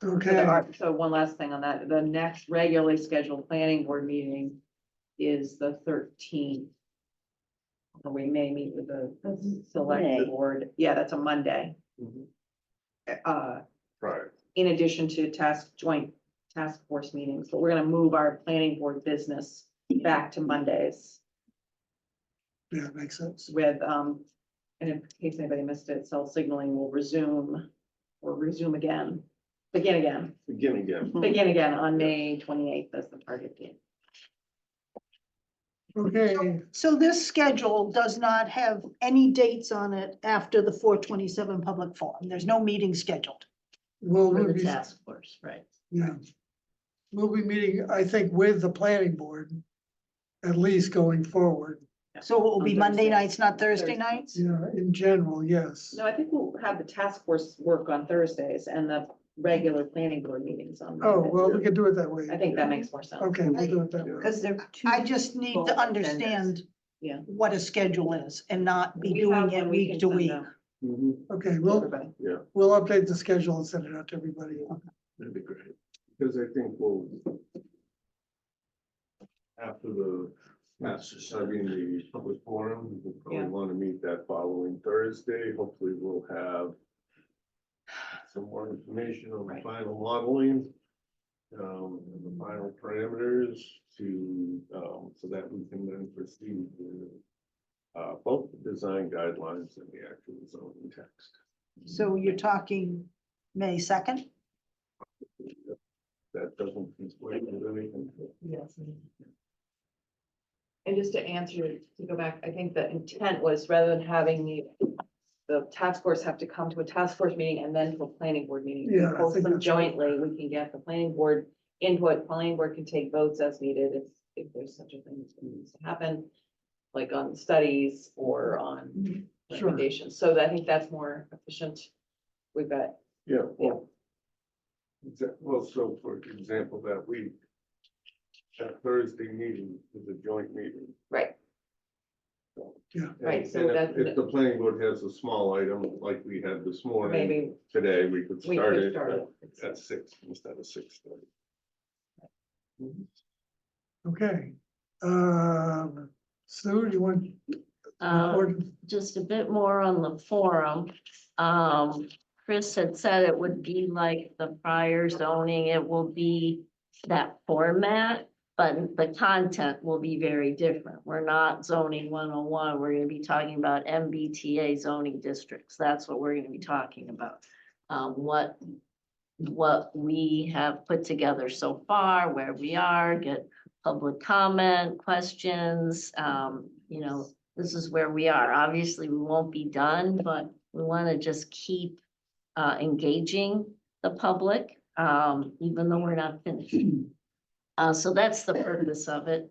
Okay, So one last thing on that, the next regularly scheduled planning board meeting is the 13th. Or we may meet with the select Monday. board. Yeah, that's a Monday. Right. In addition to joint task force meetings, but we're gonna move our planning board business back to Mondays yeah, makes sense. with, and in case anybody missed it, cell signaling will resume again, begin again on May 28th as the target date. Okay, So this schedule does not have any dates on it after the 4/27 public forum. There's no meeting scheduled. well, For we'll the be, task force, right? yeah. We'll be meeting, I think, with the planning board, at least going forward. So it will be On Monday Thursday. nights, not Thursday Thursday. nights? Yeah, in general, yes. No, I think we'll have the task force work on Thursdays and the regular planning board meetings on Oh, Monday. well, we can do it that way. I think that makes more sense. Okay, we'll do it that way. Because there are two. I just need full to agendas. understand Yeah. what a schedule is and not be We doing have it one we week can to send week. out Okay, to we'll everybody. update the schedule and send it out to everybody. That'd be great. Because I think we'll, after the public forum, we'll probably Yeah. want to meet that following Thursday. Hopefully we'll have some more information on the Right. final modeling, and the final parameters to, so that we can then proceed with both the design guidelines and the actual zoning text. So you're talking May 2nd? That doesn't conflict with anything. Yes. And just to answer, to go back, I think the intent was rather than having the task force have to come to a task force meeting and then to a planning board meeting. We Yeah, I post think them that's right. jointly, we can get the planning board input, planning board can take votes as needed if there's such a thing that needs to happen. Like on studies or on Sure. recommendations, so I think that's more efficient. We've got, Yeah, well, Well, so for example, that week, that Thursday meeting is a joint meeting. Right, Yeah. Right, so And that's- if the planning board has a small item like we had this morning, maybe today, we could we start could it start at it. at 6 instead of 6:30. Okay. Sue, do you want? or- Just a bit more on the forum. Chris had said it would be like the prior zoning, it will be that format, but the content will be very different. We're not zoning 101. We're gonna be talking about MBTA zoning districts. That's what we're gonna be talking about. What we have put together so far, where we are, get public comment, questions, this is where we are. Obviously, we won't be done, but we want to just keep engaging the public, even though we're not finished. So that's the purpose of it.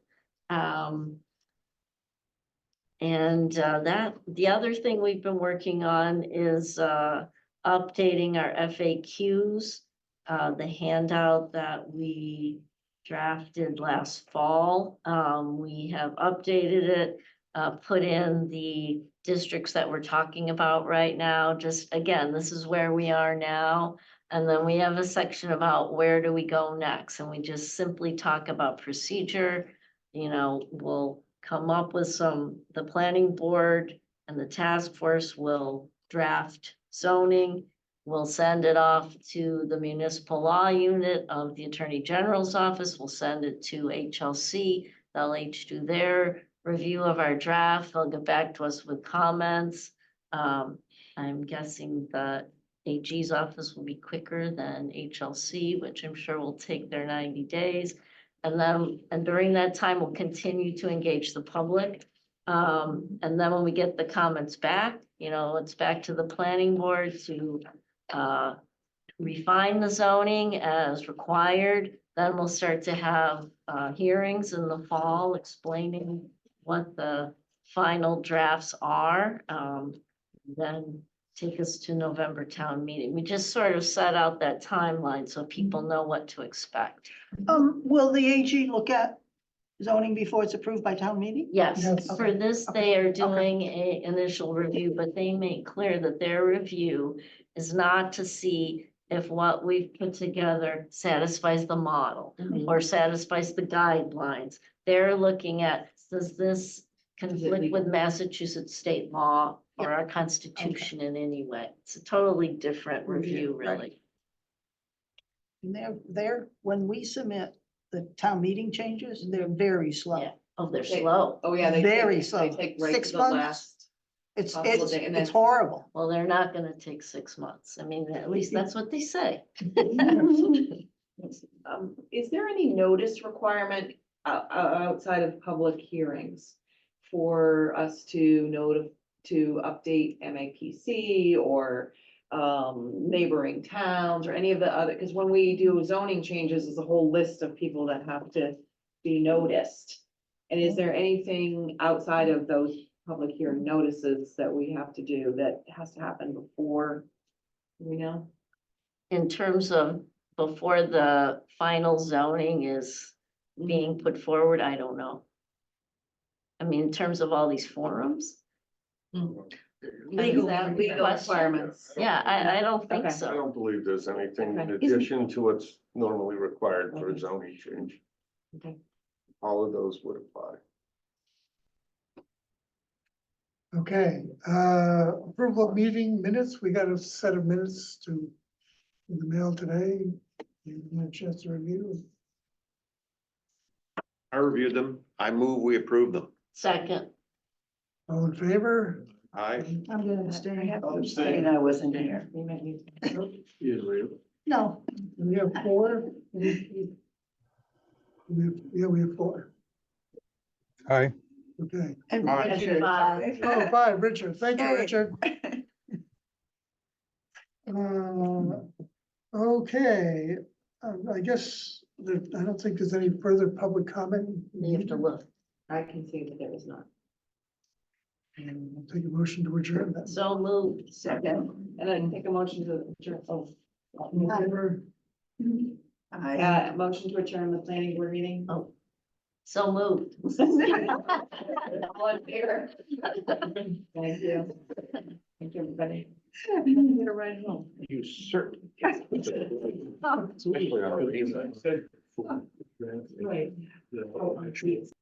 The other thing we've been working on is updating our FAQs. The handout that we drafted last fall, we have updated it, put in the districts that we're talking about right now. Just again, this is where we are now. And then we have a section about where do we go next? And we just simply talk about procedure. We'll come up with the planning board and the task force will draft zoning. We'll send it off to the municipal law unit of the Attorney General's office. We'll send it to HLC. They'll each do their review of our draft. They'll get back to us with comments. I'm guessing the AG's office will be quicker than HLC, which I'm sure will take their 90 days. And during that time, we'll continue to engage the public. And then when we get the comments back, it's back to the planning board to refine the zoning as required. Then we'll start to have hearings in the fall explaining what the final drafts are. Then take us to November town meeting. We just sort of set out that timeline so people know what to expect. Will the AG look at zoning before it's approved by town meeting? Yes, Yes. for this, Okay. they are Okay. doing a initial review, but they make clear that their review is not to see if what we've put together satisfies the model or satisfies the guidelines. They're looking at, does this conflict with Massachusetts state law or our constitution in any way? It's a totally different review, Right. really. And when we submit the town meeting changes, they're very slow. Yeah. Oh, they're They- slow. Oh, yeah, Very they slow. take right 6 to the months? last. It's, possible day, and it's then- horrible. Well, they're not gonna take 6 months. I mean, at least that's what they say. Is there any notice requirement outside of public hearings for us to update MAPC or neighboring towns or any of the other, because when we do zoning changes, there's a whole list of people that have to be noticed. And is there anything outside of those public hearing notices that we have to do that has to happen before? Do we know? In terms of before the final zoning is being put forward, I don't know. I mean, in terms of all these forums, Legal requirements. yeah, I don't think Okay. I so. don't believe there's anything in Okay. addition to what's normally required for a Okay. zoning change. Okay. All of those would apply. Okay, approval of meeting minutes. We got a set of minutes in the mail today. You had a chance to review. I reviewed them. I move we approve them. Second, All in favor? I, I'm gonna abstain. Abstain, I wasn't here. You might need. No, We have 4. Yeah, we have 4. Aye. Okay. and All right. Richard, Five. Oh, 5, Richard. Thank you, Yay. Richard. Okay, I guess I don't think there's any further public comment. you have to look. I can see that there is not. And we'll take a motion to adjourn that. So moved. Second, and then take a motion to adjourn. Oh, All in favor? Motion to adjourn the planning board meeting. Oh, so moved. All in favor? Thank you. Thank you, everybody. I'm gonna ride home. You certainly. Right. Oh, geez.